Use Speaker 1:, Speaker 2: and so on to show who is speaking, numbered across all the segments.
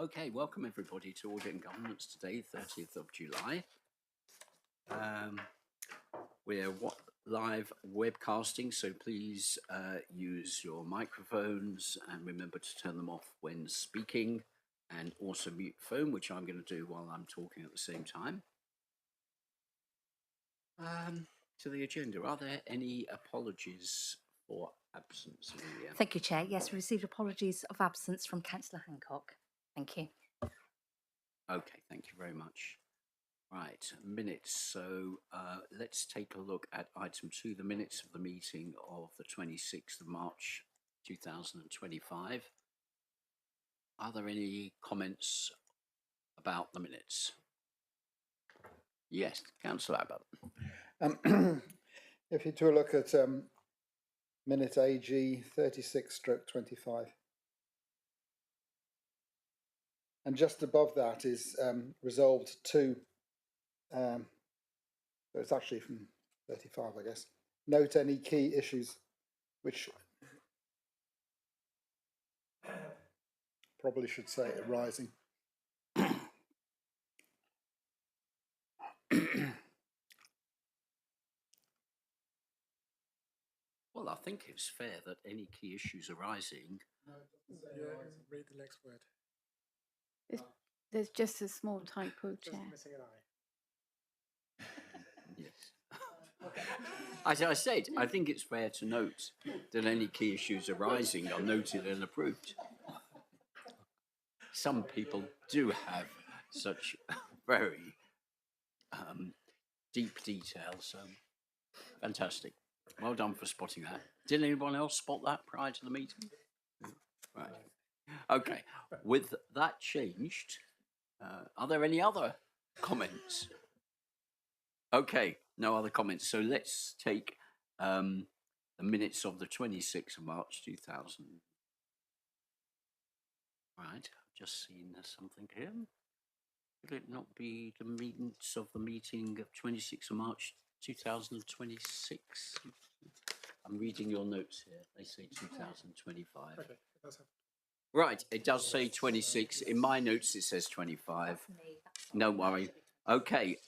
Speaker 1: Okay, welcome everybody to Audit and Governance today, 30th of July. We're live webcasting, so please use your microphones and remember to turn them off when speaking, and also mute phone, which I'm going to do while I'm talking at the same time. To the agenda, are there any apologies for absence, Amelia?
Speaker 2: Thank you, Chair. Yes, we received apologies of absence from Councillor Hancock. Thank you.
Speaker 1: Okay, thank you very much. Right, minutes. So let's take a look at item 2, the minutes of the meeting of the 26th of March 2025. Are there any comments about the minutes? Yes, Councillor Abbott.
Speaker 3: If you do a look at minute AG 36/25, and just above that is resolved 2. So it's actually from 35, I guess. Note any key issues, which probably should say arising.
Speaker 1: Well, I think it's fair that any key issues arising.
Speaker 4: No, it doesn't say arising. Read the next word.
Speaker 5: There's just a small typo,
Speaker 4: Just
Speaker 5: Chair.
Speaker 4: missing an I.
Speaker 1: Yes. As I said, I think it's fair to note that any key issues arising are noted and approved. Some people do have such very deep detail, so fantastic. Well done for spotting that. Did anyone else spot that prior to the meeting? Right. Okay. With that changed, are there any other comments? Okay, no other comments. So let's take the minutes of the 26th of March 2000. Right, I've just seen there's something here. Could it not be the minutes of the meeting of 26th of March 2026? I'm reading your notes here. They say 2025.
Speaker 4: Okay, it does have.
Speaker 1: Right, it does say 26. In my notes, it says 25. No worry. Okay,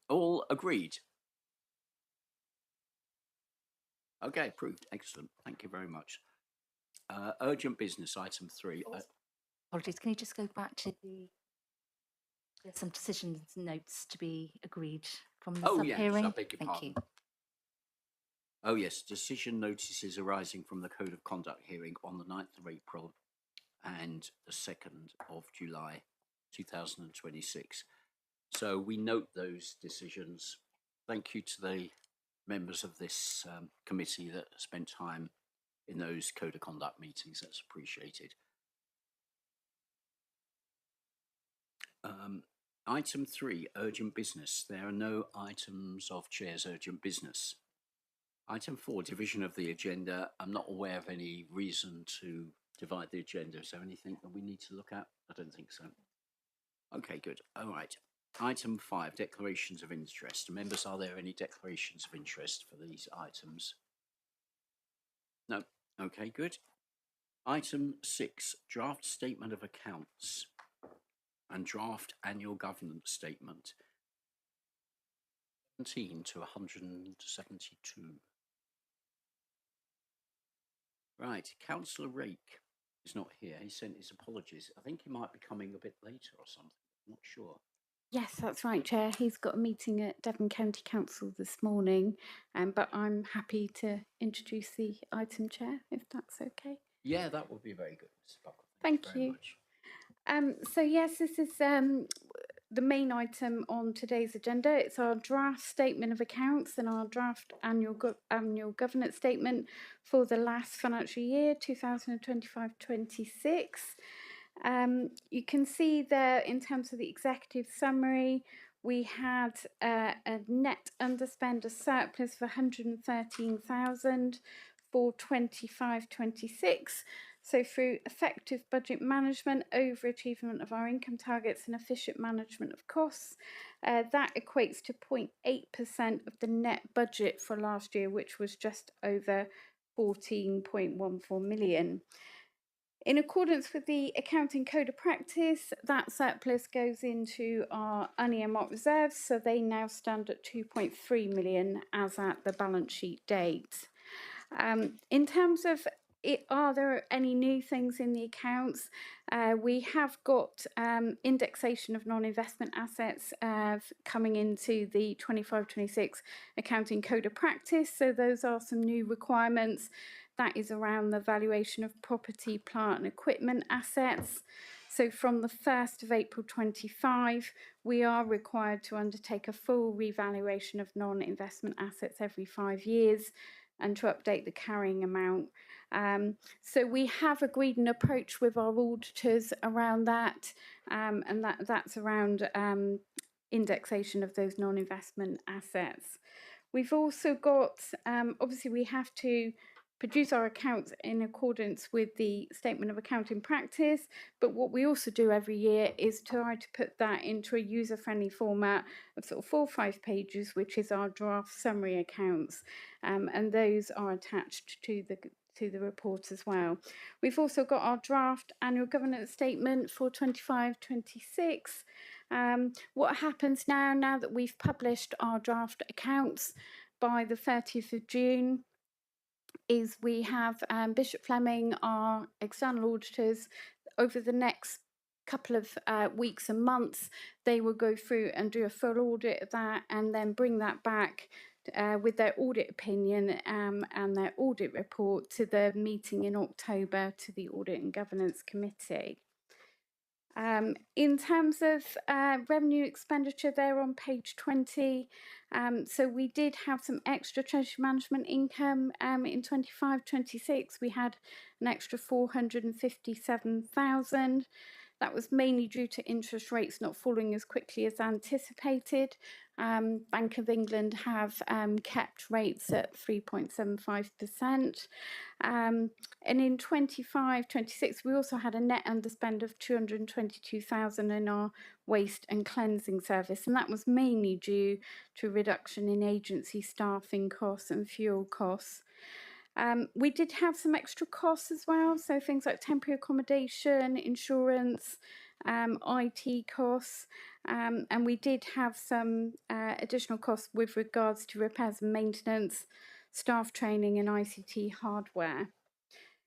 Speaker 1: all agreed? Okay, approved. Excellent. Thank you very much. Urgent business, item 3.
Speaker 2: Apologies. Can you just go back to there's some decisions notes to be agreed from the sub-hearing?
Speaker 1: Yes, I beg your
Speaker 2: Thank
Speaker 1: pardon.
Speaker 2: you.
Speaker 1: Oh, yes, decision notices arising from the Code of Conduct hearing on the 9th of April and the 2nd of July 2026. So we note those decisions. Thank you to the members of this committee that spent time in those Code of Conduct meetings. That's appreciated. Item 3, urgent business. There are no items of Chair's urgent business. Item 4, division of the agenda. I'm not aware of any reason to divide the agenda. Is there anything that we need to look at? I don't think so. Okay, good. All right. Item 5, declarations of interest. Members, are there any declarations of interest for these items? No. Okay, good. Item 6, draft statement of accounts and draft annual governance statement. 17 to 172. Right, Councillor Rake is not here. He sent his apologies. I think he might be coming a bit later or something. I'm not sure.
Speaker 5: Yes, that's right, Chair. He's got a meeting at Devon County Council this morning, but I'm happy to introduce the item, Chair, if that's okay.
Speaker 1: Yeah, that would be very good, Mr. Buckle.
Speaker 5: Thank
Speaker 1: very
Speaker 5: you.
Speaker 1: much.
Speaker 5: So yes, this is the main item on today's agenda. It's our draft statement of accounts and our draft annual governance statement for the last financial year, 2025-26. You can see there in terms of the executive summary, we had a net underspend, a surplus of 113,000 for 25-26. So through effective budget management, overachievement of our income targets and efficient management of costs, that equates to 0.8% of the net budget for last year, which was just over 14.14 million. In accordance with the Accounting Code of Practice, that surplus goes into our unearmarked reserves, so they now stand at 2.3 million as at the balance sheet date. In terms of are there any new things in the accounts? We have got indexation of non-investment assets coming into the 25-26 Accounting Code of Practice, so those are some new requirements. That is around the valuation of property, plant and equipment assets. So from the 1st of April 25, we are required to undertake a full revaluation of non-investment assets every 5 years and to update the carrying amount. So we have agreed an approach with our auditors around that, and that's around indexation of those non-investment assets. We've also got, obviously we have to produce our accounts in accordance with the Statement of Accounting Practice, but what we also do every year is try to put that into a user-friendly format of sort of 4 or 5 pages, which is our draft summary accounts, and those are attached to the report as well. We've also got our draft annual governance statement for 25-26. What happens now that we've published our draft accounts by the 30th of June, is we have Bishop Fleming, our external auditors, over the next couple of weeks and months, they will go through and do a full audit of that and then bring that back with their audit opinion and their audit report to the meeting in October to the Audit and Governance Committee. In terms of revenue expenditure, there on page 20, so we did have some extra treasury management income in 25-26. We had an extra 457,000. That was mainly due to interest rates not falling as quickly as anticipated. Bank of England have kept rates at 3.75%. And in 25-26, we also had a net underspend of 222,000 in our waste and cleansing service, and that was mainly due to a reduction in agency staffing costs and fuel costs. We did have some extra costs as well, so things like temporary accommodation, insurance, IT costs, and we did have some additional costs with regards to repairs and maintenance, staff training and ICT hardware.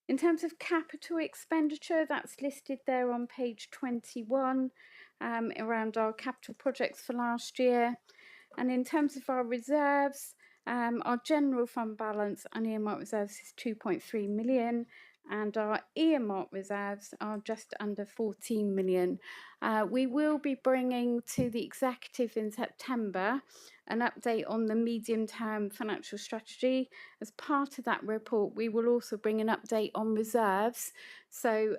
Speaker 5: In terms of capital expenditure, that's listed there on page 21 around our capital projects for last year. And in terms of our reserves, our general fund balance on earmarked reserves is 2.3 million and our earmarked reserves are just under 14 million. We will be bringing to the executive in September an update on the medium-term financial strategy. As part of that report, we will also bring an update on reserves. So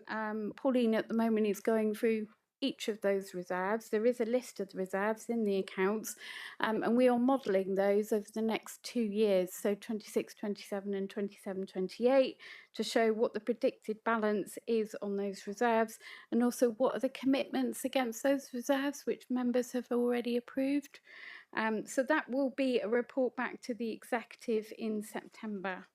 Speaker 5: Pauline at the moment is going through each of those reserves. There is a list of the reserves in the accounts, and we are modelling those over the next 2 years, so 26-27 and 27-28, to show what the predicted balance is on those reserves, and also what are the commitments against those reserves which members have already approved. So that will be a report back to the executive in September.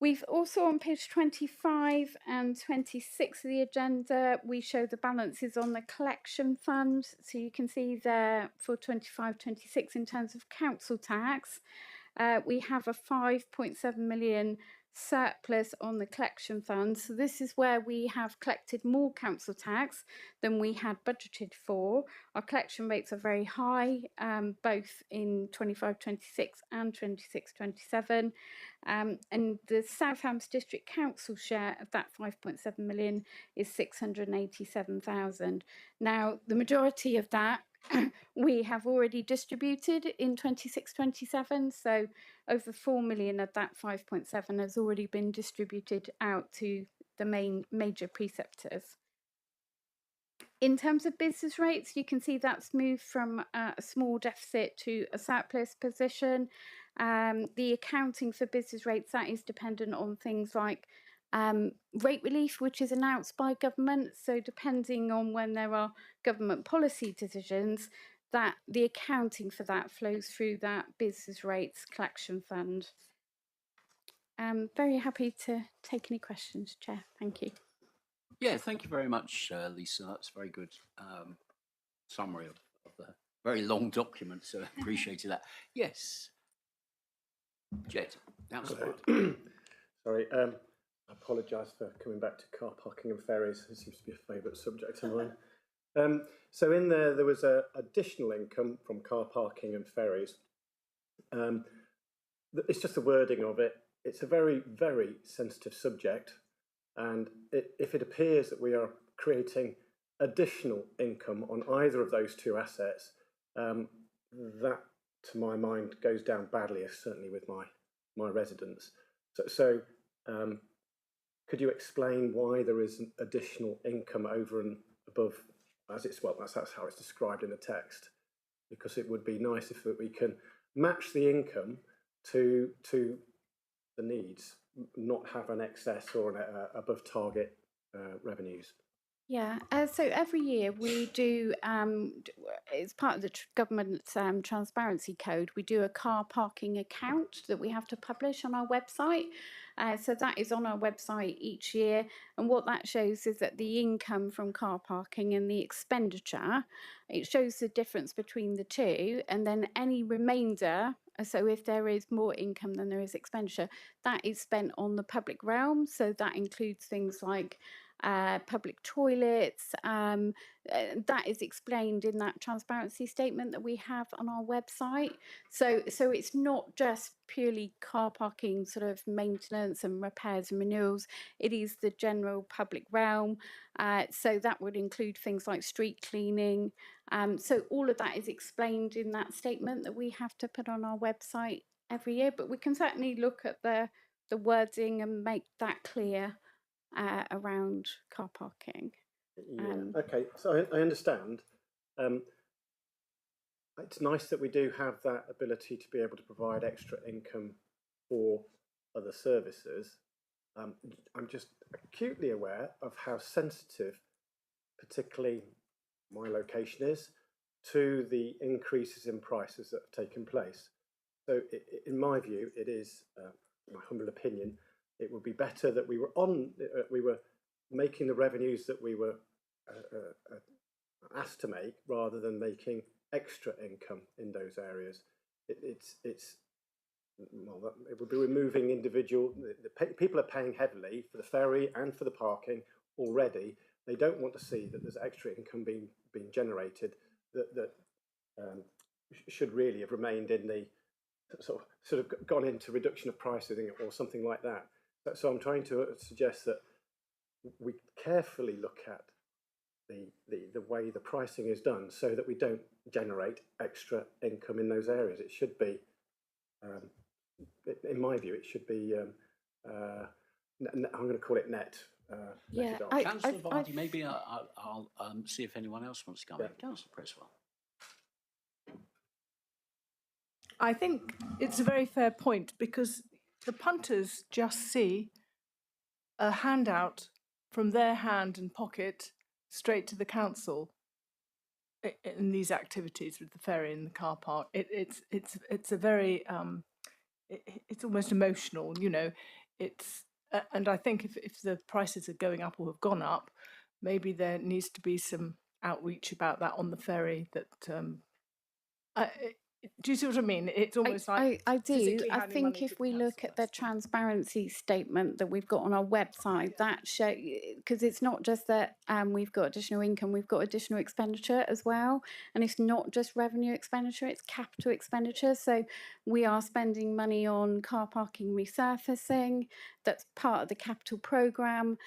Speaker 5: We've also on page 25 and 26 of the agenda, we show the balances on the collection fund. So you can see there for 25-26 in terms of council tax, we have a 5.7 million surplus on the collection fund. So this is where we have collected more council tax than we had budgeted for. Our collection rates are very high, both in 25-26 and 26-27. And the South Hams District Council share of that 5.7 million is 687,000. Now, the majority of that we have already distributed in 26-27, so over 4 million of that 5.7 has already been distributed out to the major preceptors. In terms of business rates, you can see that's moved from a small deficit to a surplus position. The accounting for business rates, that is dependent on things like rate relief, which is announced by government. So depending on when there are government policy decisions, that the accounting for that flows through that business rates collection fund. I'm very happy to take any questions, Chair. Thank you.
Speaker 1: Yeah, thank you very much, Lisa. That's a very good summary of the very long document, so appreciated that. Yes, Jed, that's
Speaker 6: Hello. Sorry, I apologise for coming back to car parking and ferries. It seems to be a favourite subject of mine. So in there was additional income from car parking and ferries. It's just the wording of it. It's a very, very sensitive subject. And if it appears that we are creating additional income on either of those two assets, that, to my mind, goes down badly, certainly with my residents. So could you explain why there is an additional income over and above, that's how it's described in the text? Because it would be nice if we can match the income to the needs, not have an excess or an above target revenues.
Speaker 5: Yeah, so every year we do, it's part of the government's transparency code, we do a car parking account that we have to publish on our website. So that is on our website each year. And what that shows is that the income from car parking and the expenditure, it shows the difference between the two. And then any remainder, so if there is more income than there is expenditure, that is spent on the public realm. So that includes things like public toilets. That is explained in that transparency statement that we have on our website. So it's not just purely car parking sort of maintenance and repairs and renewals. It is the general public realm. So that would include things like street cleaning. So all of that is explained in that statement that we have to put on our website every year. But we can certainly look at the wording and make that clear around car parking.
Speaker 6: Yeah. Okay, so I understand. It's nice that we do have that ability to be able to provide extra income for other services. I'm just acutely aware of how sensitive, particularly my location is, to the increases in prices that have taken place. So in my view, it is, my humble opinion, it would be better that we were making the revenues that we were asked to make, rather than making extra income in those areas. It would be removing individual. People are paying heavily for the ferry and for the parking already. They don't want to see that there's extra income being generated that should really have remained in the sort of gone into reduction of pricing or something like that. So I'm trying to suggest that we carefully look at the way the pricing is done, so that we don't generate extra income in those areas. It should be, in my view, it should be. I'm going to call it net.
Speaker 5: Yeah,
Speaker 1: Councillor Vardy, maybe I'll see if anyone else wants to come in. Councillor Creswell.
Speaker 7: I think it's a very fair point, because the punters just see a handout from their hand and pocket straight to the council in these activities with the ferry and the car park. It's a very it's almost emotional, you know. It's and I think if the prices are going up or have gone up, maybe there needs to be some outreach about that on the ferry. That do you see what I mean? It's almost like
Speaker 5: I do. I think if we look at the transparency statement that we've got on our website, that show, because it's not just that we've got additional income, we've got additional expenditure as well, and it's not just revenue expenditure; it's capital expenditure. So we are spending money on car parking resurfacing. That's part of the capital programme.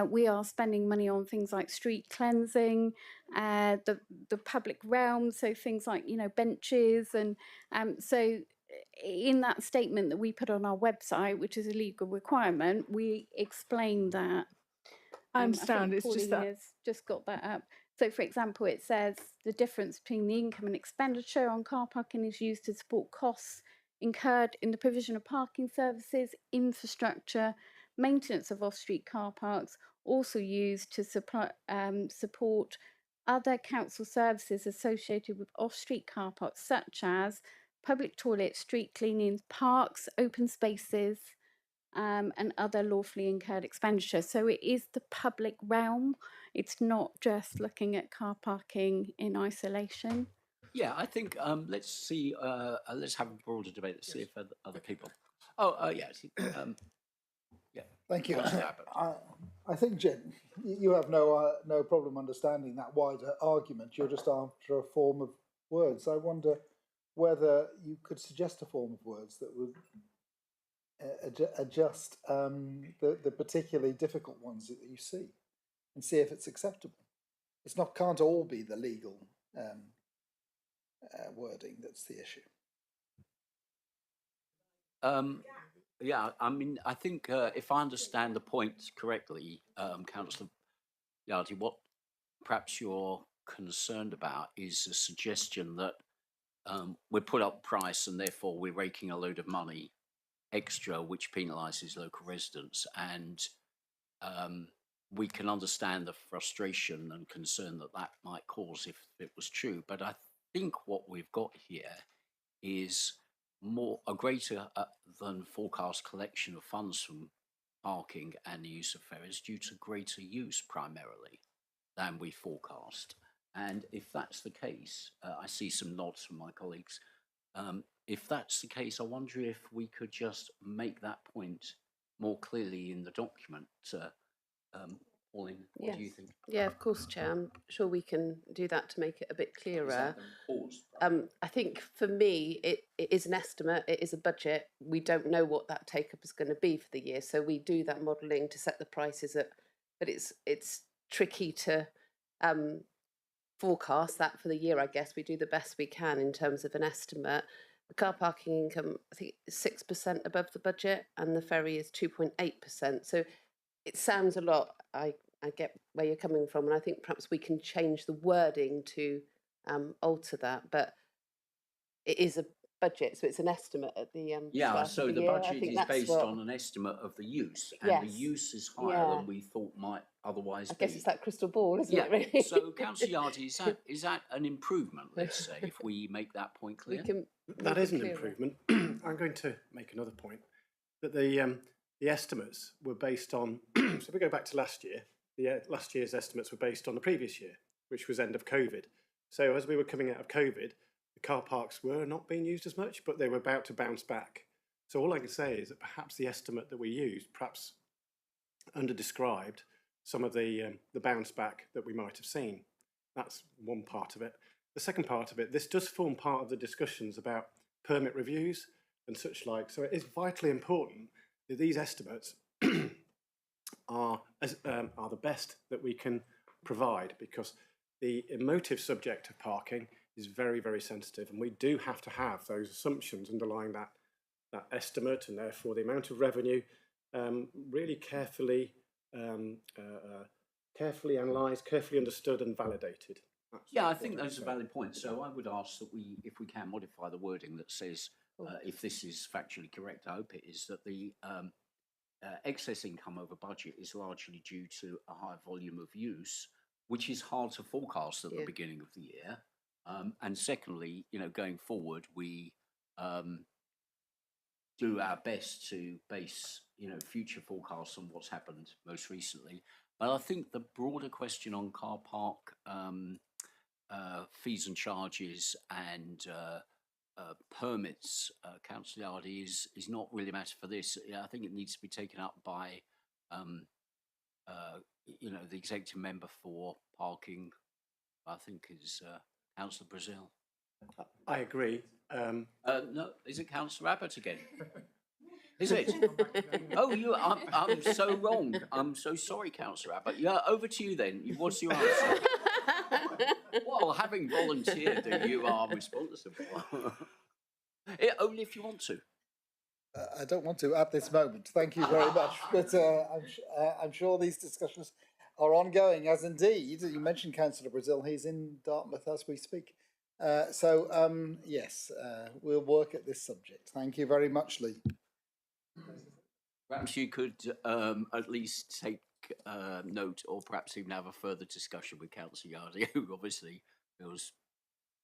Speaker 5: We are spending money on things like street cleansing, the public realm, so things like, you know, benches. And so in that statement that we put on our website, which is a legal requirement, we explain that.
Speaker 7: I understand.
Speaker 5: It's
Speaker 7: just that
Speaker 5: has just got that up. So, for example, it says the difference between the income and expenditure on car parking is used to support costs incurred in the provision of parking services, infrastructure, maintenance of off-street car parks, also used to support other council services associated with off-street car parks, such as public toilets, street cleaning, parks, open spaces, and other lawfully incurred expenditure. So it is the public realm. It's not just looking at car parking in isolation.
Speaker 1: Yeah, I think let's see. Let's have a broader debate. Let's see if other people. Oh, yes. Yeah.
Speaker 3: Thank you.
Speaker 1: Councillor Abbott.
Speaker 3: I think, Jen, you have no problem understanding that wider argument. You're just after a form of words. I wonder whether you could suggest a form of words that would adjust the particularly difficult ones that you see, and see if it's acceptable. It's not can't all be the legal wording that's the issue.
Speaker 1: Yeah, I mean, I think if I understand the point correctly, Councillor Yardy, what perhaps you're concerned about is a suggestion that we put up price and therefore we're raking a load of money extra, which penalises local residents. And we can understand the frustration and concern that that might cause if it was true. But I think what we've got here is a greater than forecast collection of funds from parking and the use of ferries due to greater use primarily than we forecast. And if that's the case, I see some nods from my colleagues. If that's the case, I wonder if we could just make that point more clearly in the document. Pauline, what do you think?
Speaker 8: Yeah, of course, Chair. I'm sure we can do that to make it a bit clearer. I think for me, it is an estimate, it is a budget. We don't know what that take-up is going to be for the year. So we do that modelling to set the prices up. But it's tricky to forecast that for the year, I guess. We do the best we can in terms of an estimate. The car parking income, I think, is 6% above the budget, and the ferry is 2.8%. So it sounds a lot. I get where you're coming from, and I think perhaps we can change the wording to alter that. But it is a budget, so it's an estimate at the
Speaker 1: yeah.
Speaker 8: start
Speaker 1: So
Speaker 8: of the
Speaker 1: the
Speaker 8: year.
Speaker 1: budget is based on an estimate of the use, and the
Speaker 8: Yes.
Speaker 1: use is higher than we thought might otherwise
Speaker 8: I
Speaker 1: be.
Speaker 8: guess it's that crystal ball, isn't
Speaker 1: Yeah.
Speaker 8: it? Really.
Speaker 1: So, Councillor Yardy, is that an improvement? Let's say if we make that point clear.
Speaker 8: We can
Speaker 6: That
Speaker 8: make it
Speaker 6: is an
Speaker 8: clearer.
Speaker 6: improvement. I'm going to make another point that the estimates were based on. So if we go back to last year, last year's estimates were based on the previous year, which was end of COVID. So as we were coming out of COVID, the car parks were not being used as much, but they were about to bounce back. So all I can say is that perhaps the estimate that we used perhaps under-described some of the bounce back that we might have seen. That's one part of it. The second part of it, this does form part of the discussions about permit reviews and such like. So it is vitally important that these estimates are the best that we can provide, because the emotive subject of parking is very, very sensitive, and we do have to have those assumptions underlying that estimate, and therefore the amount of revenue really carefully analysed, carefully understood and validated.
Speaker 1: Yeah, I think those are valid points. So I would ask that we, if we can, modify the wording that says, if this is factually correct, I hope it is, that the excess income over budget is largely due to a high volume of use, which is hard to forecast at the beginning of the year. And secondly, going forward, we do our best to base, future forecasts on what's happened most recently. But I think the broader question on car park fees and charges and permits, Councillor Yardy, is not really a matter for this. I think it needs to be taken up by, the executive member for parking. I think is Councillor Brazil.
Speaker 6: I agree.
Speaker 1: No, is it Councillor Abbott again? Is it? Oh, I'm so wrong. I'm so sorry, Councillor Abbott. Yeah, over to you then. What's your answer? Well, having volunteered that you are responsible. Only if you want to.
Speaker 3: I don't want to at this moment. Thank you very much. But I'm sure these discussions are ongoing, as indeed, you mentioned Councillor Brazil, he's in Dartmouth as we speak. Yes, we'll work at this subject. Thank you very much, Lee.
Speaker 1: Perhaps you could at least take note, or perhaps even have a further discussion with Councillor Yardy, who obviously feels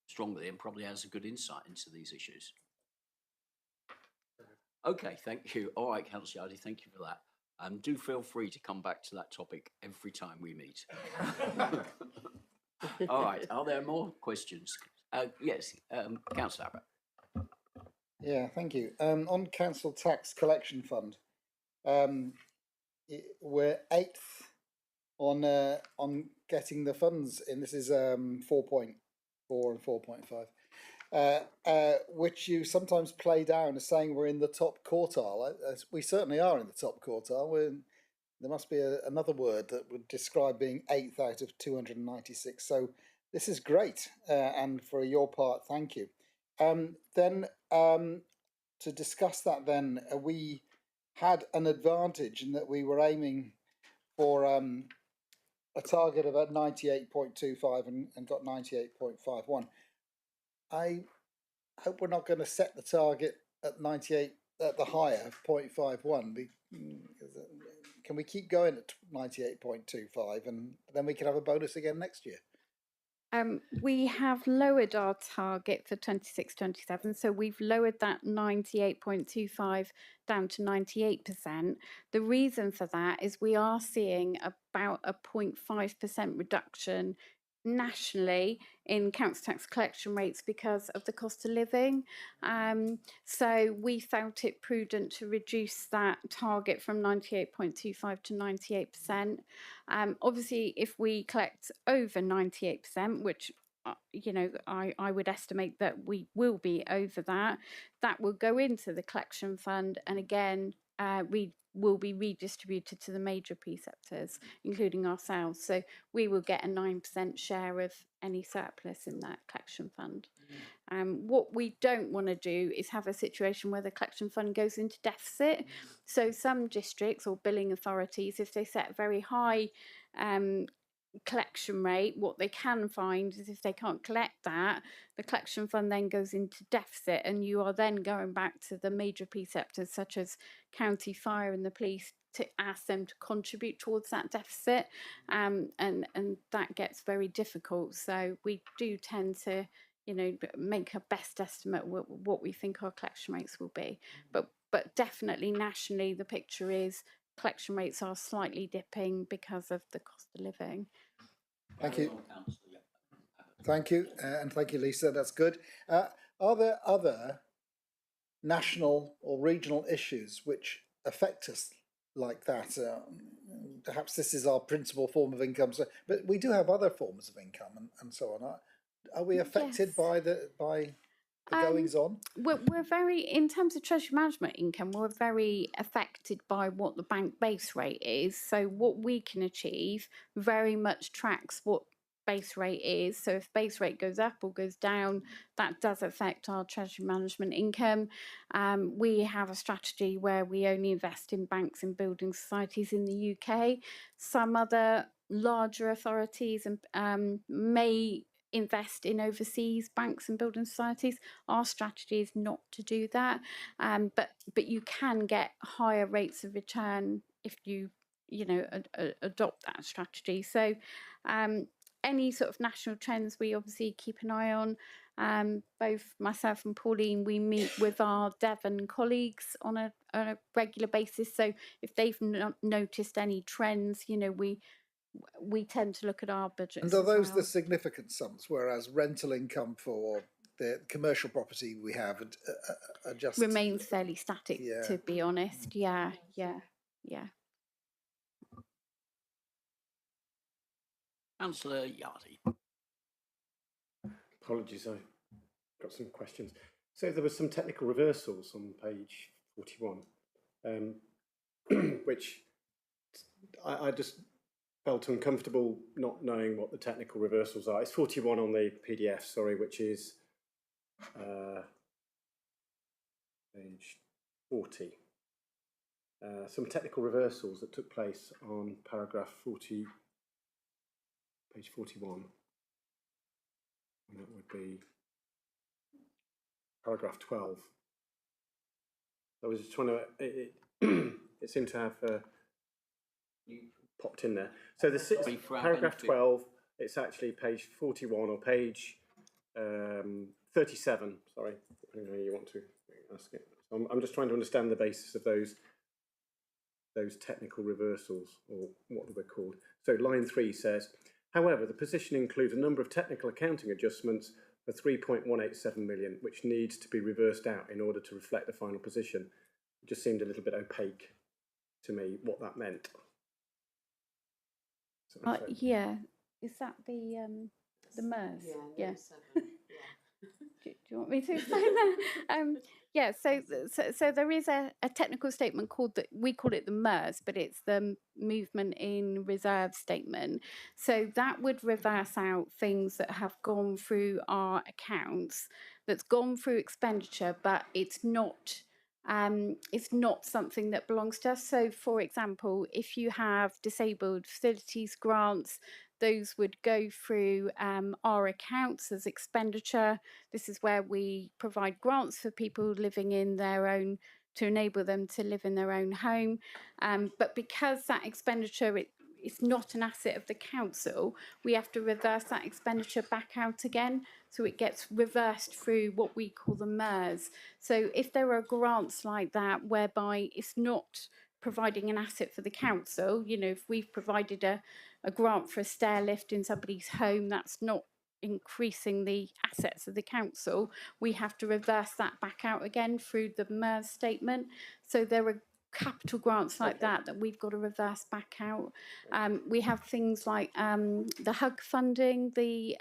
Speaker 1: strongly and probably has a good insight into these issues. Okay, thank you. All right, Councillor Yardy, thank you for that. Do feel free to come back to that topic every time we meet. All right, are there more questions? Yes, Councillor Abbott.
Speaker 3: Yeah, thank you. On council tax collection fund, we're 8th on getting the funds in. This is 4.4 and 4.5, which you sometimes play down as saying we're in the top quartile. We certainly are in the top quartile. There must be another word that would describe being 8th out of 296. So this is great, and for your part, thank you. Then to discuss that, then we had an advantage in that we were aiming for a target of about 98.25 and got 98.51. I hope we're not going to set the target at 98 at the higher 0.51. Can we keep going at 98.25 and then we can have a bonus again next year?
Speaker 5: We have lowered our target for 26-27, so we've lowered that 98.25 down to 98%. The reason for that is we are seeing about a 0.5% reduction nationally in council tax collection rates because of the cost of living. So we felt it prudent to reduce that target from 98.25 to 98%. Obviously, if we collect over 98%, which you know, I would estimate that we will be over that, that will go into the collection fund, and again, we will be redistributed to the major preceptors, including ourselves. So we will get a 9% share of any surplus in that collection fund. What we don't want to do is have a situation where the collection fund goes into deficit. So some districts or billing authorities, if they set a very high collection rate, what they can find is if they can't collect that, the collection fund then goes into deficit, and you are then going back to the major preceptors such as county fire and the police to ask them to contribute towards that deficit, and that gets very difficult. So we do tend to, you know, make a best estimate what we think our collection rates will be, but definitely nationally the picture is collection rates are slightly dipping because of the cost of living.
Speaker 3: Thank you. Thank you, and thank you, Lisa. That's good. Are there other national or regional issues which affect us like that? Perhaps this is our principal form of income, but we do have other forms of income and so on. Are we affected by the goings on?
Speaker 5: We're very, in terms of treasury management income, we're very affected by what the bank base rate is. So what we can achieve very much tracks what base rate is. So if base rate goes up or goes down, that does affect our treasury management income. We have a strategy where we only invest in banks and building societies in the UK. Some other larger authorities may invest in overseas banks and building societies. Our strategy is not to do that, but you can get higher rates of return if you adopt that strategy. So any sort of national trends we obviously keep an eye on. Both myself and Pauline, we meet with our Devon colleagues on a regular basis, so if they've noticed any trends, you know, we tend to look at our budgets.
Speaker 3: And are those the significant sums, whereas rental income for the commercial property we have just
Speaker 5: remains fairly static, to be honest. Yeah.
Speaker 1: Councillor Yardy.
Speaker 6: Apologies, I got some questions. So there were some technical reversals on page 41, which I just felt uncomfortable not knowing what the technical reversals are. It's 41 on the PDF, sorry, which is page 40. Some technical reversals that took place on paragraph 40, page 41. And that would be paragraph 12. I was just trying to, it seemed to have popped in there. So the paragraph 12, it's actually page 41 or page 37, sorry, depending on how you want to ask it. So I'm just trying to understand the basis of those technical reversals, or what are they called? So line 3 says, however, the position includes a number of technical accounting adjustments for 3.187 million, which needs to be reversed out in order to reflect the final position. It just seemed a little bit opaque to me what that meant. So,
Speaker 5: Yeah, is that the MERS? Yeah. Do you want me to explain that? Yeah, so there is a technical statement called we call it the MERS, but it's the movement in reserve statement. So that would reverse out things that have gone through our accounts, that's gone through expenditure, but it's not something that belongs to us. So, for example, if you have disabled facilities grants, those would go through our accounts as expenditure. This is where we provide grants for people living in their own, to enable them to live in their own home. But because that expenditure, it's not an asset of the council, we have to reverse that expenditure back out again. So it gets reversed through what we call the MERS. So if there are grants like that, whereby it's not providing an asset for the council, you know, if we've provided a grant for a stair lift in somebody's home, that's not increasing the assets of the council, we have to reverse that back out again through the MERS statement. So there are capital grants like that we've got to reverse back out. We have things like the HUG funding, the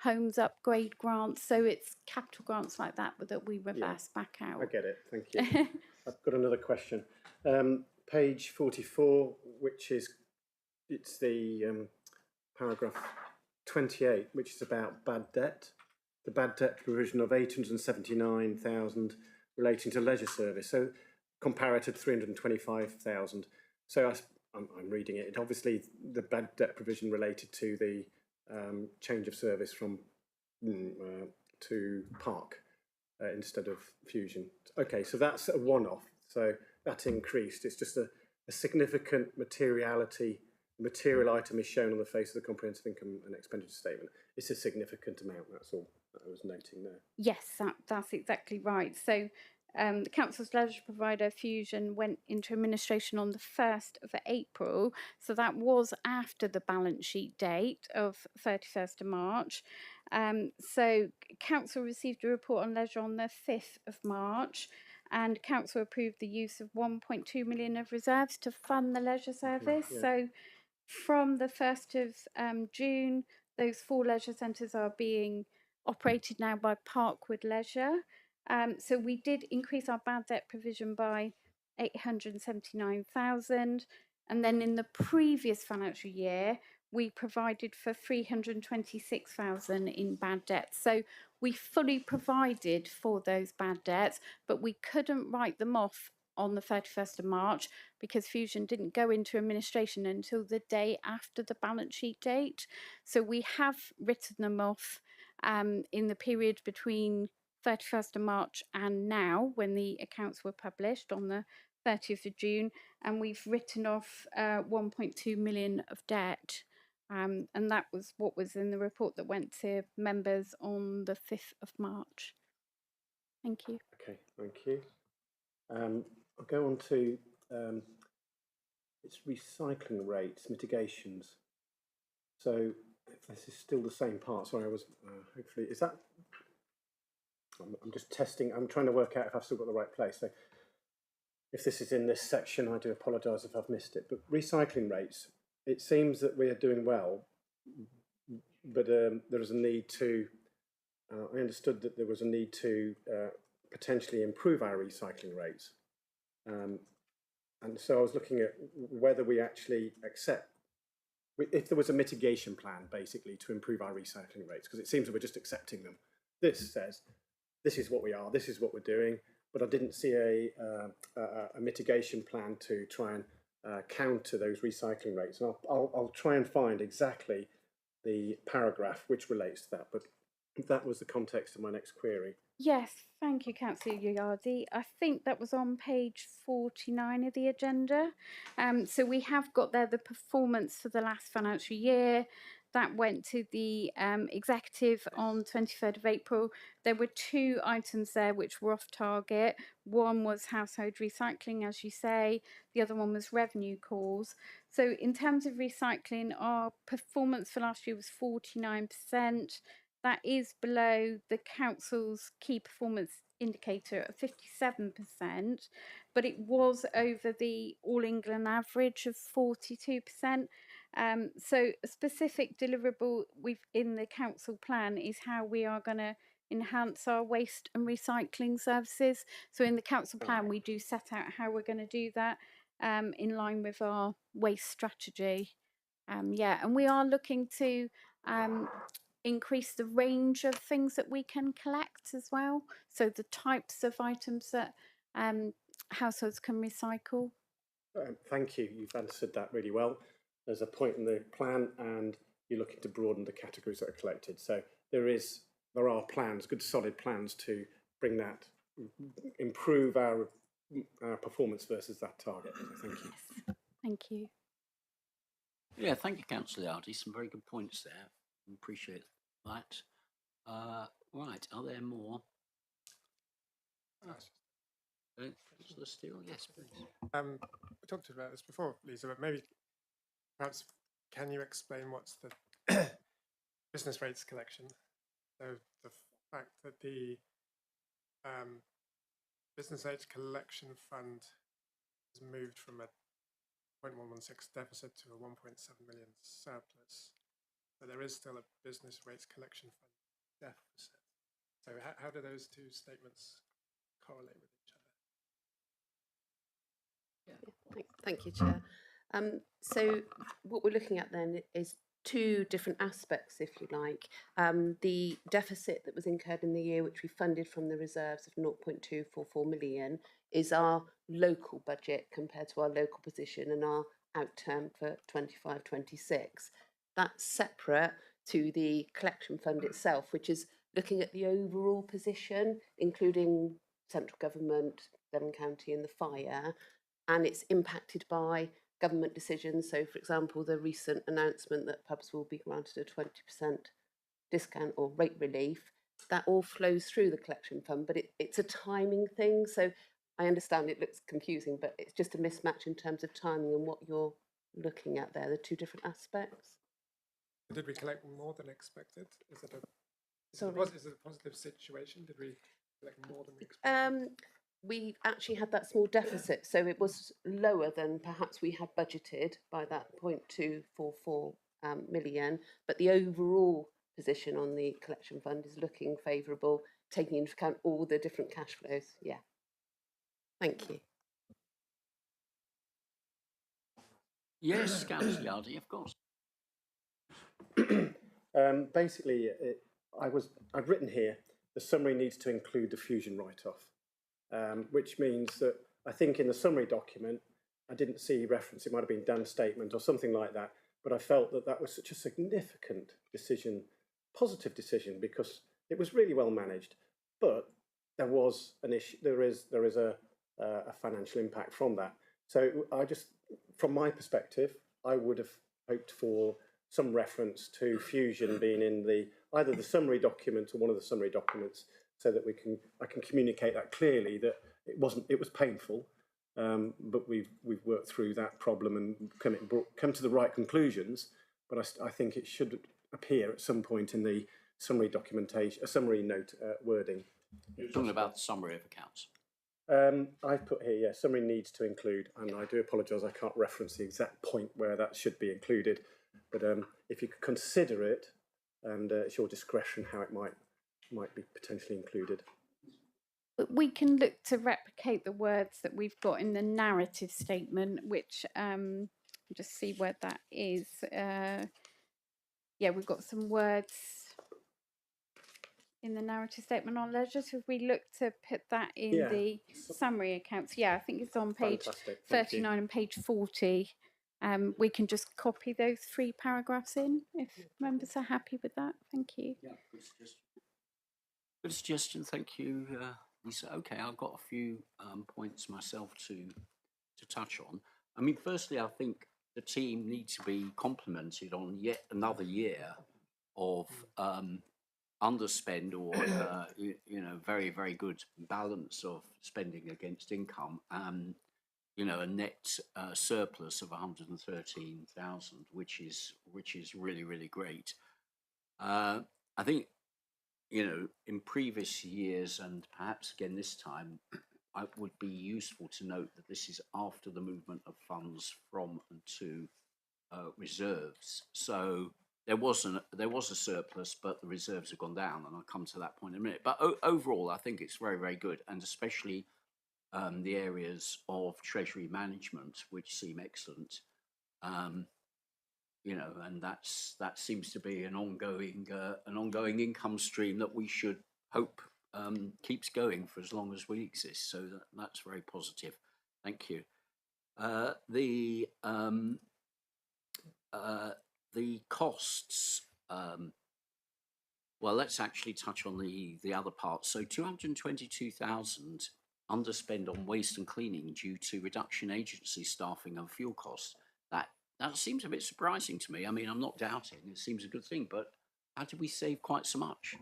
Speaker 5: homes upgrade grants, so it's capital grants like that we reverse back out.
Speaker 6: I get it, thank you. I've got another question. Page 44, which is, it's the paragraph 28, which is about bad debt. The bad debt provision of 879,000 relating to leisure service. So comparative 325,000. So I'm reading it. Obviously, the bad debt provision related to the change of service from to Park instead of Fusion. Okay, so that's a one-off. So that increased. It's just a significant material item is shown on the face of the comprehensive income and expenditure statement. It's a significant amount. That's all that I was noting there.
Speaker 5: Yes, that's exactly right. So the council's leisure provider Fusion went into administration on the 1st of April. So that was after the balance sheet date of 31st of March. So council received a report on leisure on the 5th of March. And council approved the use of 1.2 million of reserves to fund the leisure service.
Speaker 6: Yeah.
Speaker 5: So from the 1st of June, those 4 leisure centres are being operated now by Parkwood Leisure. So we did increase our bad debt provision by 879,000. And then in the previous financial year, we provided for 326,000 in bad debts. So we fully provided for those bad debts, but we couldn't write them off on the 31st of March because Fusion didn't go into administration until the day after the balance sheet date. So we have written them off in the period between 31st of March and now, when the accounts were published on the 30th of June, and we've written off 1.2 million of debt. And that was what was in the report that went to members on the 5th of March. Thank you.
Speaker 6: Okay, thank you. I'll go on to it's recycling rates, mitigations. So if this is still the same part, sorry, I was hopefully, is that, I'm just testing, I'm trying to work out if I've still got the right place. So if this is in this section, I do apologise if I've missed it, but recycling rates, it seems that we are doing well, but there is a need to, I understood that there was a need to potentially improve our recycling rates. And so I was looking at whether we actually accept, if there was a mitigation plan basically to improve our recycling rates, because it seems that we're just accepting them. This says, this is what we are, this is what we're doing, but I didn't see a mitigation plan to try and counter those recycling rates. And I'll try and find exactly the paragraph which relates to that, but that was the context of my next query.
Speaker 5: Yes, thank you, Councillor Yardi. I think that was on page 49 of the agenda. So we have got there the performance for the last financial year, That went to the executive on 23rd of April. There were 2 items there which were off target. One was household recycling, as you say. The other one was revenue calls. So in terms of recycling, our performance for last year was 49%. That is below the council's key performance indicator of 57%, but it was over the All England average of 42%. So a specific deliverable in the council plan is how we are going to enhance our waste and recycling services. So in the council plan, we do set out how we're going to do that in line with our waste strategy. And we are looking to increase the range of things that we can collect as well. So the types of items that households can recycle.
Speaker 6: Thank you. You've answered that really well. There's a point in the plan, and you're looking to broaden the categories that are collected. So there are plans, good solid plans to bring that, improve our performance versus that target. So thank you.
Speaker 5: Yes. Thank you.
Speaker 1: Yeah, thank you, Councillor Hardy. Some very good points there. Appreciate that. Right, are there more? Councillor Steele, yes, please.
Speaker 4: We talked about this before, Lisa, but maybe perhaps can you explain what's the business rates collection? So the fact that the business rates collection fund has moved from a 0.116 deficit to a 1.7 million surplus, but there is still a business rates collection fund deficit. So how do those two statements correlate with each other?
Speaker 8: Thank you, Chair. So what we're looking at then is 2 different aspects, if you like. The deficit that was incurred in the year, which we funded from the reserves of 0.244 million, is our local budget compared to our local position and our outturn for 25-26. That's separate to the collection fund itself, which is looking at the overall position, including central government, Devon County and the fire, and it's impacted by government decisions. So, for example, the recent announcement that pubs will be granted a 20% discount or rate relief, that all flows through the collection fund, but it's a timing thing. So I understand it looks confusing, but it's just a mismatch in terms of timing and what you're looking at there, the 2 different aspects.
Speaker 4: Did we collect more than expected? Is it a positive situation? Did we collect more than we expected?
Speaker 8: We actually had that small deficit, so it was lower than perhaps we had budgeted by that 0.244 million, but the overall position on the collection fund is looking favourable, taking into account all the different cash flows. Yeah. Thank you.
Speaker 1: Yes, Councillor Hardy, of course.
Speaker 6: Basically, I've written here, the summary needs to include the fusion write-off, which means that I think in the summary document, I didn't see reference, it might have been Dan's statement or something like that, but I felt that that was such a significant decision, positive decision, because it was really well managed, but there was an issue, there is a financial impact from that. So I just, from my perspective, I would have hoped for some reference to fusion being in either the summary document or one of the summary documents, so that I can communicate that clearly, that it was painful, but we've worked through that problem and come to the right conclusions. But I think it should appear at some point in the summary documentation, a summary note wording.
Speaker 1: You're talking about the summary of accounts.
Speaker 6: I've put here, summary needs to include, and I do apologise, I can't reference the exact point where that should be included, but if you could consider it, and it's your discretion how it might be potentially included.
Speaker 5: But we can look to replicate the words that we've got in the narrative statement, which just see where that is. We've got some words in the narrative statement on ledgers. If we look to put that in the summary accounts, I think it's on page 39 and page 40. We can just copy those 3 paragraphs in if members are happy with that. Thank you.
Speaker 1: Yeah, good suggestion. Thank you, Lisa. Okay, I've got a few points myself to touch on. I mean, firstly, I think the team need to be complimented on yet another year of underspend or very, very good balance of spending against income, and a net surplus of 113,000, which is really, really great. I think in previous years, and perhaps again this time, it would be useful to note that this is after the movement of funds from and to reserves. So there was a surplus, but the reserves have gone down, and I'll come to that point in a minute. But overall, I think it's very, very good, and especially the areas of treasury management, which seem excellent. And that seems to be an ongoing income stream that we should hope keeps going for as long as we exist. So that's very positive. Thank you. The costs. Well, let's actually touch on the other part. So 222,000 underspend on waste and cleaning due to reduction agency staffing and fuel costs. That seems a bit surprising to me. I mean, I'm not doubting it seems a good thing, but how did we save quite so much?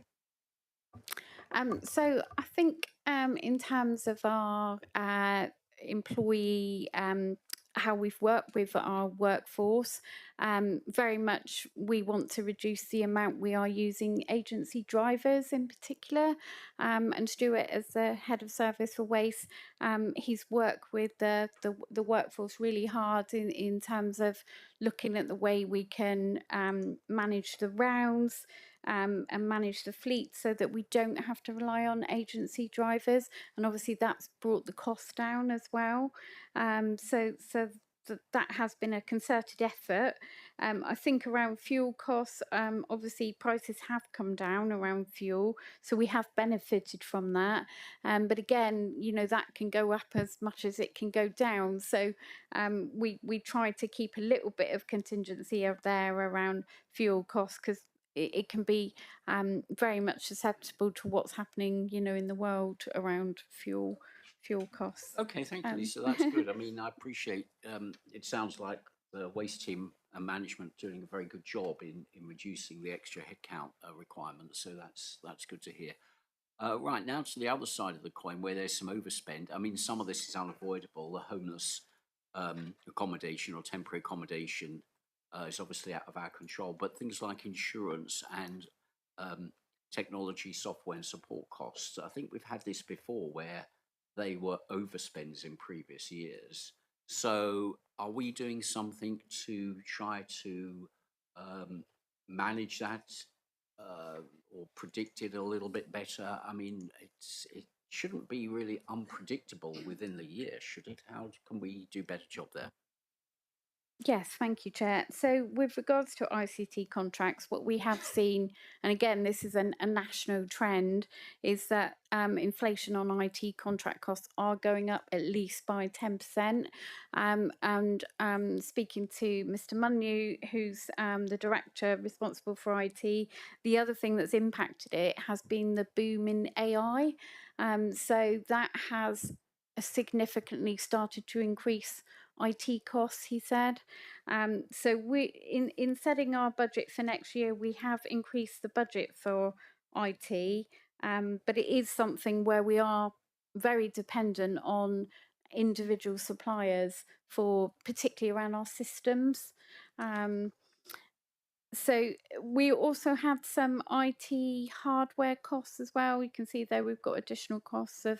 Speaker 5: So I think in terms of our employee, how we've worked with our workforce, very much we want to reduce the amount we are using agency drivers in particular. And Stuart, as the head of service for waste, he's worked with the workforce really hard in terms of looking at the way we can manage the rounds, and manage the fleet so that we don't have to rely on agency drivers. And obviously that's brought the cost down as well. So that has been a concerted effort. I think around fuel costs, obviously prices have come down around fuel, so we have benefited from that. But again, that can go up as much as it can go down. So we try to keep a little bit of contingency out there around fuel costs, because it can be very much susceptible to what's happening, in the world around fuel costs.
Speaker 1: Okay, thank you, Lisa. That's good. I mean, I appreciate. It sounds like the waste team and management doing a very good job in reducing the extra headcount requirements. So that's good to hear. Right, now to the other side of the coin, where there's some overspend. I mean, some of this is unavoidable. The homeless accommodation or temporary accommodation is obviously out of our control, but things like insurance and technology, software, and support costs. I think we've had this before, where they were overspends in previous years. So are we doing something to try to manage that or predict it a little bit better? I mean, it shouldn't be really unpredictable within the year, should it? How can we do a better job there?
Speaker 5: Yes, thank you, Chair. So with regards to ICT contracts, what we have seen, and again, this is a national trend, is that inflation on IT contract costs are going up at least by 10%. And speaking to Mr. Munyu, who's the director responsible for IT, the other thing that's impacted it has been the boom in AI. So that has significantly started to increase IT costs, he said. So we, in setting our budget for next year, we have increased the budget for IT, but it is something where we are very dependent on individual suppliers for, particularly around our systems. So we also had some IT hardware costs as well. You can see there we've got additional costs of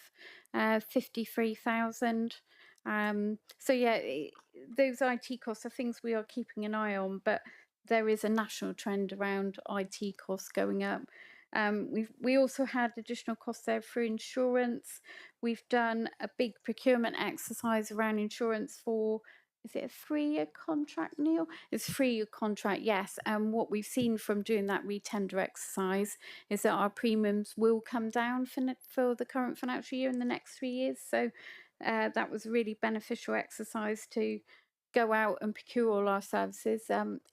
Speaker 5: 53,000. So yeah, those IT costs are things we are keeping an eye on, but there is a national trend around IT costs going up. We also had additional costs there for insurance. We've done a big procurement exercise around insurance for, is it a 3-year contract, Neil? It's a 3-year contract, yes. And what we've seen from doing that retender exercise is that our premiums will come down for the current financial year in the next 3 years. So that was a really beneficial exercise to go out and procure all our services.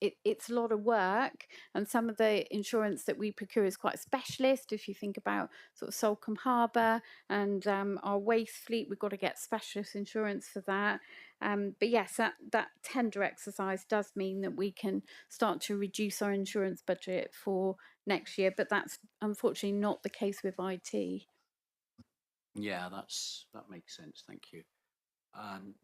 Speaker 5: It's a lot of work, and some of the insurance that we procure is quite specialist. If you think about sort of Salcombe Harbour and our waste fleet, we've got to get specialist insurance for that. But yes, that tender exercise does mean that we can start to reduce our insurance budget for next year, but that's unfortunately not the case with IT.
Speaker 1: Yeah, that makes sense. Thank you.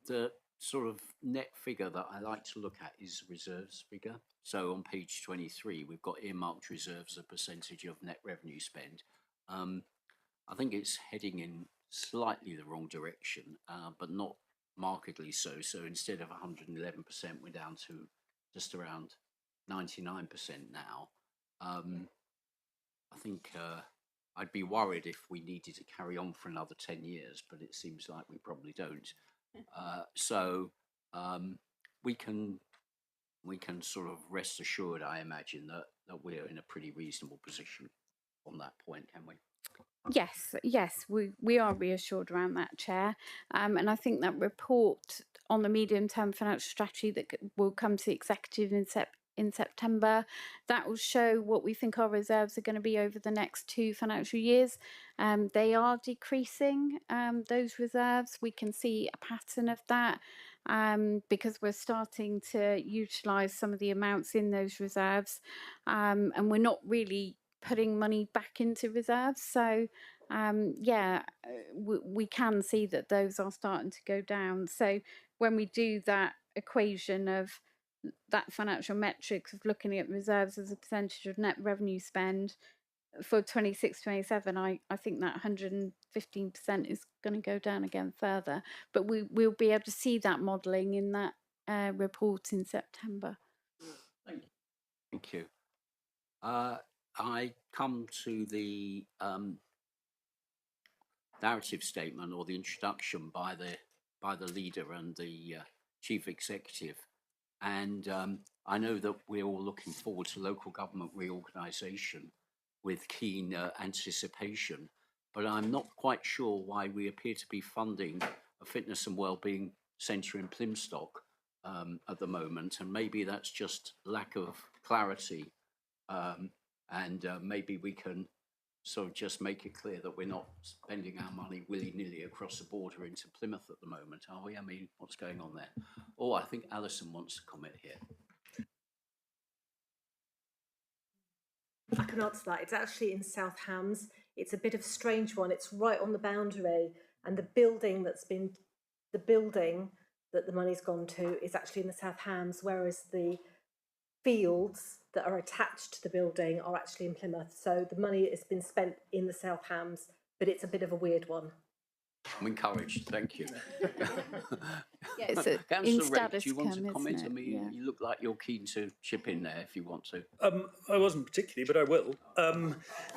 Speaker 1: The sort of net figure that I like to look at is reserves figure. So on page 23, we've got earmarked reserves as a percentage of net revenue spend. I think it's heading in slightly the wrong direction, but not markedly so. So instead of 111%, we're down to just around 99% now. I think I'd be worried if we needed to carry on for another 10 years, but it seems like we probably don't. So we can sort of rest assured, I imagine, that we're in a pretty reasonable position on that point, can we?
Speaker 5: Yes, we are reassured around that, Chair. And I think that report on the medium-term financial strategy that will come to the executive in September, that will show what we think our reserves are going to be over the next 2 financial years. They are decreasing, those reserves. We can see a pattern of that because we're starting to utilise some of the amounts in those reserves, and we're not really putting money back into reserves. So we can see that those are starting to go down. So when we do that equation of that financial metrics of looking at reserves as a percentage of net revenue spend for 26-27, I think that 115% is going to go down again further, but we'll be able to see that modelling in that report in September.
Speaker 1: Thank you. I come to the narrative statement or the introduction by the leader and the chief executive, and I know that we're all looking forward to local government reorganisation with keen anticipation, but I'm not quite sure why we appear to be funding a fitness and wellbeing centre in Plymstock at the moment, and maybe that's just lack of clarity. And maybe we can sort of just make it clear that we're not spending our money willy-nilly across the border into Plymouth at the moment, are we? I mean, what's going on there? Oh, I think Alison wants to comment here.
Speaker 9: I can answer that. It's actually in South Hams. It's a bit of a strange one. It's right on the boundary, and the building that the money's gone to is actually in the South Hams, whereas the fields that are attached to the building are actually in Plymouth. So the money has been spent in the South Hams, but it's a bit of a weird one.
Speaker 1: I'm encouraged, thank you.
Speaker 5: Yeah, it's in
Speaker 1: Councillor Ray, do you want
Speaker 5: Staddiscombe,
Speaker 1: to comment?
Speaker 5: isn't it?
Speaker 1: I mean,
Speaker 5: Yeah.
Speaker 1: you look like you're keen to chip in there if you want to.
Speaker 10: I wasn't particularly, but I will.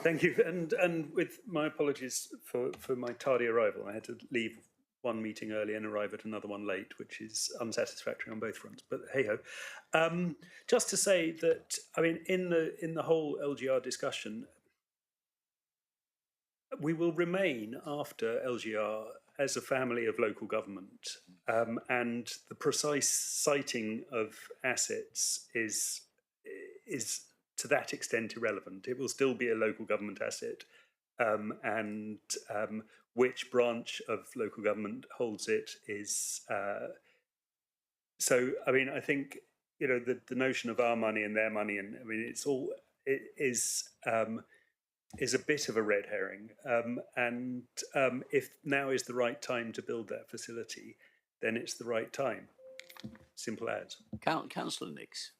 Speaker 10: Thank you, and with my apologies for my tardy arrival. I had to leave one meeting early and arrive at another one late, which is unsatisfactory on both fronts. But hey ho. Just to say that, I mean, in the whole LGR discussion, we will remain after LGR as a family of local government, and the precise citing of assets is to that extent irrelevant. It will still be a local government asset, and which branch of local government holds it is. So, I mean, I think, you know, the notion of our money and their money, and I mean, it is a bit of a red herring. And if now is the right time to build that facility, then it's the right time. Simple as.
Speaker 1: Councillor Nix.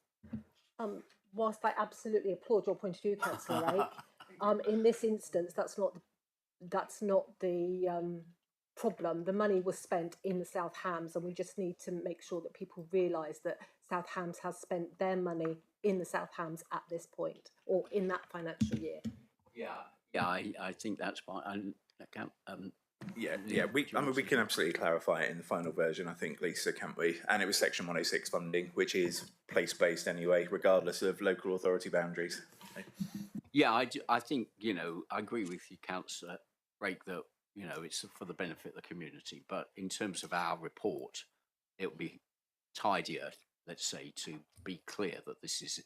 Speaker 9: Whilst I absolutely applaud your point of view, Councillor Lake, in this instance, that's not the problem. The money was spent in the South Hams, and we just need to make sure that people realise that South Hams has spent their money in the South Hams at this point, or in that financial year.
Speaker 1: Yeah, I think that's fine.
Speaker 11: We can absolutely clarify it in the final version, I think, Lisa, can't we? And it was Section 106 funding, which is place-based anyway, regardless of local authority boundaries.
Speaker 1: Yeah, I think, you know, I agree with you, Councillor Rake, that, you know, it's for the benefit of the community. But in terms of our report, it will be tidier, let's say, to be clear that this is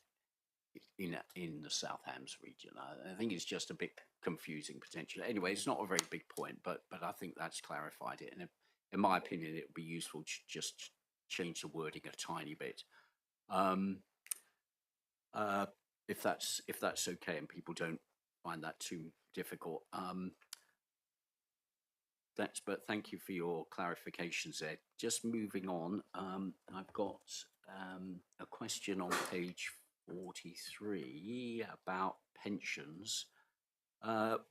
Speaker 1: in the South Hams region. I think it's just a bit confusing potentially. Anyway, it's not a very big point, but I think that's clarified it. And in my opinion, it would be useful to just change the wording a tiny bit. If that's okay and people don't find that too difficult. But thank you for your clarifications there. Just moving on, I've got a question on page 43 about pensions.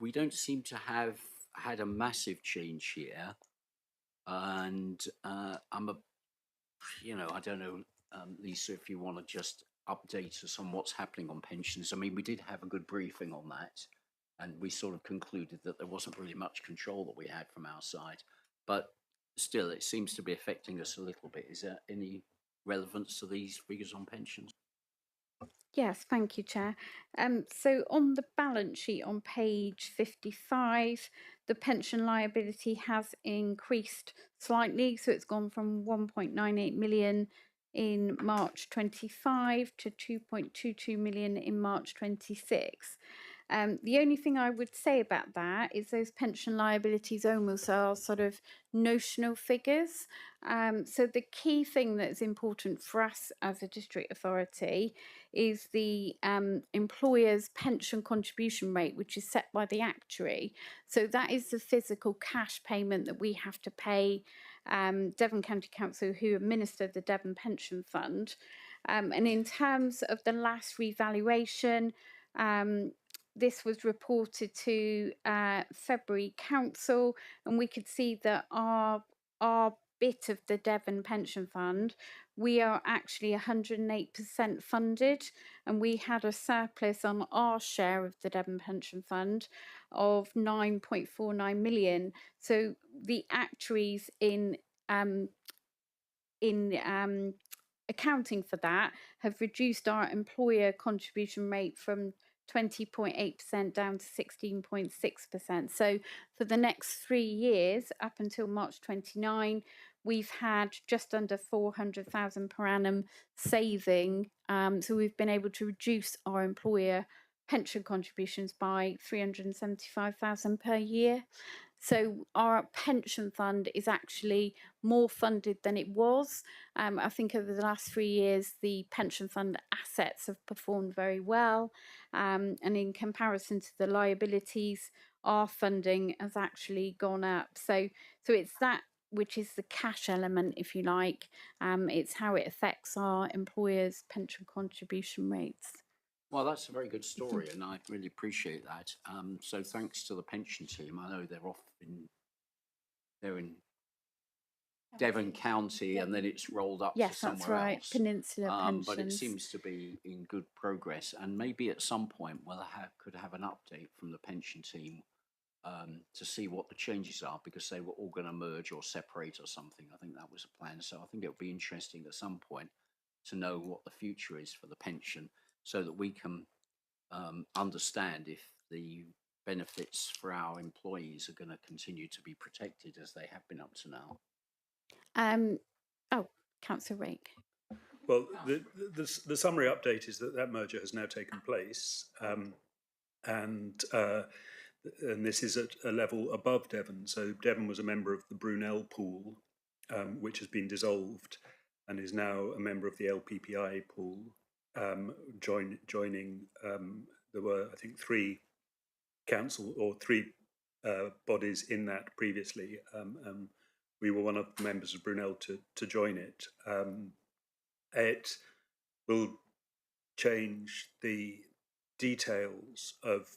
Speaker 1: We don't seem to have had a massive change here, and I don't know, Lisa, if you want to just update us on what's happening on pensions. I mean, we did have a good briefing on that, and we sort of concluded that there wasn't really much control that we had from our side, but still, it seems to be affecting us a little bit. Is there any relevance to these figures on pensions?
Speaker 5: Yes, thank you, Chair. So on the balance sheet on page 55, the pension liability has increased slightly. So it's gone from 1.98 million in March 25 to 2.22 million in March 26. The only thing I would say about that is those pension liabilities almost are sort of notional figures. So the key thing that's important for us as a district authority is the employer's pension contribution rate, which is set by the actuary. So that is the physical cash payment that we have to pay Devon County Council, who administer the Devon Pension Fund. And in terms of the last revaluation, this was reported to February Council, and we could see that our bit of the Devon Pension Fund, we are actually 108% funded, and we had a surplus on our share of the Devon Pension Fund of 9.49 million. So the actuaries in accounting for that have reduced our employer contribution rate from 20.8% down to 16.6%. So for the next 3 years, up until March 29, we've had just under 400,000 per annum saving. So we've been able to reduce our employer pension contributions by 375,000 per year. So our pension fund is actually more funded than it was. I think over the last 3 years, the pension fund assets have performed very well. And in comparison to the liabilities, our funding has actually gone up. So it's that which is the cash element, if you like. It's how it affects our employers' pension contribution rates.
Speaker 1: Well, that's a very good story, and I really appreciate that. So thanks to the pension team. I know they're in Devon County, and then it's rolled up to somewhere
Speaker 5: that's right.
Speaker 1: else.
Speaker 5: Peninsula Pensions.
Speaker 1: But it seems to be in good progress, and maybe at some point we'll could have an update from the pension team to see what the changes are, because they were all going to merge or separate or something. I think that was a plan. So I think it'll be interesting at some point to know what the future is for the pension, so that we can understand if the benefits for our employees are going to continue to be protected as they have been up to now.
Speaker 5: Councillor Rake.
Speaker 10: Well, the summary update is that merger has now taken place, and this is at a level above Devon. So Devon was a member of the Brunel pool, which has been dissolved, and is now a member of the LPPI pool. Joining, there were, I think, 3 council or 3 bodies in that previously. We were one of the members of Brunel to join it. It will change the details of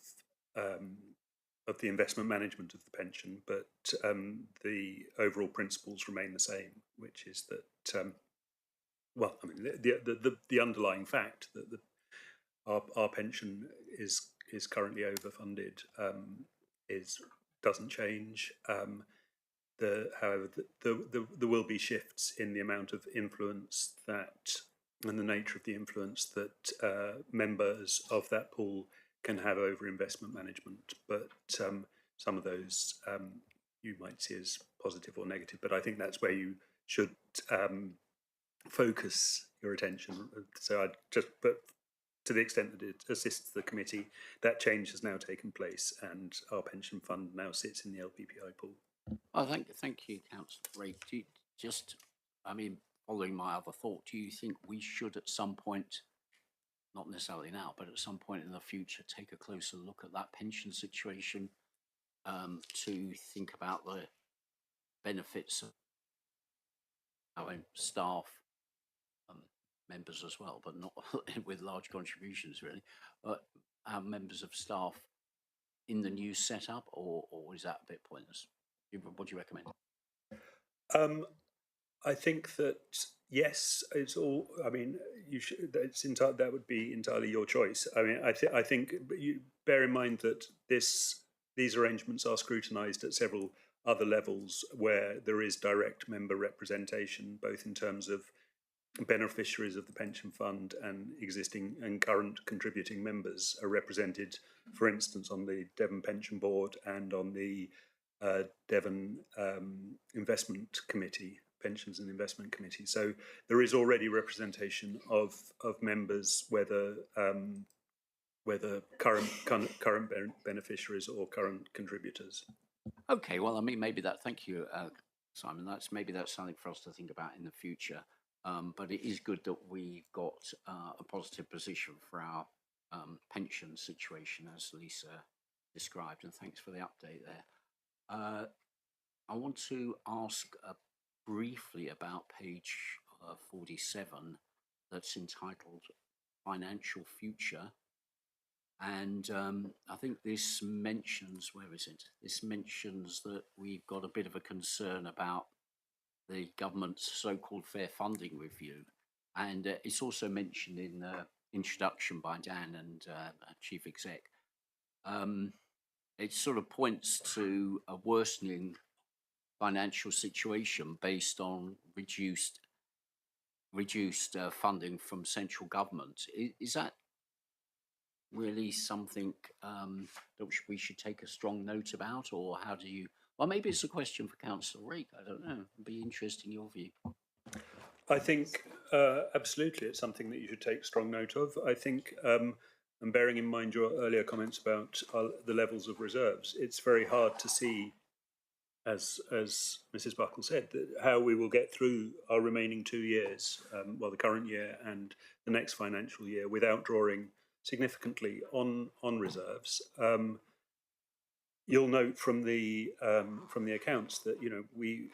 Speaker 10: the investment management of the pension, but the overall principles remain the same, which is that the underlying fact that our pension is currently overfunded doesn't change. However, there will be shifts in the amount of influence and the nature of the influence that members of that pool can have over investment management. But some of those you might see as positive or negative. But I think that's where you should focus your attention. So but to the extent that it assists the committee, that change has now taken place, and our pension fund now sits in the LPPI pool.
Speaker 1: Oh, thank you, Councillor Rake. following my other thought, do you think we should at some point, not necessarily now, but at some point in the future, take a closer look at that pension situation to think about the benefits of our own staff, members as well, but not with large contributions really, but our members of staff in the new setup, or is that a bit pointless? What do you recommend?
Speaker 10: I think that yes, it's all. I mean, you should. That would be entirely your choice. I mean, I think. But you bear in mind that these arrangements are scrutinised at several other levels where there is direct member representation, both in terms of beneficiaries of the pension fund and existing and current contributing members are represented, for instance, on the Devon Pension Board and on the Devon Investment Committee, Pensions and Investment Committee. So there is already representation of members, whether current beneficiaries or current contributors.
Speaker 1: Okay, well, I mean, maybe that. Thank you, Simon. That's something for us to think about in the future. But it is good that we've got a positive position for our pension situation, as Lisa described, and thanks for the update there. I want to ask briefly about page 47, that's entitled Financial Future. And I think this mentions, where is it? This mentions that we've got a bit of a concern about the government's so-called fair funding review. And it's also mentioned in the introduction by Dan and Chief Exec. It sort of points to a worsening financial situation based on reduced funding from central government. Is that really something that we should take a strong note about, or how do you? Well, maybe it's a question for Councillor Reek. I don't know. It'd be interesting your view.
Speaker 10: I think absolutely it's something that you should take strong note of. I think, and bearing in mind your earlier comments about the levels of reserves, it's very hard to see, as Mrs. Buckle said, that how we will get through our remaining 2 years, well, the current year and the next financial year, without drawing significantly on reserves. You'll note from the accounts that we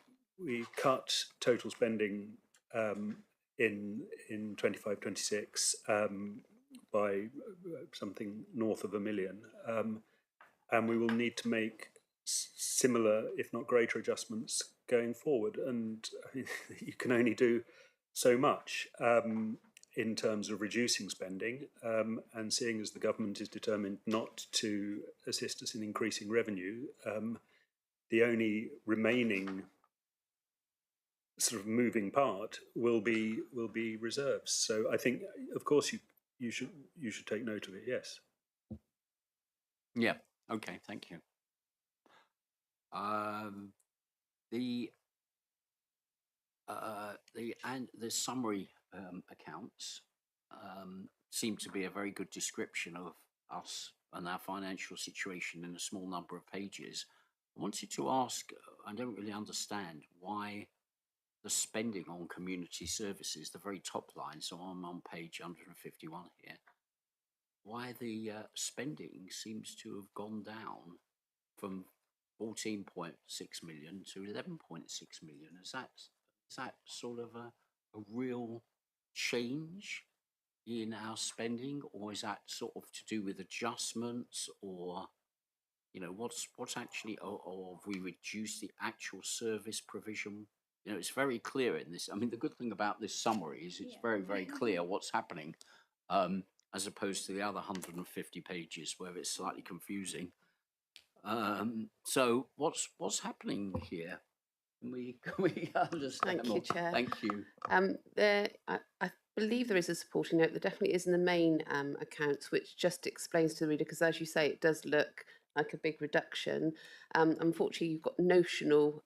Speaker 10: cut total spending in 25-26 by something north of £1 million, and we will need to make similar, if not greater, adjustments going forward. And you can only do so much in terms of reducing spending, and seeing as the government is determined not to assist us in increasing revenue, the only remaining sort of moving part will be reserves. So I think, of course, you should take note of it. Yes.
Speaker 1: Yeah. Okay. Thank you. The summary accounts seem to be a very good description of us and our financial situation in a small number of pages. I wanted to ask, I don't really understand why the spending on community services, the very top line, so I'm on page 151 here, why the spending seems to have gone down from 14.6 million to 11.6 million. Is that sort of a real change in our spending, or is that sort of to do with adjustments, or what's actually, or have we reduced the actual service provision? It's very clear in this. I mean, the good thing about this summary is it's very, very clear what's happening, as opposed to the other 150 pages where it's slightly confusing. So what's happening here? Can we understand?
Speaker 8: Thank you, Chair.
Speaker 1: Thank you.
Speaker 8: I believe there is a supporting note. There definitely is in the main accounts, which just explains to the reader, because as you say, it does look like a big reduction. Unfortunately, you've got notional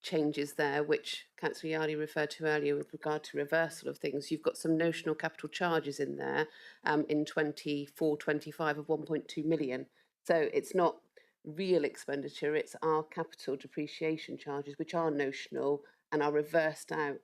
Speaker 8: changes there, which Councillor Yardi referred to earlier with regard to reversal of things. You've got some notional capital charges in there in 24-25 of 1.2 million. So it's not real expenditure, it's our capital depreciation charges, which are notional and are reversed out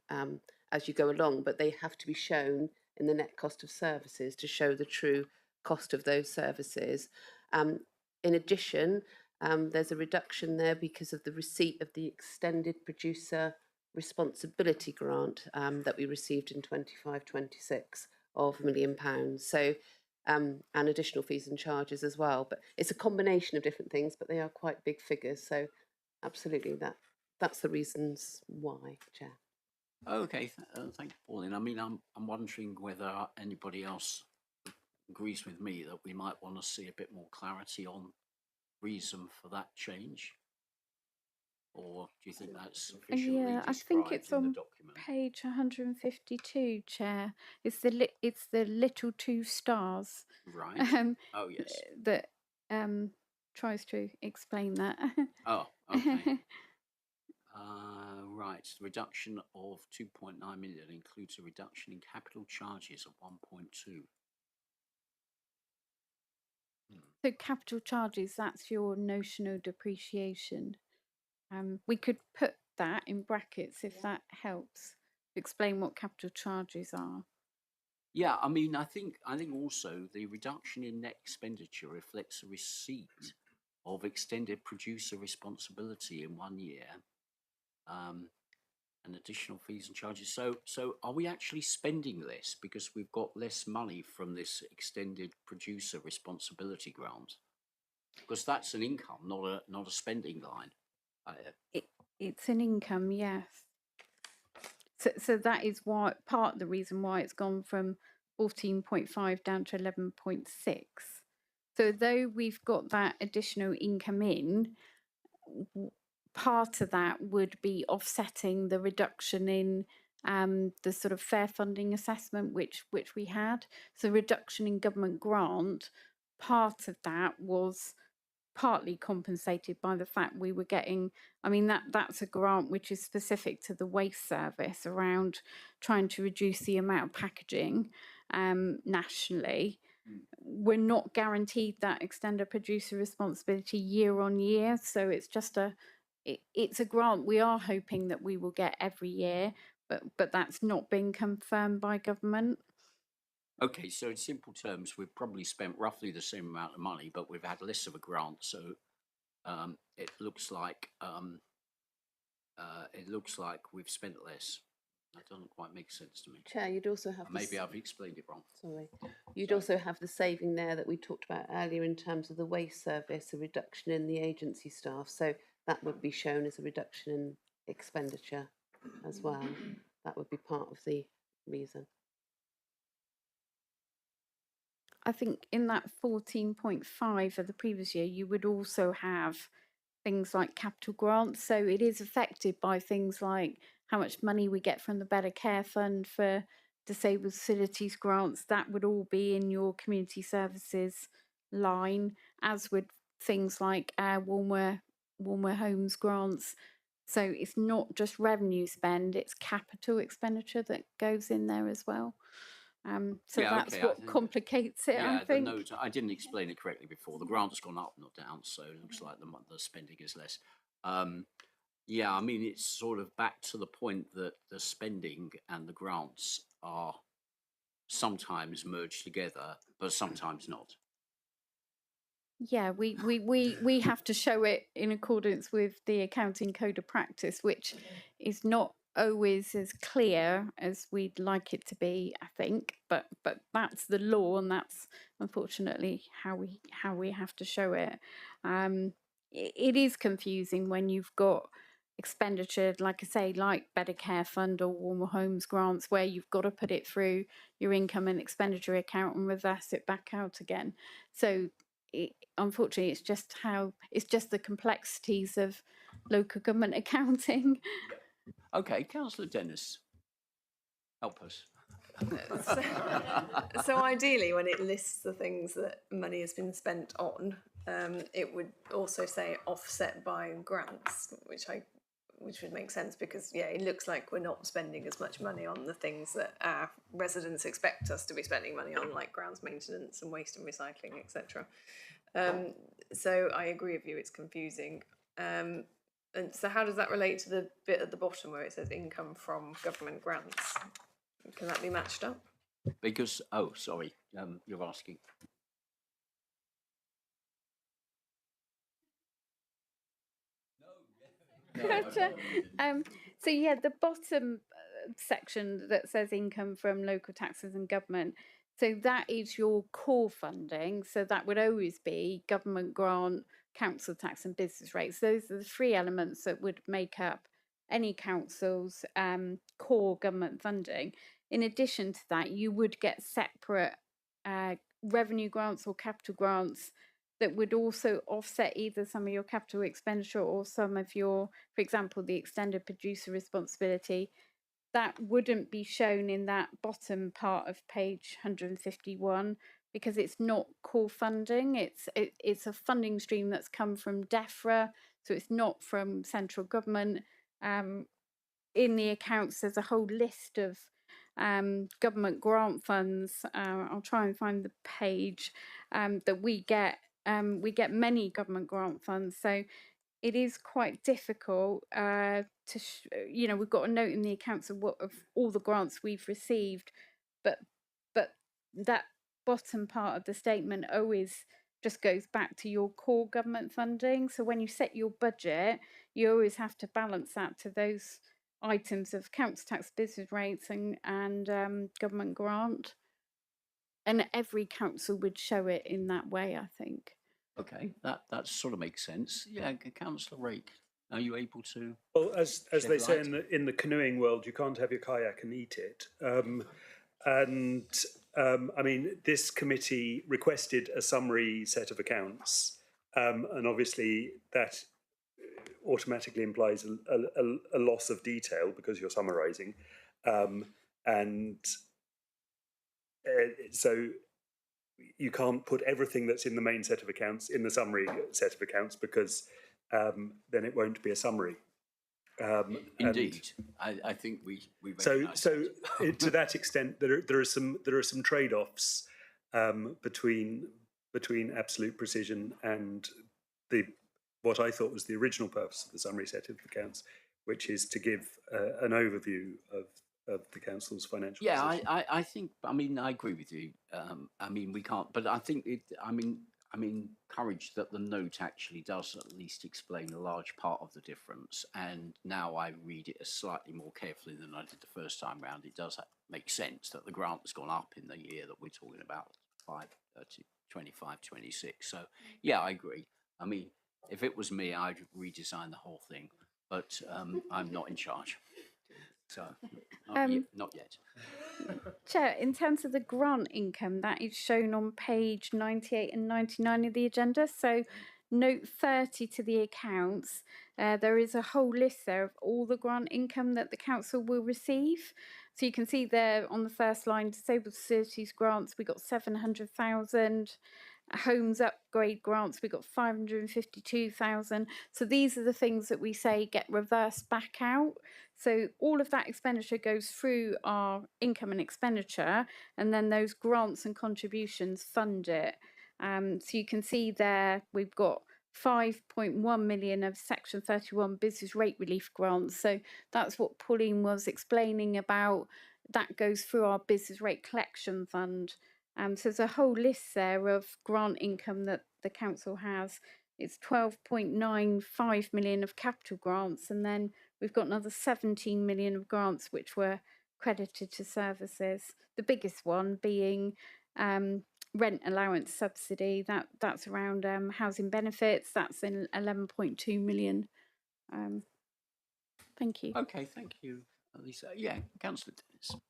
Speaker 8: as you go along, but they have to be shown in the net cost of services to show the true cost of those services. In addition, there's a reduction there because of the receipt of the extended producer responsibility grant that we received in 25-26 of £1 million. So, and additional fees and charges as well. But it's a combination of different things, but they are quite big figures. So, absolutely, that's the reasons why, Chair.
Speaker 1: Okay, thank you, Pauline. I mean, I'm wondering whether anybody else agrees with me that we might want to see a bit more clarity on reason for that change, or do you think that's sufficiently
Speaker 5: Yeah, I
Speaker 1: described
Speaker 5: think it's
Speaker 1: in the
Speaker 5: on
Speaker 1: document?
Speaker 5: page 152, Chair. It's the little 2 stars.
Speaker 1: Right. Oh yes.
Speaker 5: That tries to explain that.
Speaker 1: Oh, okay. Right. The reduction of 2.9 million includes a reduction in capital charges of 1.2.
Speaker 5: So capital charges, that's your notional depreciation. We could put that in brackets if that helps explain what capital charges are.
Speaker 1: Yeah, I mean, I think also the reduction in net expenditure reflects a receipt of extended producer responsibility in 1 year, and additional fees and charges. So are we actually spending less because we've got less money from this extended producer responsibility grant? Because that's an income, not a spending line.
Speaker 5: It's an income, yes. So that is why part of the reason why it's gone from 14.5 down to 11.6. So though we've got that additional income in, part of that would be offsetting the reduction in the sort of fair funding assessment which we had. So reduction in government grant, part of that was partly compensated by the fact we were getting, I mean, that's a grant which is specific to the waste service around trying to reduce the amount of packaging nationally. We're not guaranteed that extended producer responsibility year on year, so it's just it's a grant we are hoping that we will get every year, but that's not been confirmed by government.
Speaker 1: Okay, so in simple terms, we've probably spent roughly the same amount of money, but we've had less of a grant. So it looks like we've spent less. That doesn't quite make sense to me.
Speaker 8: Chair, you'd also have
Speaker 1: maybe I've explained it wrong.
Speaker 8: Sorry, you'd also have the saving there that we talked about earlier in terms of the waste service, a reduction in the agency staff. So that would be shown as a reduction in expenditure as well. That would be part of the reason.
Speaker 5: I think in that 14.5 of the previous year, you would also have things like capital grants. So it is affected by things like how much money we get from the Better Care Fund for disabled facilities grants. That would all be in your community services line, as would things like warmer homes grants. So it's not just revenue spend, it's capital expenditure that goes in there as well. So that's what complicates it, I think.
Speaker 1: The note, I didn't explain it correctly before. The grant's gone up, not down, so it looks like the spending is less. Yeah, I mean, it's sort of back to the point that the spending and the grants are sometimes merged together, but sometimes not.
Speaker 5: Yeah, we have to show it in accordance with the accounting code of practice, which is not always as clear as we'd like it to be, I think, but that's the law, and that's unfortunately how we have to show it. It is confusing when you've got expenditure, like I say, like Better Care Fund or Warmer Homes grants, where you've got to put it through your income and expenditure account and reverse it back out again. So unfortunately, it's just the complexities of local government accounting.
Speaker 1: Okay, Councillor Dennis, help us.
Speaker 12: So ideally, when it lists the things that money has been spent on, it would also say offset by grants, which would make sense, because it looks like we're not spending as much money on the things that our residents expect us to be spending money on, like grounds maintenance and waste and recycling, etc. So I agree with you, it's confusing. And so how does that relate to the bit at the bottom where it says income from government grants? Can that be matched up?
Speaker 1: Because, oh, sorry, you're asking.
Speaker 5: So yeah, the bottom section that says income from local taxes and government. So that is your core funding. So that would always be government grant, council tax, and business rates. Those are the three elements that would make up any council's core government funding. In addition to that, you would get separate revenue grants or capital grants that would also offset either some of your capital expenditure or some of your, for example, the extended producer responsibility. That wouldn't be shown in that bottom part of page 151 because it's not core funding. It's a funding stream that's come from DEFRA, so it's not from central government. In the accounts, there's a whole list of government grant funds. I'll try and find the page that we get. We get many government grant funds, so it is quite difficult we've got a note in the accounts of all the grants we've received, but that bottom part of the statement always just goes back to your core government funding. So when you set your budget, you always have to balance that to those items of council tax, business rates, and government grant. And every council would show it in that way, I think.
Speaker 1: Okay, that sort of makes sense. Yeah, Councillor Rake, are you able to?
Speaker 10: Well, as
Speaker 1: shed
Speaker 10: they say
Speaker 1: light?
Speaker 10: in the canoeing world, you can't have your kayak and eat it. I mean, this committee requested a summary set of accounts, and obviously that automatically implies a loss of detail because you're summarising, so you can't put everything that's in the main set of accounts in the summary set of accounts because then it won't be a summary.
Speaker 1: Indeed, I think we
Speaker 10: so to that extent, there are some trade-offs between absolute precision and what I thought was the original purpose of the summary set of accounts, which is to give an overview of the council's financial position.
Speaker 1: I think, I mean, I agree with you. I mean, we can't, but I think I'm encouraged that the note actually does at least explain a large part of the difference. And now I read it slightly more carefully than I did the first time round. It does make sense that the grant has gone up in the year that we're talking about, 25-26. So yeah, I agree. I mean, if it was me, I'd redesign the whole thing, but I'm not in charge. So not yet.
Speaker 5: Chair, in terms of the grant income, that is shown on page 98 and 99 of the agenda. So note 30 to the accounts, there is a whole list there of all the grant income that the council will receive. So you can see there on the first line, disabled facilities grants, we got 700,000. Homes upgrade grants, we got 552,000. So these are the things that we say get reversed back out. So all of that expenditure goes through our income and expenditure, and then those grants and contributions fund it. So you can see there we've got 5.1 million of Section 31 business rate relief grants. So that's what Pauline was explaining about. That goes through our business rate collection fund. So there's a whole list there of grant income that the council has. It's 12.95 million of capital grants, and then we've got another 17 million of grants which were credited to services. The biggest one being rent allowance subsidy. That's around housing benefits. That's in 11.2 million. Thank you.
Speaker 1: Okay, thank you, Lisa. Yeah, Councillor Dennis.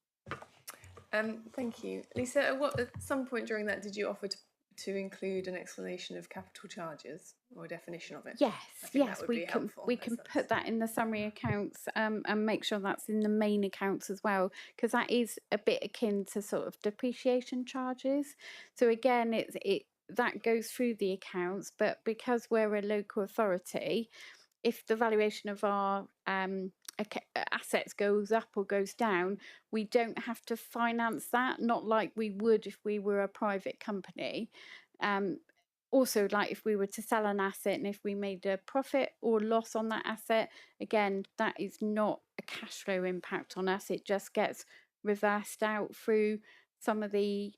Speaker 12: Thank you, Lisa. At some point during that, did you offer to include an explanation of capital charges or a definition of it?
Speaker 5: Yes, we can put that in the summary accounts and make sure that's in the main accounts as well, because that is a bit akin to sort of depreciation charges. So again, that goes through the accounts, but because we're a local authority, if the valuation of our assets goes up or goes down, we don't have to finance that, not like we would if we were a private company. also, like if we were to sell an asset and if we made a profit or loss on that asset, again, that is not a cash flow impact on us. It just gets reversed out through some of the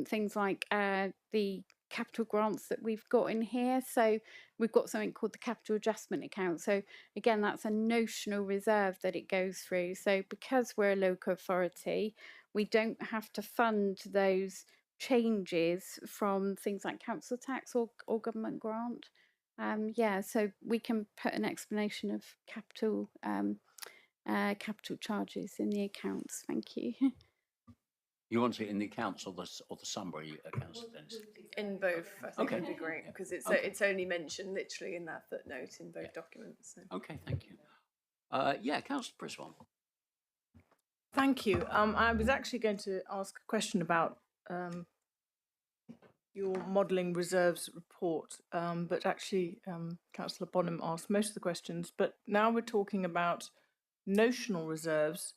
Speaker 5: things like the capital grants that we've got in here. So we've got something called the capital adjustment account. So again, that's a notional reserve that it goes through. So because we're a local authority, we don't have to fund those changes from things like council tax or government grant. Yeah, so we can put an explanation of capital capital charges in the accounts. Thank you.
Speaker 1: You want it in the accounts or the summary accounts, Dennis?
Speaker 12: In both, I think
Speaker 1: Okay.
Speaker 12: would be great, because it's
Speaker 1: Okay.
Speaker 12: it's only mentioned literally in that footnote in both documents. So.
Speaker 1: Okay, thank you. Yeah, Councillor Priswan.
Speaker 7: Thank you. I was actually going to ask a question about your modelling reserves report, but actually Councillor Bonham asked most of the questions. But now we're talking about notional reserves.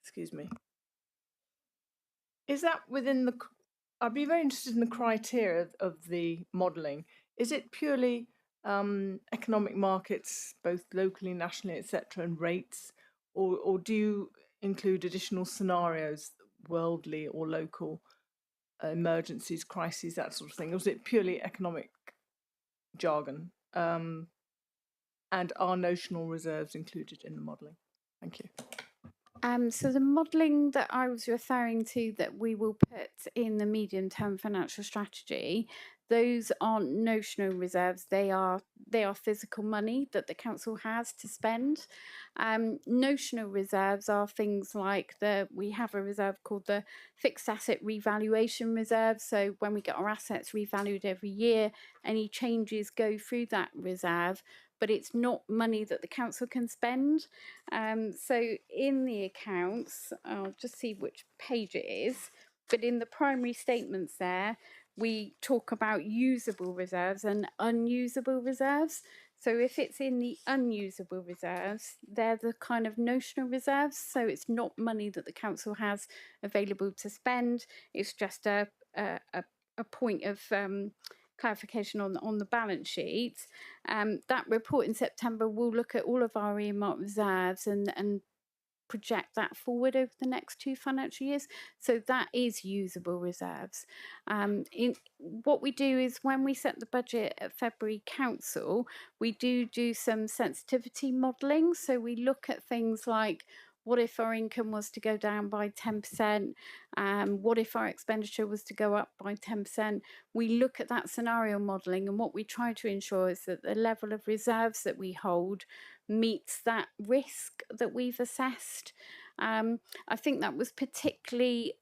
Speaker 7: Excuse me. Is that within the? I'd be very interested in the criteria of the modelling. Is it purely economic markets, both locally, nationally, etc., and rates, or do you include additional scenarios, worldly or local, emergencies, crises, that sort of thing? Or is it purely economic jargon? And are notional reserves included in the modelling? Thank you.
Speaker 5: So the modelling that I was referring to that we will put in the medium-term financial strategy, those aren't notional reserves. They are physical money that the council has to spend. Notional reserves are things like we have a reserve called the fixed asset revaluation reserve. So when we get our assets revalued every year, any changes go through that reserve, but it's not money that the council can spend. So in the accounts, I'll just see which page it is, but in the primary statements there, we talk about usable reserves and unusable reserves. So if it's in the unusable reserves, they're the kind of notional reserves. So it's not money that the council has available to spend. It's just a point of clarification on the balance sheet. That report in September will look at all of our earmarked reserves and project that forward over the next 2 financial years. So that is usable reserves. What we do is when we set the budget at February Council, we do some sensitivity modelling. So we look at things like, what if our income was to go down by 10%? What if our expenditure was to go up by 10%? We look at that scenario modelling, and what we try to ensure is that the level of reserves that we hold meets that risk that we've assessed. I think that was particularly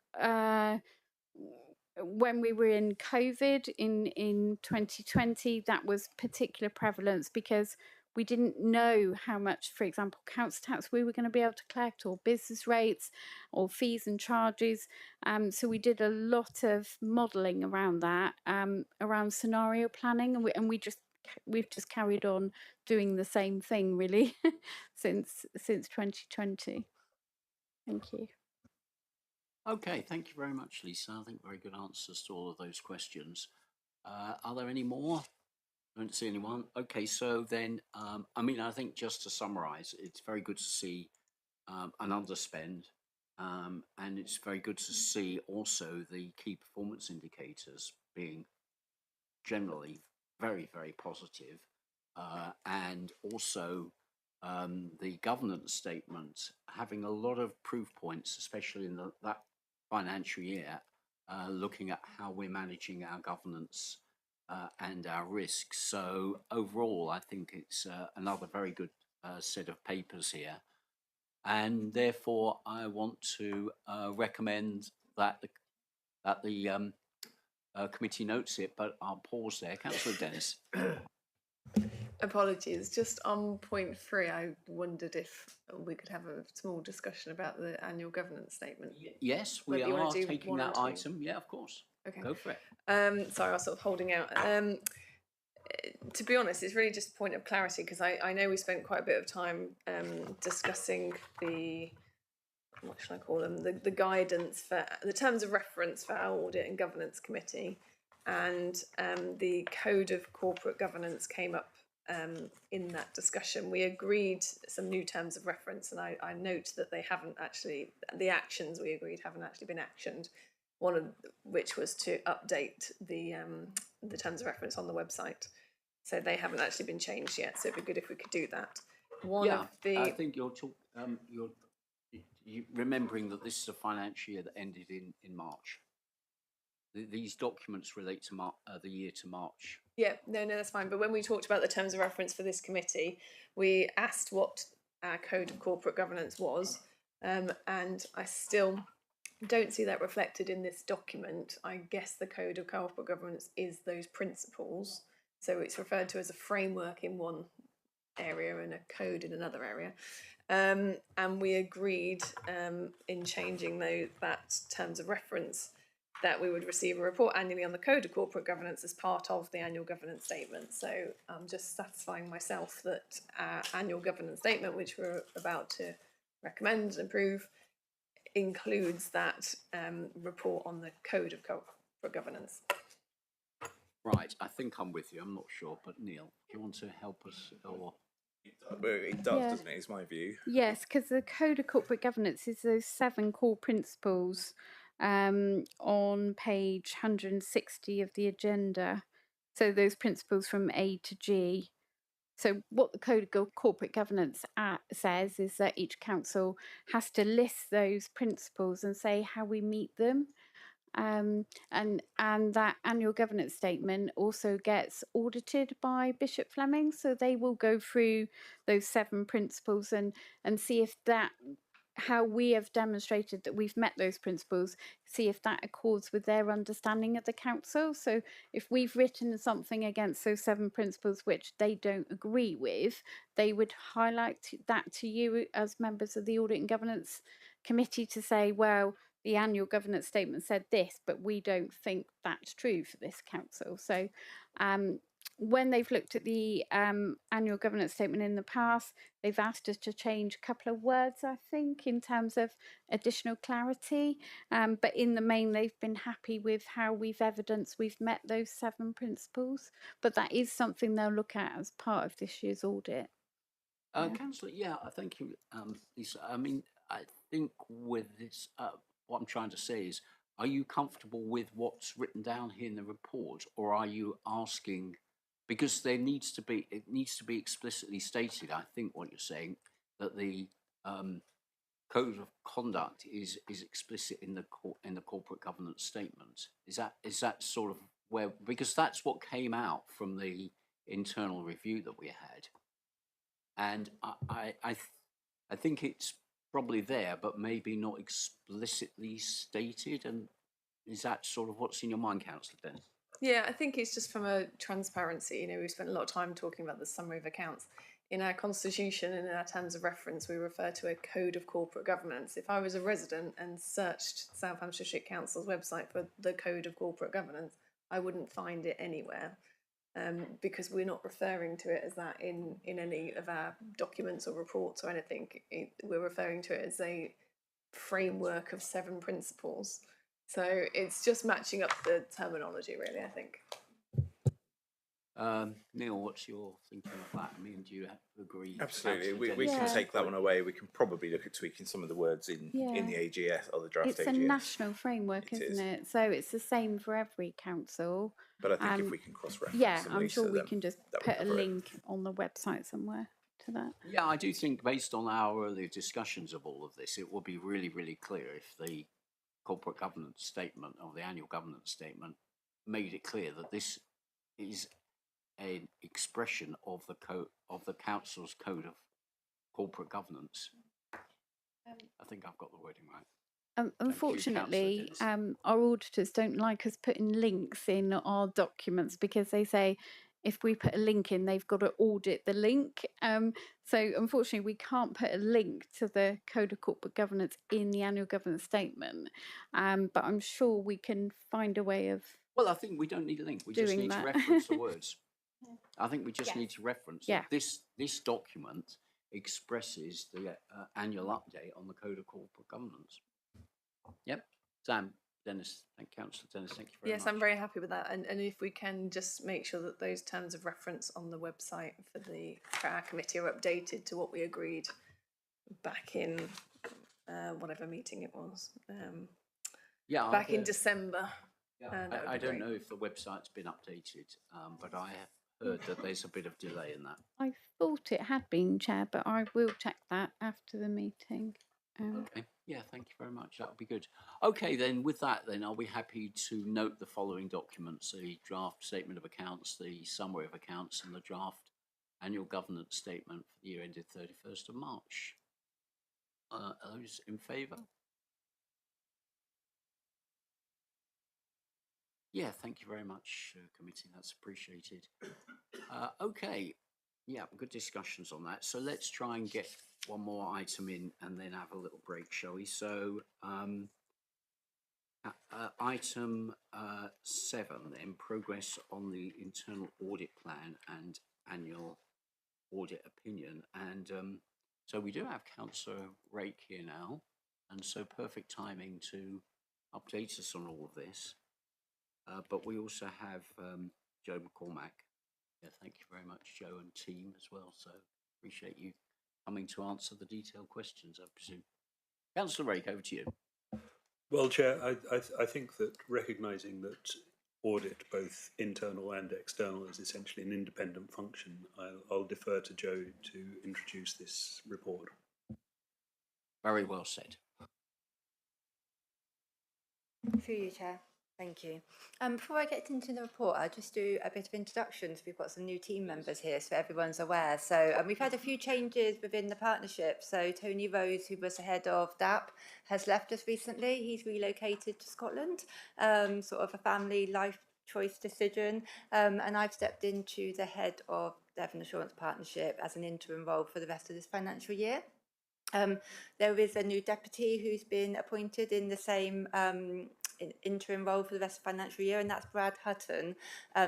Speaker 5: when we were in COVID in 2020, that was particular prevalence because we didn't know how much, for example, council tax we were going to be able to collect, or business rates, or fees and charges. So we did a lot of modelling around that, around scenario planning, and we've just carried on doing the same thing really since 2020. Thank you.
Speaker 1: Okay, thank you very much, Lisa. I think very good answers to all of those questions. Are there any more? I don't see anyone. Okay, so then, I think just to summarise, it's very good to see an underspend, and it's very good to see also the key performance indicators being generally very, very positive, and also the governance statement having a lot of proof points, especially in that financial year, looking at how we're managing our governance and our risks. So overall, I think it's another very good set of papers here. And therefore, I want to recommend that the committee notes it, but I'll pause there. Councillor Dennis.
Speaker 12: Apologies, just on point 3, I wondered if we could have a small discussion about the annual governance statement.
Speaker 1: Yes, we are taking that item. Yeah, of course.
Speaker 12: Okay.
Speaker 1: Go for it.
Speaker 12: Sorry, I was sort of holding out. To be honest, it's really just a point of clarity, because I know we spent quite a bit of time discussing the, what should I call them, the guidance for the terms of reference for our audit and governance committee. and the Code of Corporate Governance came up in that discussion. We agreed some new terms of reference, and I note that they haven't actually, the actions we agreed haven't actually been actioned. One of which was to update the terms of reference on the website. So they haven't actually been changed yet. So it'd be good if we could do that.
Speaker 1: I think you're remembering that this is a financial year that ended in March. These documents relate to the year to March.
Speaker 12: Yeah, no, that's fine. But when we talked about the terms of reference for this committee, we asked what our Code of Corporate Governance was, and I still don't see that reflected in this document. I guess the Code of Corporate Governance is those principles. So it's referred to as a framework in one area and a code in another area. And we agreed in changing that terms of reference that we would receive a report annually on the Code of Corporate Governance as part of the annual governance statement. So I'm just satisfying myself that our annual governance statement, which we're about to recommend and approve, includes that report on the Code of Corporate Governance.
Speaker 1: Right, I think I'm with you. I'm not sure, but Neil, do you want to help us? Or
Speaker 11: it does, doesn't it? Is my view.
Speaker 5: Yes, because the Code of Corporate Governance is those 7 core principles on page 160 of the agenda. So those principles from A to G. So what the Code of Corporate Governance says is that each council has to list those principles and say how we meet them. And that annual governance statement also gets audited by Bishop Fleming, so they will go through those 7 principles and see if that, how we have demonstrated that we've met those principles, see if that accords with their understanding of the council. So if we've written something against those 7 principles which they don't agree with, they would highlight that to you as members of the Audit and Governance Committee to say, well, the annual governance statement said this, but we don't think that's true for this council. So when they've looked at the annual governance statement in the past, they've asked us to change a couple of words, I think, in terms of additional clarity. But in the main, they've been happy with how we've evidenced we've met those 7 principles. But that is something they'll look at as part of this year's audit.
Speaker 1: Councillor, thank you, Lisa. I mean, I think with this, what I'm trying to say is, are you comfortable with what's written down here in the report, or are you asking, because it needs to be explicitly stated, I think what you're saying, that the code of conduct is explicit in the corporate governance statement. Is that sort of where, because that's what came out from the internal review that we had, and I think it's probably there, but maybe not explicitly stated. And is that sort of what's in your mind, Councillor Dennis?
Speaker 12: Yeah, I think it's just from a transparency. You know, we've spent a lot of time talking about the summary of accounts. In our constitution and in our terms of reference, we refer to a code of corporate governance. If I was a resident and searched South Hampshire District Council's website for the code of corporate governance, I wouldn't find it anywhere. Because we're not referring to it as that in any of our documents or reports or anything. We're referring to it as a framework of 7 principles. So it's just matching up the terminology, really, I think.
Speaker 1: Neil, what's your thinking of that? I mean, do you agree?
Speaker 11: Absolutely. We can take that one away. We can probably look at tweaking some of the words in the AGS or the draft AGS.
Speaker 5: It's a national framework, isn't it? So it's the same for every council.
Speaker 11: But I think if we can cross-reference them,
Speaker 5: I'm sure we can just put a link on the website somewhere to that.
Speaker 1: Yeah, I do think based on our earlier discussions of all of this, it will be really, really clear if the corporate governance statement or the annual governance statement made it clear that this is an expression of the council's code of corporate governance. I think I've got the wording right.
Speaker 5: Unfortunately, our auditors don't like us putting links in our documents because they say if we put a link in, they've got to audit the link. So unfortunately, we can't put a link to the Code of Corporate Governance in the annual governance statement. But I'm sure we can find a way of.
Speaker 1: Well, I think we don't need a link. We just need to reference the words. I think we just need to reference that this document expresses the annual update on the Code of Corporate Governance. Yep. Sam, Dennis, Councillor Dennis, thank you very
Speaker 12: Yes,
Speaker 1: much.
Speaker 12: I'm very happy with that. And if we can just make sure that those terms of reference on the website for our committee are updated to what we agreed back in whatever meeting it was.
Speaker 1: Yeah,
Speaker 12: back in December.
Speaker 1: Yeah, I don't know if the website's been updated, but I have heard that there's a bit of delay in that.
Speaker 5: I thought it had been, Chair, but I will check that after the meeting.
Speaker 1: Okay, yeah, thank you very much. That would be good. Okay, then with that, then are we happy to note the following documents: the draft statement of accounts, the summary of accounts, and the draft annual governance statement for the year ended 31st of March? Are those in favour? Yeah, thank you very much, committee. That's appreciated. Okay, yeah, good discussions on that. So let's try and get one more item in and then have a little break, shall we? So item 7, then, progress on the internal audit plan and annual audit opinion. And so we do have Councillor Rake here now, and so perfect timing to update us on all of this. But we also have Joe McCormack. Yeah, thank you very much, Joe, and team as well. So appreciate you coming to answer the detailed questions, I presume. Councillor Rake, over to you.
Speaker 10: Well, Chair, I think that recognising that audit, both internal and external, is essentially an independent function, I'll defer to Joe to introduce this report.
Speaker 1: Very well said.
Speaker 13: Through you, Chair. Thank you. Before I get into the report, I'll just do a bit of introductions. We've got some new team members here, so everyone's aware. So we've had a few changes within the partnership. So Tony Rose, who was the head of DAP, has left us recently. He's relocated to Scotland, sort of a family life choice decision. And I've stepped into the head of Devon Assurance Partnership as an interim role for the rest of this financial year. There is a new deputy who's been appointed in the same interim role for the rest of the financial year, and that's Brad Hutton.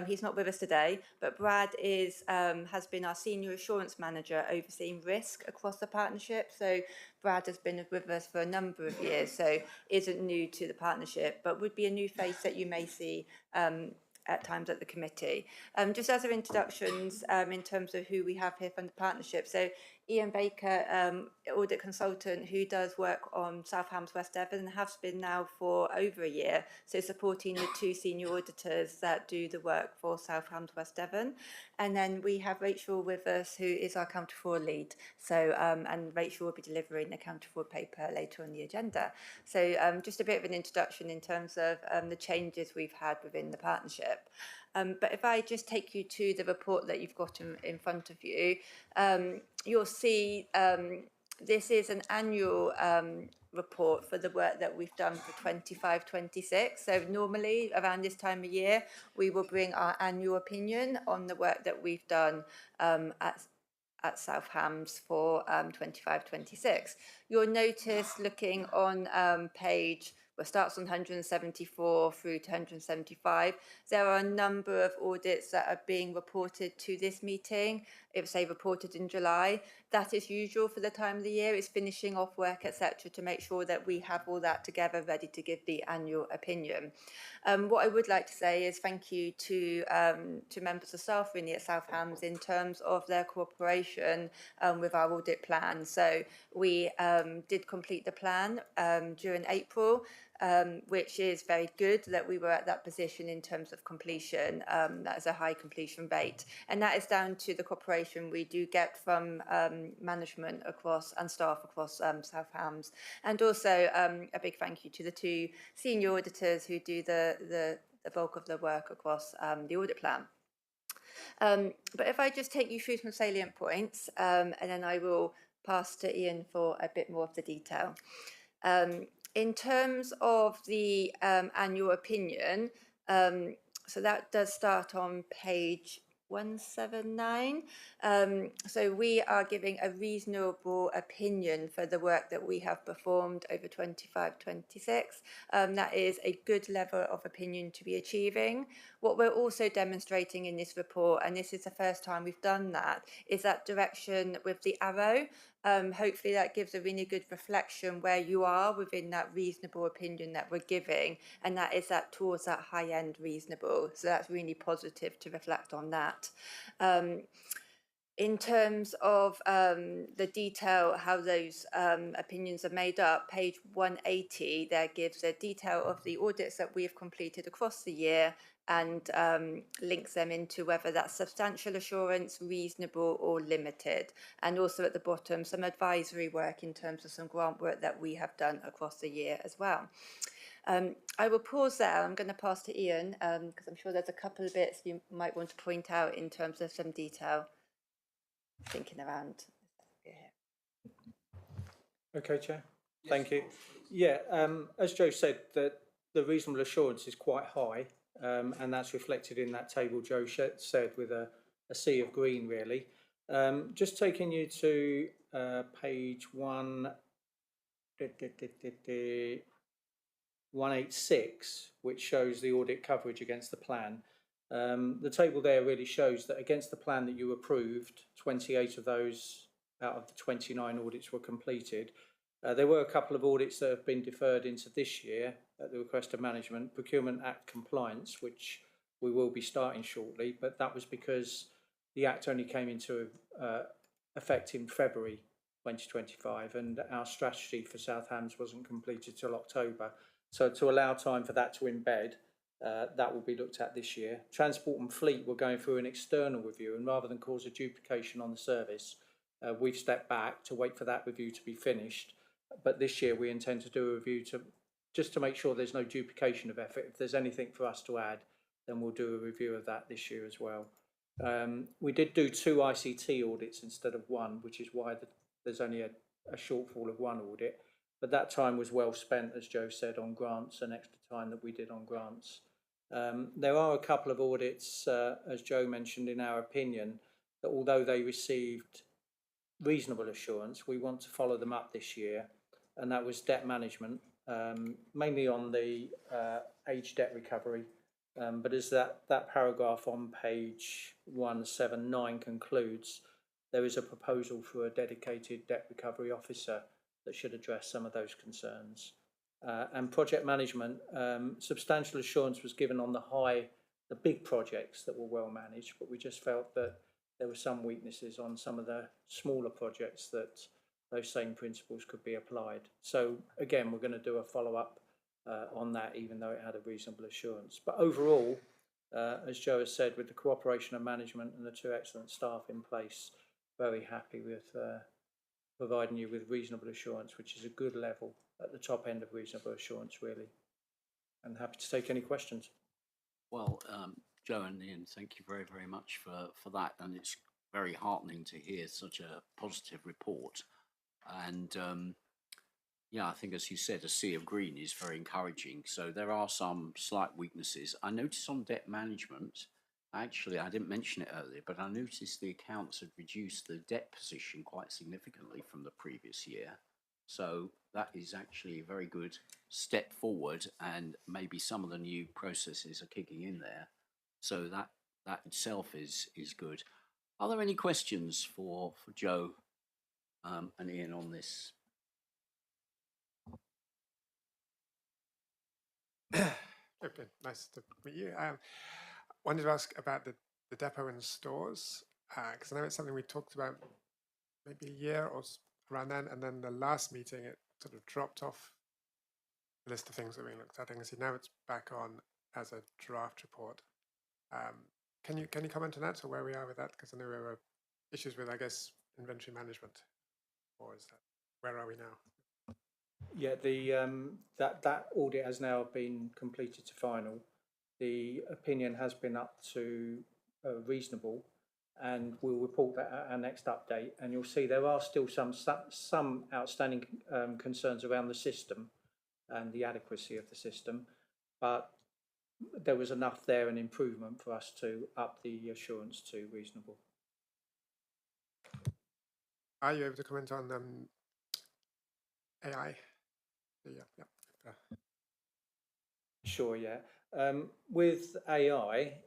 Speaker 13: He's not with us today, but Brad is has been our senior assurance manager overseeing risk across the partnership. So Brad has been with us for a number of years, so isn't new to the partnership, but would be a new face that you may see at times at the committee. Just as of introductions, in terms of who we have here from the partnership. So Ian Baker, audit consultant who does work on South Hams West Devon and has been now for over a year, so supporting the 2 senior auditors that do the work for South Hams West Devon. And then we have Rachel with us, who is our counter fraud lead. So and Rachel will be delivering the counter fraud paper later on the agenda. So just a bit of an introduction in terms of the changes we've had within the partnership. But if I just take you to the report that you've got in front of you, you'll see this is an annual report for the work that we've done for 25-26. So normally around this time of year, we will bring our annual opinion on the work that we've done at South Hams for 25-26. You'll notice looking on page, well, starts on 174 through to 175. There are a number of audits that are being reported to this meeting. If say reported in July, that is usual for the time of the year. It's finishing off work, etc., to make sure that we have all that together ready to give the annual opinion. What I would like to say is thank you to members of staff really at South Hams in terms of their cooperation with our audit plan. So we did complete the plan during April. Which is very good that we were at that position in terms of completion. That is a high completion rate, and that is down to the cooperation we do get from management across and staff across South Hams, and also a big thank you to the 2 senior auditors who do the bulk of the work across the audit plan. But if I just take you through some salient points, and then I will pass to Ian for a bit more of the detail. In terms of the annual opinion, so that does start on page 179. So we are giving a reasonable opinion for the work that we have performed over 25-26. That is a good level of opinion to be achieving. What we're also demonstrating in this report, and this is the first time we've done that, is that direction with the arrow. hopefully that gives a really good reflection where you are within that reasonable opinion that we're giving, and that is that towards that high end reasonable. So that's really positive to reflect on that. In terms of the detail, how those opinions are made up, page 180 there gives a detail of the audits that we have completed across the year and links them into whether that's substantial assurance, reasonable or limited. And also at the bottom, some advisory work in terms of some grant work that we have done across the year as well. I will pause there. I'm going to pass to Ian because I'm sure there's a couple of bits you might want to point out in terms of some detail. Thinking around.
Speaker 14: Okay, Chair. Thank you. Yeah, as Joe said, that the reasonable assurance is quite high, and that's reflected in that table Joe said with a sea of green, really. Just taking you to page 186, which shows the audit coverage against the plan. The table there really shows that against the plan that you approved, 28 of those out of the 29 audits were completed. There were a couple of audits that have been deferred into this year at the request of management, Procurement Act compliance, which we will be starting shortly, but that was because the Act only came into effect in February 2025 and our strategy for South Hams wasn't completed till October. So to allow time for that to embed, that will be looked at this year. Transport and Fleet were going through an external review, and rather than cause a duplication on the service, we've stepped back to wait for that review to be finished. But this year we intend to do a review just to make sure there's no duplication of effort. If there's anything for us to add, then we'll do a review of that this year as well. We did do 2 ICT audits instead of 1, which is why there's only a shortfall of 1 audit. But that time was well spent, as Joe said, on grants and extra time that we did on grants. There are a couple of audits, as Joe mentioned, in our opinion, that although they received reasonable assurance, we want to follow them up this year, and that was debt management, mainly on the age debt recovery. But as that paragraph on page 179 concludes, there is a proposal for a dedicated debt recovery officer that should address some of those concerns. And project management, substantial assurance was given on the big projects that were well managed, but we just felt that there were some weaknesses on some of the smaller projects that those same principles could be applied. So again, we're going to do a follow-up on that, even though it had a reasonable assurance. But overall, as Joe has said, with the cooperation of management and the 2 excellent staff in place, very happy with providing you with reasonable assurance, which is a good level at the top end of reasonable assurance, really. And happy to take any questions.
Speaker 1: Well, Joe and Ian, thank you very, very much for that. And it's very heartening to hear such a positive report. And yeah, I think, as you said, a sea of green is very encouraging. So there are some slight weaknesses. I noticed on debt management, actually, I didn't mention it earlier, but I noticed the accounts had reduced the debt position quite significantly from the previous year. So that is actually a very good step forward, and maybe some of the new processes are kicking in there. So that itself is good. Are there any questions for Joe and Ian on this?
Speaker 4: Okay, nice to meet you. Wanted to ask about the depot and stores, because I know it's something we talked about maybe a year or around then, and then the last meeting it sort of dropped off the list of things that we looked at. I can see now it's back on as a draft report. Can you comment on that, or where we are with that? Because I know there were issues with, I guess, inventory management, or is that, where are we now?
Speaker 14: Yeah, that audit has now been completed to final. The opinion has been up to reasonable, and we'll report that at our next update. And you'll see there are still some outstanding concerns around the system and the adequacy of the system, but there was enough there, an improvement for us to up the assurance to reasonable.
Speaker 4: Are you able to comment on AI? Yeah.
Speaker 14: Sure, yeah. With AI,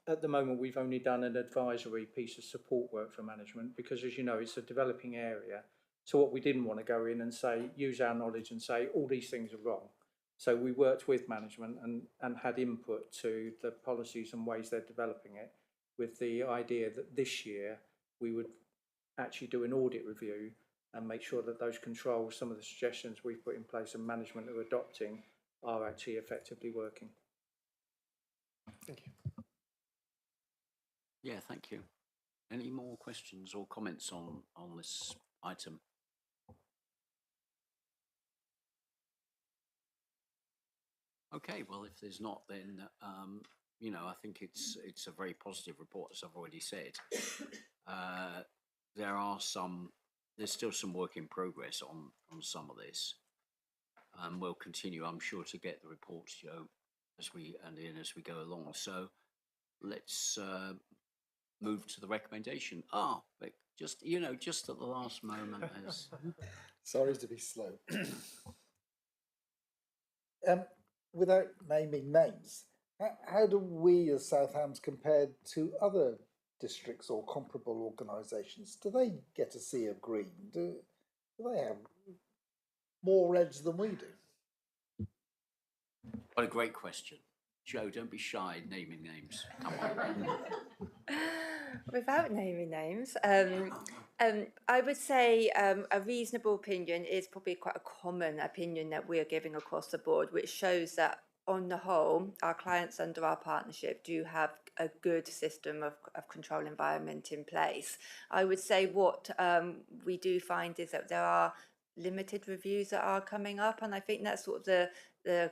Speaker 14: at the moment, we've only done an advisory piece of support work for management because, as you know, it's a developing area. So what we didn't want to go in and say, use our knowledge and say, all these things are wrong. So we worked with management and had input to the policies and ways they're developing it, with the idea that this year we would actually do an audit review and make sure that those controls, some of the suggestions we've put in place and management are adopting, are actually effectively working.
Speaker 4: Thank you.
Speaker 1: Yeah, thank you. Any more questions or comments on this item? Okay, well, if there's not, then you know, I think it's a very positive report, as I've already said. There's still some work in progress on some of this. We'll continue, I'm sure, to get the reports, Joe, as we go along. So let's move to the recommendation. But just at the last moment.
Speaker 3: Sorry to be slow. Without naming names, how do we as South Hams compare to other districts or comparable organisations? Do they get a sea of green? Do they have more reds than we do?
Speaker 1: What a great question. Joe, don't be shy naming names. Come on.
Speaker 13: Without naming names, I would say a reasonable opinion is probably quite a common opinion that we are giving across the board, which shows that on the whole, our clients under our partnership do have a good system of control environment in place. I would say what we do find is that there are limited reviews that are coming up, and I think that's sort of the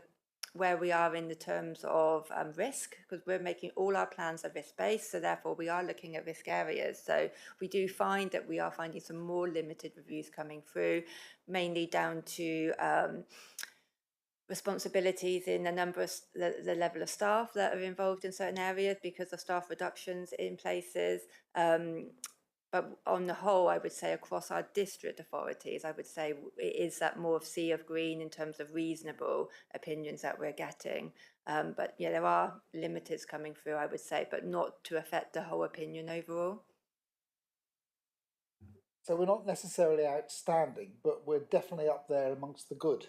Speaker 13: where we are in the terms of risk, because we're making all our plans are risk-based, so therefore we are looking at risk areas. So we do find that we are finding some more limited reviews coming through, mainly down to responsibilities in the number of the level of staff that are involved in certain areas because of staff reductions in places. But on the whole, I would say across our district authorities, I would say it is that more of sea of green in terms of reasonable opinions that we're getting. But yeah, there are limiters coming through, I would say, but not to affect the whole opinion overall.
Speaker 3: So we're not necessarily outstanding, but we're definitely up there amongst the good.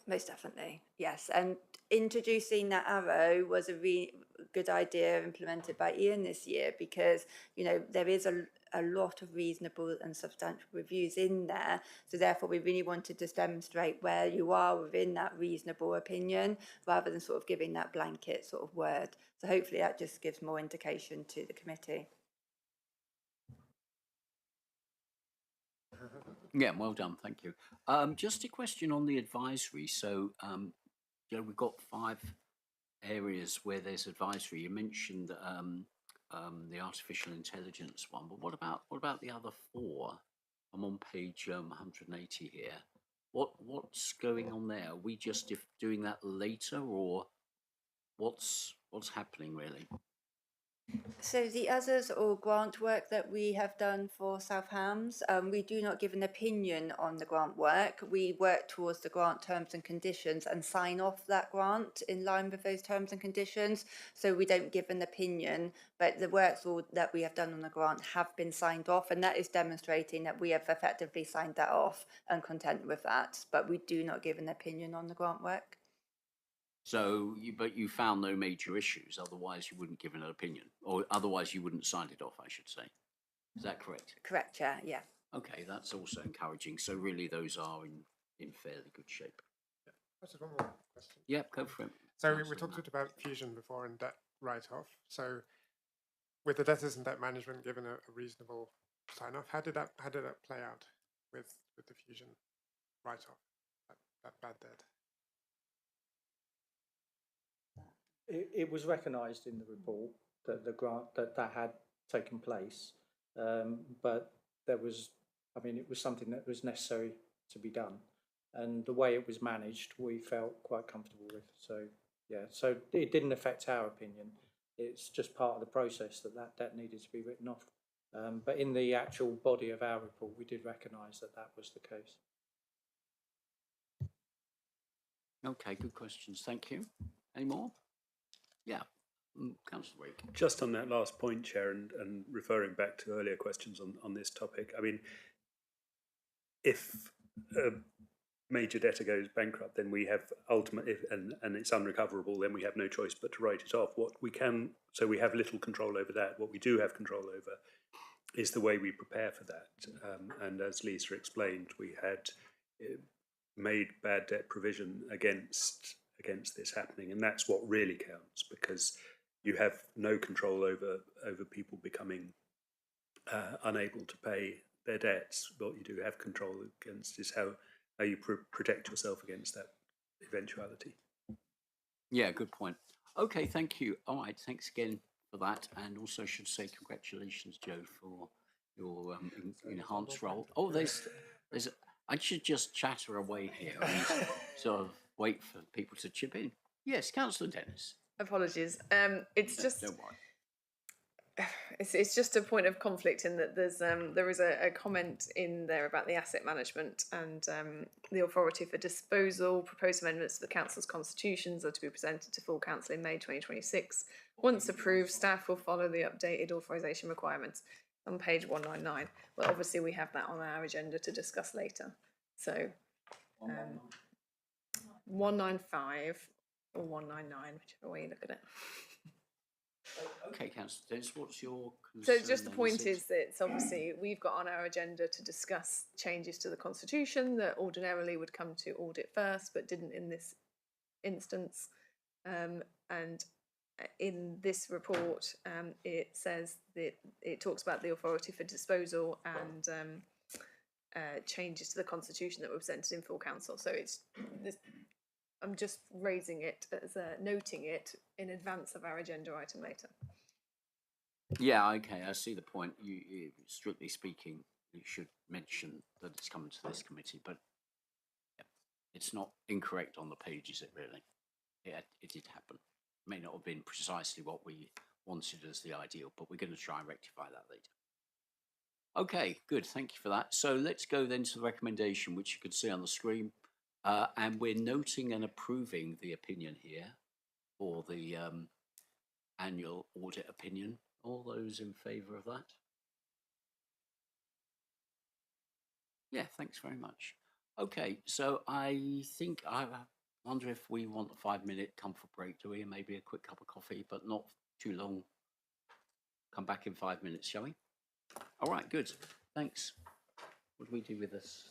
Speaker 13: Most definitely, yes. And introducing that arrow was a really good idea implemented by Ian this year, because, you know, there is a lot of reasonable and substantial reviews in there. So therefore, we really wanted to demonstrate where you are within that reasonable opinion, rather than sort of giving that blanket sort of word. So hopefully that just gives more indication to the committee.
Speaker 1: Yeah, well done, thank you. Just a question on the advisory. So, we've got 5 areas where there's advisory. You mentioned the artificial intelligence one, but what about the other 4? I'm on page 180 here. What's going on there? Are we just doing that later, or what's happening really?
Speaker 13: So the others are all grant work that we have done for South Hams. We do not give an opinion on the grant work. We work towards the grant terms and conditions and sign off that grant in line with those terms and conditions. So we don't give an opinion, but the works all that we have done on the grant have been signed off, and that is demonstrating that we have effectively signed that off and content with that. But we do not give an opinion on the grant work.
Speaker 1: So, but you found no major issues, otherwise you wouldn't give an opinion, or otherwise you wouldn't sign it off, I should say. Is that correct?
Speaker 13: Correct, Chair, yeah.
Speaker 1: Okay, that's also encouraging. So really those are in fairly good shape.
Speaker 4: Yeah. Just one more question.
Speaker 1: Yep, go for it.
Speaker 4: So we talked a bit about fusion before and debt write-off. So with the debtors and debt management given a reasonable sign-off, how did that play out with the fusion write-off, that bad debt?
Speaker 14: It was recognised in the report that the grant that had taken place, but there was, I mean, it was something that was necessary to be done, and the way it was managed, we felt quite comfortable with. So yeah, so it didn't affect our opinion. It's just part of the process that debt needed to be written off. But in the actual body of our report, we did recognise that was the case.
Speaker 1: Okay, good questions. Thank you. Any more? Yeah, Councillor Wake.
Speaker 10: Just on that last point, Chair, and referring back to earlier questions on this topic, I mean, if a major debtor goes bankrupt, then we have and it's unrecoverable, then we have no choice but to write it off. What we can, so we have little control over that. What we do have control over is the way we prepare for that. And as Lisa explained, we had made bad debt provision against this happening, and that's what really counts, because you have no control over people becoming unable to pay their debts. What you do have control against is how you protect yourself against that eventuality.
Speaker 1: Yeah, good point. Okay, thank you. All right, thanks again for that, and also should say congratulations, Joe, for your enhanced role. Oh, there's. I should just chatter away here and sort of wait for people to chip in. Yes, Councillor Dennis.
Speaker 12: Apologies. It's just.
Speaker 1: Don't worry.
Speaker 12: It's just a point of conflict in that there is a comment in there about the asset management and the authority for disposal. Proposed amendments to the council's constitutions are to be presented to full council in May 2026. Once approved, staff will follow the updated authorisation requirements on page 199. Well, obviously we have that on our agenda to discuss later. So 195 or 199, whichever way you look at it.
Speaker 1: Okay, Councillor Dennis, what's your
Speaker 12: So
Speaker 1: concern?
Speaker 12: just the point is that it's obviously we've got on our agenda to discuss changes to the constitution that ordinarily would come to audit first, but didn't in this instance. And in this report, it says that it talks about the authority for disposal and changes to the constitution that were presented in full council. So it's this. I'm just raising it as noting it in advance of our agenda item later.
Speaker 1: Yeah, okay, I see the point. You strictly speaking, you should mention that it's coming to this committee, but yeah, it's not incorrect on the page, is it really? Yeah, it did happen. It may not have been precisely what we wanted as the ideal, but we're going to try and rectify that later. Okay, good, thank you for that. So let's go then to the recommendation, which you can see on the screen. And we're noting and approving the opinion here for the annual audit opinion. All those in favour of that? Yeah, thanks very much. Okay, so I think I wonder if we want a 5-minute comfort break, do we? And maybe a quick cup of coffee, but not too long. Come back in 5 minutes, shall we? All right, good. Thanks. What do we do with this?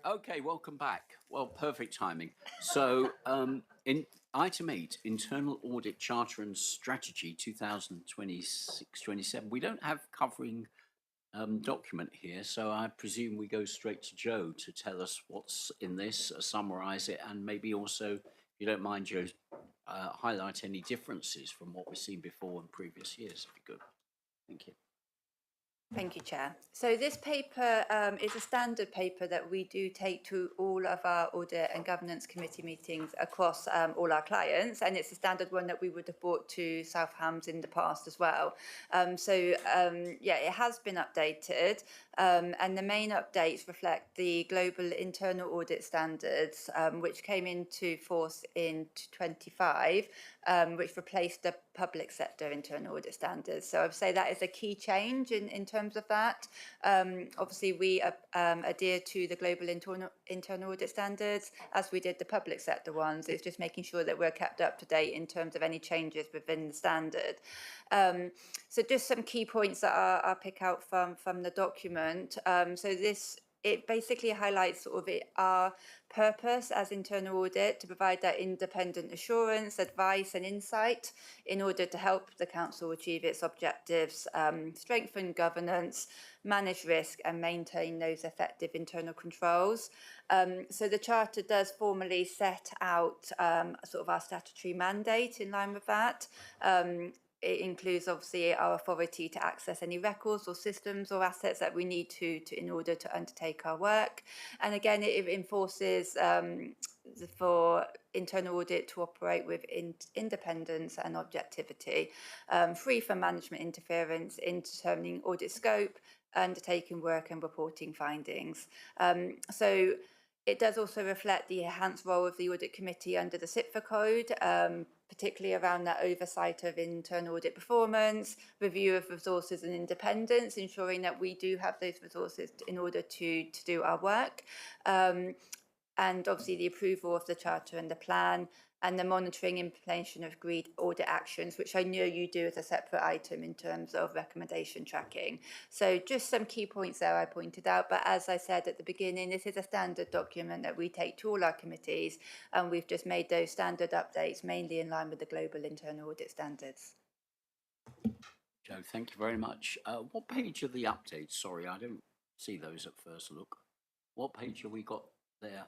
Speaker 1: Okay, welcome back. Well, perfect timing. So, in item 8, internal audit charter and strategy 2026-27. We don't have covering document here, so I presume we go straight to Joe to tell us what's in this, summarise it, and maybe also, if you don't mind, Joe, highlight any differences from what we've seen before in previous years. If you could. Thank you.
Speaker 13: Thank you, Chair. So this paper is a standard paper that we do take to all of our audit and governance committee meetings across all our clients, and it's a standard one that we would have brought to South Hams in the past as well. Yeah, it has been updated, and the main updates reflect the global internal audit standards, which came into force in 25, which replaced the public sector internal audit standards. So I'd say that is a key change in terms of that. Obviously, we adhere to the global internal audit standards as we did the public sector ones. It's just making sure that we're kept up to date in terms of any changes within the standard. So just some key points that I'll pick out from the document. It basically highlights sort of our purpose as internal audit to provide that independent assurance, advice and insight in order to help the council achieve its objectives, strengthen governance, manage risk and maintain those effective internal controls. So the Charter does formally set out sort of our statutory mandate in line with that. It includes obviously our authority to access any records or systems or assets that we need to in order to undertake our work. And again, it enforces for internal audit to operate with independence and objectivity, free from management interference in determining audit scope, undertaking work and reporting findings. So it does also reflect the enhanced role of the Audit Committee under the SIPFA Code, particularly around that oversight of internal audit performance, review of resources and independence, ensuring that we do have those resources in order to do our work. And obviously the approval of the Charter and the plan, and the monitoring implementation of agreed audit actions, which I know you do as a separate item in terms of recommendation tracking. So just some key points there I pointed out, but as I said at the beginning, this is a standard document that we take to all our committees, and we've just made those standard updates mainly in line with the global internal audit standards.
Speaker 1: Joe, thank you very much. What page are the updates? Sorry, I don't see those at first look. What page have we got there?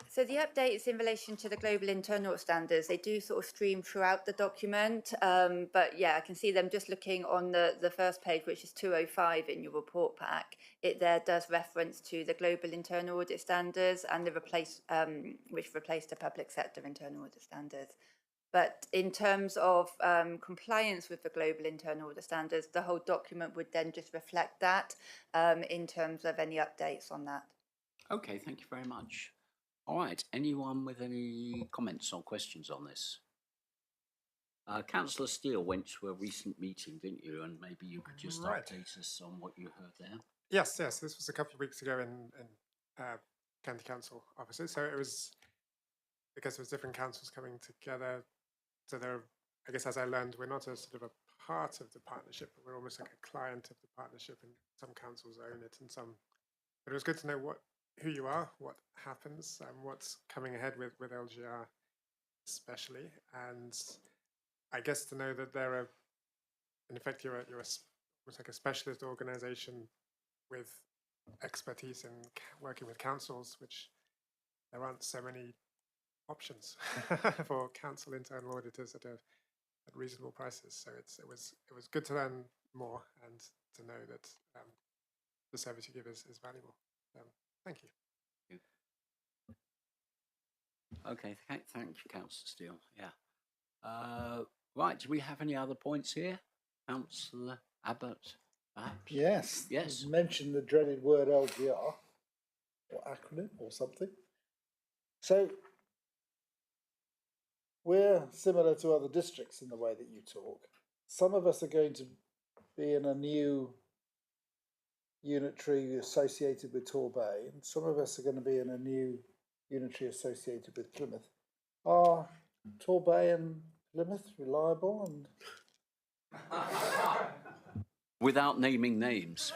Speaker 13: So the updates in relation to the global internal standards, they do sort of stream throughout the document. But yeah, I can see them just looking on the first page, which is 205 in your report pack. It there does reference to the global internal audit standards and the which replaced the public sector internal audit standards. But in terms of compliance with the global internal audit standards, the whole document would then just reflect that in terms of any updates on that.
Speaker 1: Okay, thank you very much. All right, anyone with any comments or questions on this? Councillor Steele went to a recent meeting, didn't you? And maybe you could just update us on what you heard there.
Speaker 4: Yes, this was a couple of weeks ago in county council offices. So it was because there was different councils coming together. So there, I guess, as I learned, we're not a sort of a part of the partnership, but we're almost like a client of the partnership, and some councils own it, and some. But it was good to know who you are, what happens, and what's coming ahead with LGR especially, and I guess to know that they're in effect you're almost like a specialist organisation with expertise in working with councils, which there aren't so many options for council internal auditors at reasonable prices. So it was good to learn more and to know that the service you give is valuable. Thank you.
Speaker 1: Okay, thank you, Councillor Steele. Yeah. Right, do we have any other points here? Councillor Abbott, perhaps?
Speaker 3: Yes.
Speaker 1: Yes.
Speaker 3: You mentioned the dreaded word LGR, or acronym, or something. So, we're similar to other districts in the way that you talk. Some of us are going to be in a new unitary associated with Torbay, and some of us are going to be in a new unitary associated with Plymouth. Are Torbay and Plymouth reliable? And
Speaker 1: without naming names.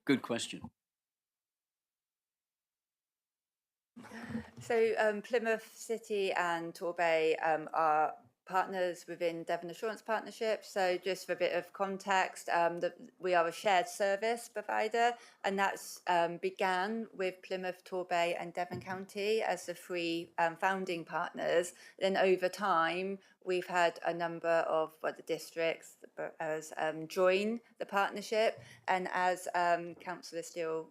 Speaker 1: Good question.
Speaker 13: So Plymouth City and Torbay are partners within Devon Assurance Partnership. So just for a bit of context, we are a shared service provider, and that's began with Plymouth, Torbay and Devon County as the three founding partners. Then over time, we've had a number of the districts as join the partnership, and as Councillor Steele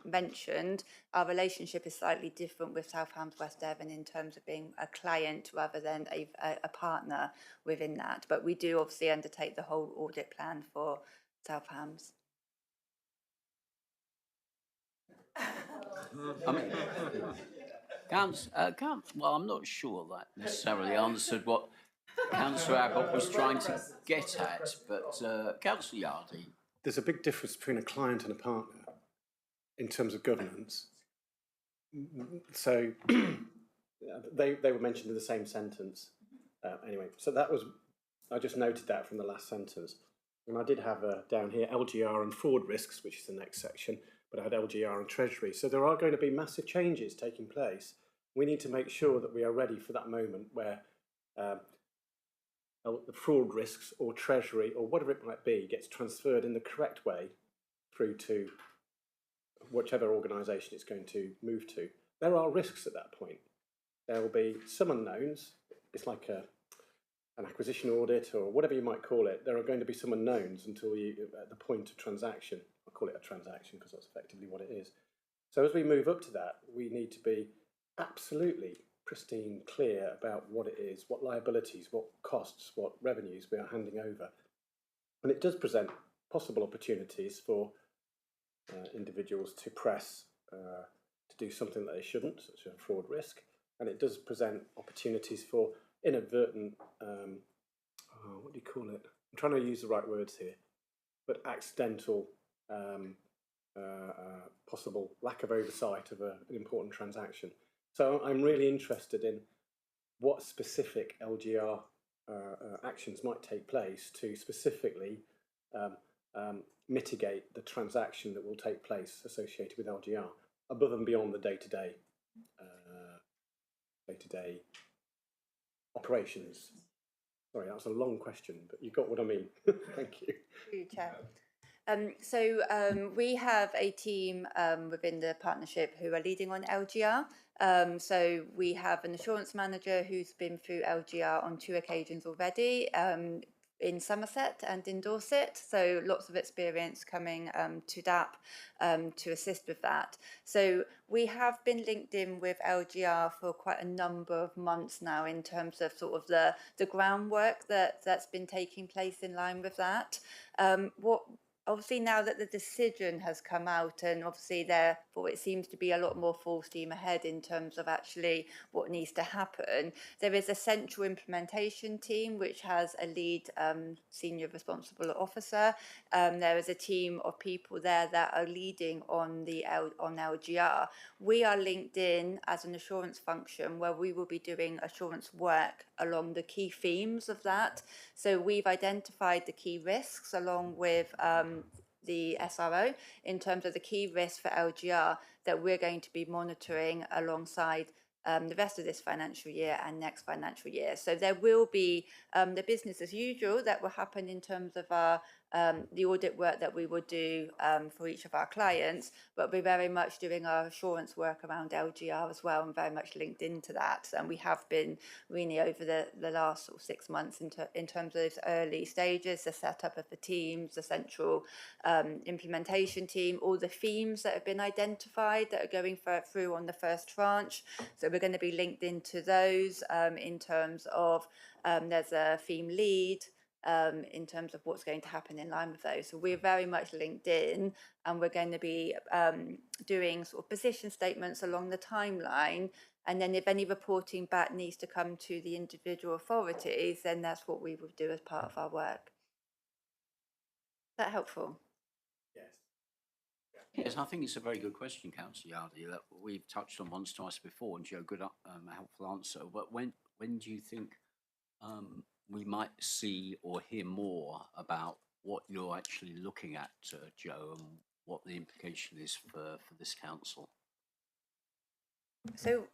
Speaker 13: mentioned, our relationship is slightly different with South Hams West Devon in terms of being a client rather than a partner within that. But we do obviously undertake the whole audit plan for South Hams.
Speaker 1: I mean, well, I'm not sure that necessarily answered what Councillor Abbott was trying to get at, but Councillor Yardy.
Speaker 6: There's a big difference between a client and a partner in terms of governance. So they were mentioned in the same sentence. Anyway, so that was, I just noted that from the last sentence. And I did have down here LGR and fraud risks, which is the next section, but I had LGR and Treasury. So there are going to be massive changes taking place. We need to make sure that we are ready for that moment where the fraud risks or Treasury or whatever it might be gets transferred in the correct way through to whichever organisation it's going to move to. There are risks at that point. There will be some unknowns. It's like an acquisition audit or whatever you might call it. There are going to be some unknowns until you, at the point of transaction. I'll call it a transaction because that's effectively what it is. So as we move up to that, we need to be absolutely pristine clear about what it is, what liabilities, what costs, what revenues we are handing over. And it does present possible opportunities for individuals to press to do something that they shouldn't, such as a fraud risk. And it does present opportunities for inadvertent, what do you call it? I'm trying to use the right words here, but accidental, possible lack of oversight of an important transaction. So I'm really interested in what specific LGR actions might take place to specifically mitigate the transaction that will take place associated with LGR, above and beyond the day-to-day operations. Sorry, that was a long question, but you got what I mean. Thank you.
Speaker 13: Through you, Chair. We have a team within the partnership who are leading on LGR. So we have an assurance manager who's been through LGR on 2 occasions already, in Somerset and in Dorset. So lots of experience coming to DAP to assist with that. So we have been linked in with LGR for quite a number of months now in terms of sort of the groundwork that's been taking place in line with that. Obviously, now that the decision has come out, and obviously therefore it seems to be a lot more full steam ahead in terms of actually what needs to happen, there is a central implementation team which has a lead senior responsible officer. There is a team of people there that are leading on LGR. We are linked in as an assurance function where we will be doing assurance work along the key themes of that. So we've identified the key risks along with the SRO in terms of the key risks for LGR that we're going to be monitoring alongside the rest of this financial year and next financial year. So there will be the business as usual that will happen in terms of our the audit work that we will do for each of our clients, but we're very much doing our assurance work around LGR as well and very much linked into that. And we have been really over the last sort of 6 months in terms of those early stages, the setup of the teams, the central implementation team, all the themes that have been identified that are going through on the first tranche. So we're going to be linked into those in terms of there's a theme lead, in terms of what's going to happen in line with those. So we're very much linked in, and we're going to be doing sort of position statements along the timeline. And then if any reporting back needs to come to the individual authorities, then that's what we will do as part of our work. Is that helpful?
Speaker 1: Yes, I think it's a very good question, Councillor Yardy, that we've touched on once, twice before, and Joe, good, helpful answer. But when do you think we might see or hear more about what you're actually looking at, Joe, and what the implication is for this council?
Speaker 13: So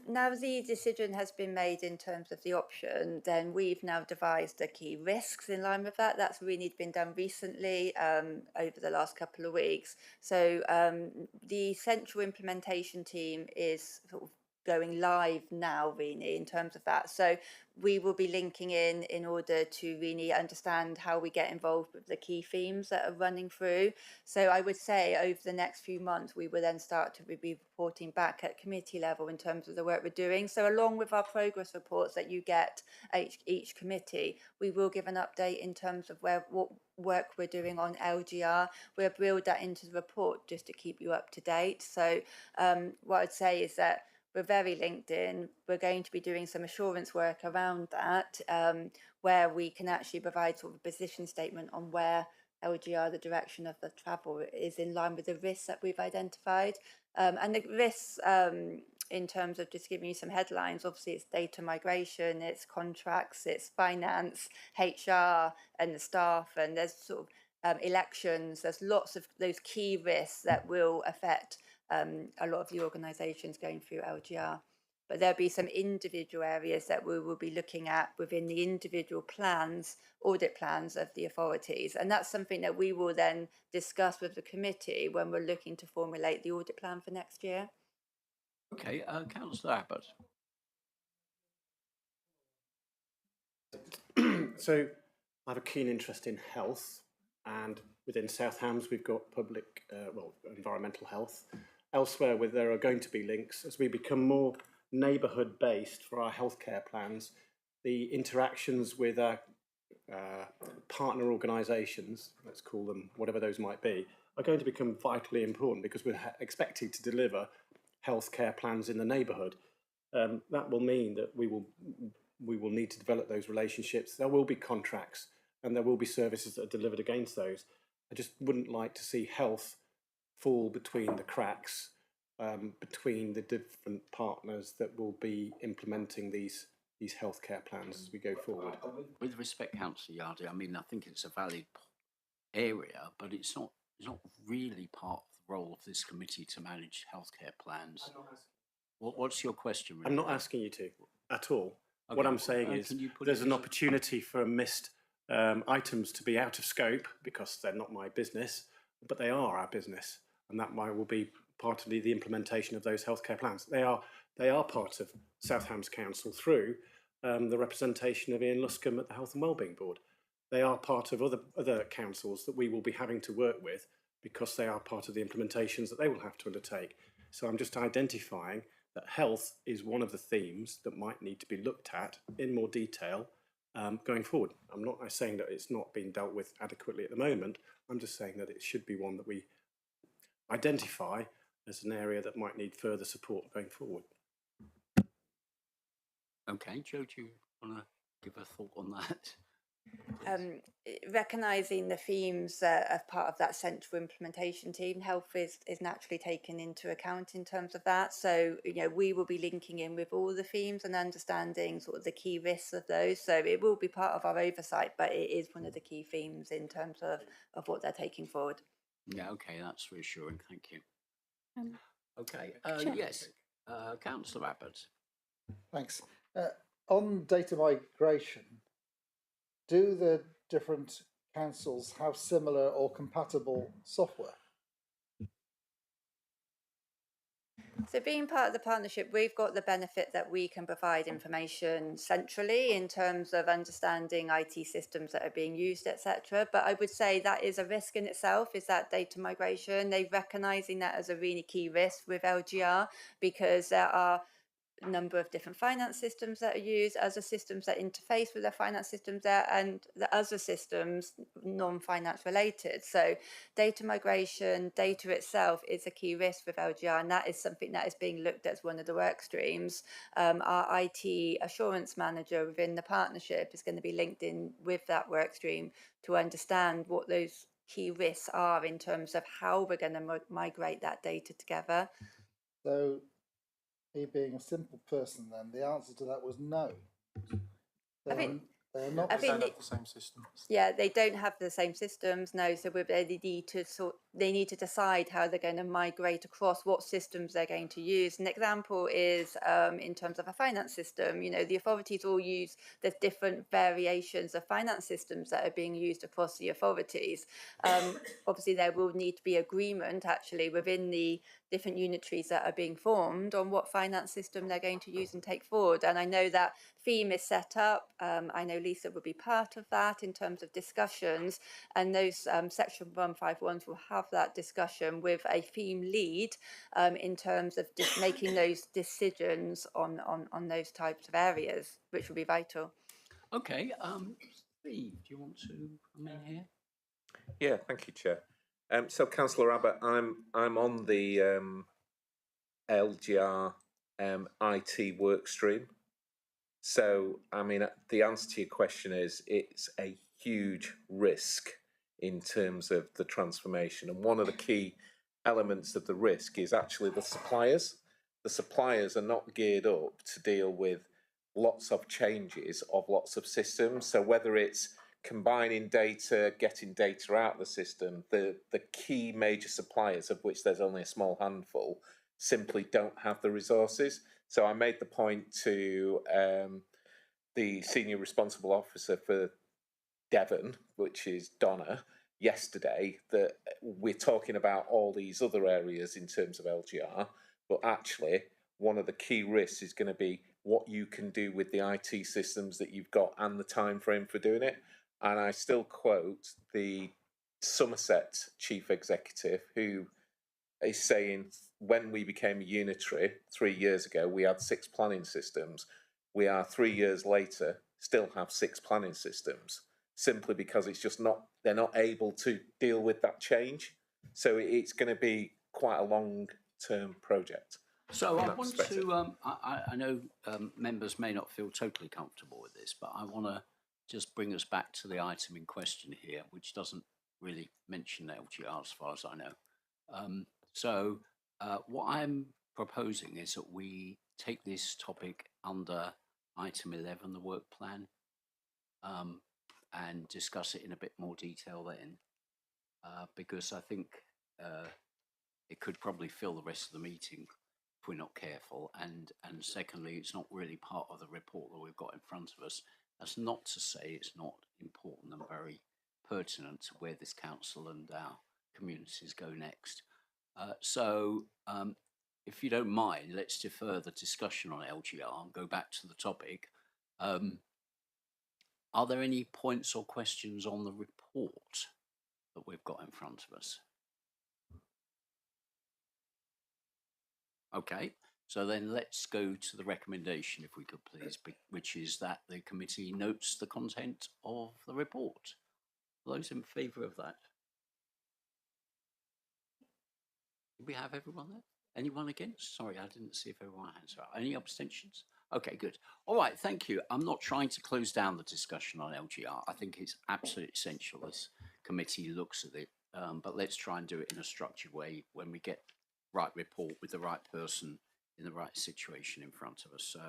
Speaker 13: now the decision has been made in terms of the option, then we've now devised the key risks in line with that. That's really been done recently over the last couple of weeks. So the central implementation team is sort of going live now, really, in terms of that. So we will be linking in order to really understand how we get involved with the key themes that are running through. So I would say over the next few months, we will then start to be reporting back at committee level in terms of the work we're doing. So along with our progress reports that you get each committee, we will give an update in terms of what work we're doing on LGR. We'll build that into the report just to keep you up to date. So what I'd say is that we're very linked in. We're going to be doing some assurance work around that, where we can actually provide sort of a position statement on where LGR, the direction of the travel, is in line with the risks that we've identified. And the risks, in terms of just giving you some headlines, obviously it's data migration, it's contracts, it's finance, HR and the staff, and there's sort of elections. There's lots of those key risks that will affect a lot of the organisations going through LGR. But there'll be some individual areas that we will be looking at within the individual plans, audit plans of the authorities. And that's something that we will then discuss with the committee when we're looking to formulate the audit plan for next year.
Speaker 1: Okay, Councillor Abbott.
Speaker 6: So I have a keen interest in health, and within South Hams we've got public, environmental health. Elsewhere, where there are going to be links as we become more neighbourhood based for our healthcare plans. The interactions with our partner organisations, let's call them whatever those might be, are going to become vitally important because we're expected to deliver healthcare plans in the neighbourhood. That will mean that we will need to develop those relationships. There will be contracts and there will be services that are delivered against those. I just wouldn't like to see health fall between the cracks between the different partners that will be implementing these healthcare plans as we go forward.
Speaker 1: With respect, Councillor Yardy, I mean, I think it's a valid area, but it's not really part of the role of this committee to manage healthcare plans. What's your question, really?
Speaker 6: I'm not asking you to at all.
Speaker 1: Okay.
Speaker 6: What I'm saying is there's an opportunity for missed items to be out of scope because they're not my business, but they are our business, and that will be part of the implementation of those healthcare plans. They are part of South Hams Council through the representation of Ian Luscombe at the Health and Wellbeing Board. They are part of other councils that we will be having to work with because they are part of the implementations that they will have to undertake. So I'm just identifying that health is one of the themes that might need to be looked at in more detail going forward. I'm not saying that it's not being dealt with adequately at the moment. I'm just saying that it should be one that we identify as an area that might need further support going forward.
Speaker 1: Okay, Jo, do you want to give a thought on that?
Speaker 13: Recognising the themes as part of that central implementation team, health is naturally taken into account in terms of that. So, we will be linking in with all the themes and understanding sort of the key risks of those. So it will be part of our oversight, but it is one of the key themes in terms of what they're taking forward.
Speaker 1: Yeah, okay, that's reassuring. Thank you. Okay,
Speaker 5: Chair.
Speaker 1: yes, Councillor Abbott.
Speaker 3: Thanks. On data migration, do the different councils have similar or compatible software?
Speaker 13: So being part of the partnership, we've got the benefit that we can provide information centrally in terms of understanding IT systems that are being used, etc. But I would say that is a risk in itself, is that data migration. They're recognising that as a really key risk with LGR because there are a number of different finance systems that are used, other systems that interface with their finance systems there, and the other systems non-finance related. So data migration, data itself is a key risk with LGR, and that is something that is being looked at as one of the work streams. Our IT assurance manager within the partnership is going to be linked in with that work stream to understand what those key risks are in terms of how we're going to migrate that data together.
Speaker 3: So, me being a simple person, then the answer to that was no. They don't have
Speaker 13: the same systems. Yeah, they don't have the same systems. No, so they need to they need to decide how they're going to migrate across, what systems they're going to use. An example is in terms of a finance system. You know, the authorities all use, there's different variations of finance systems that are being used across the authorities. Obviously, there will need to be agreement actually within the different unitaries that are being formed on what finance system they're going to use and take forward. And I know that theme is set up. I know Lisa will be part of that in terms of discussions, and those section 151s will have that discussion with a theme lead in terms of making those decisions on those types of areas, which will be vital.
Speaker 1: Okay, Steve, do you want to come in here?
Speaker 15: Yeah, thank you, Chair. So, Councillor Abbott, I'm on the LGR IT work stream. So, I mean, the answer to your question is it's a huge risk in terms of the transformation. And one of the key elements of the risk is actually the suppliers. The suppliers are not geared up to deal with lots of changes of lots of systems. So whether it's combining data, getting data out of the system, the key major suppliers, of which there's only a small handful, simply don't have the resources. So I made the point to the senior responsible officer for Devon, which is Donna, yesterday, that we're talking about all these other areas in terms of LGR, but actually one of the key risks is going to be what you can do with the IT systems that you've got and the time frame for doing it. And I still quote the Somerset chief executive, who is saying when we became a unitary 3 years ago, we had 6 planning systems. We are 3 years later, still have 6 planning systems, simply because it's just not, they're not able to deal with that change. So it's going to be quite a long-term project.
Speaker 1: So I want to, I know members may not feel totally comfortable with this, but I want to just bring us back to the item in question here, which doesn't really mention LGR as far as I know. So what I'm proposing is that we take this topic under item 11, the work plan, and discuss it in a bit more detail then, because I think it could probably fill the rest of the meeting if we're not careful. And secondly, it's not really part of the report that we've got in front of us. That's not to say it's not important and very pertinent to where this council and our communities go next. So if you don't mind, let's defer the discussion on LGR and go back to the topic. Are there any points or questions on the report that we've got in front of us? Okay, so then let's go to the recommendation, if we could please, which is that the committee notes the content of the report. Those in favour of that? Do we have everyone there? Anyone against? Sorry, I didn't see if everyone hands up. Any abstentions? Okay, good. All right, thank you. I'm not trying to close down the discussion on LGR. I think it's absolutely essential this committee looks at it, but let's try and do it in a structured way when we get right report with the right person in the right situation in front of us. So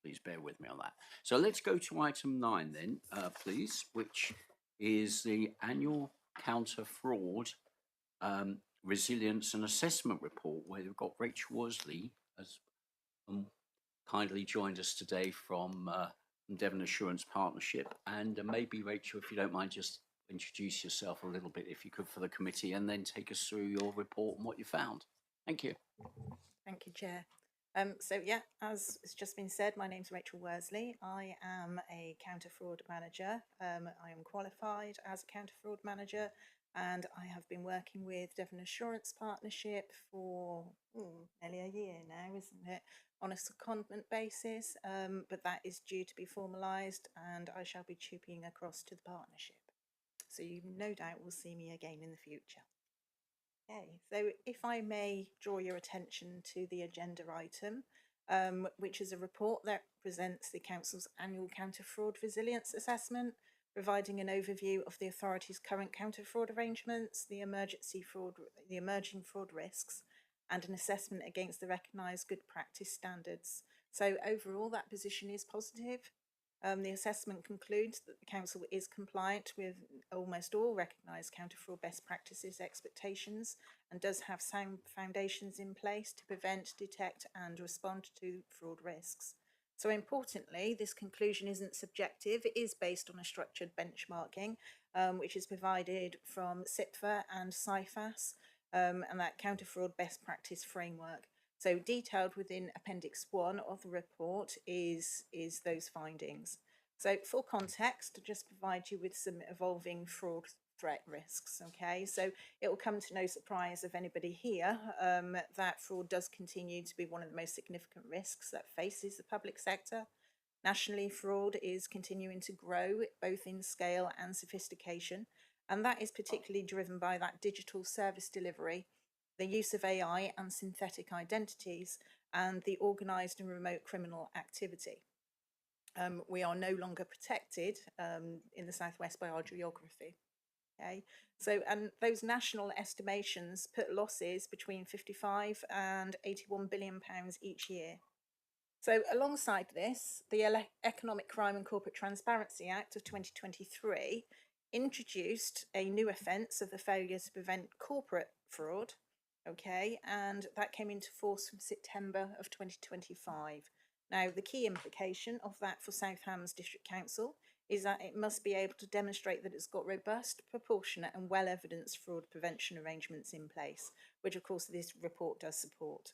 Speaker 1: please bear with me on that. So let's go to item 9 then, please, which is the annual counter fraud resilience and assessment report, where we've got Rachel Worsley has kindly joined us today from Devon Assurance Partnership. And maybe, Rachel, if you don't mind, just introduce yourself a little bit, if you could, for the committee, and then take us through your report and what you found. Thank you.
Speaker 16: Thank you, Chair. So yeah, as it's just been said, my name's Rachel Worsley. I am a counter fraud manager. I am qualified as a counter fraud manager, and I have been working with Devon Assurance Partnership for nearly a year now, isn't it? On a secondment basis, but that is due to be formalised, and I shall be trooping across to the partnership. So you no doubt will see me again in the future. Okay, so if I may draw your attention to the agenda item, which is a report that presents the Council's annual counter-fraud resilience assessment, providing an overview of the authority's current counter-fraud arrangements, the emerging fraud risks, and an assessment against the recognised good practice standards. So overall, that position is positive. The assessment concludes that the council is compliant with almost all recognised counter-fraud best practices expectations and does have sound foundations in place to prevent, detect and respond to fraud risks. So importantly, this conclusion isn't subjective, it is based on a structured benchmarking which is provided from CIPFA and CIFAS and that counter-fraud best practice framework. So detailed within Appendix 1 of the report is those findings. So for context, to just provide you with some evolving fraud threat risks, okay? So it will come to no surprise of anybody here that fraud does continue to be one of the most significant risks that faces the public sector. Nationally, fraud is continuing to grow both in scale and sophistication, and that is particularly driven by that digital service delivery, the use of AI and synthetic identities, and the organised and remote criminal activity. We are no longer protected in the southwest by our geography. Okay, so and those national estimations put losses between 55 and 81 billion pounds each year. So alongside this, the Economic Crime and Corporate Transparency Act of 2023 introduced a new offence of the failure to prevent corporate fraud, okay, and that came into force from September of 2025. Now, the key implication of that for South Hams District Council is that it must be able to demonstrate that it's got robust, proportionate and well-evidenced fraud prevention arrangements in place, which of course this report does support.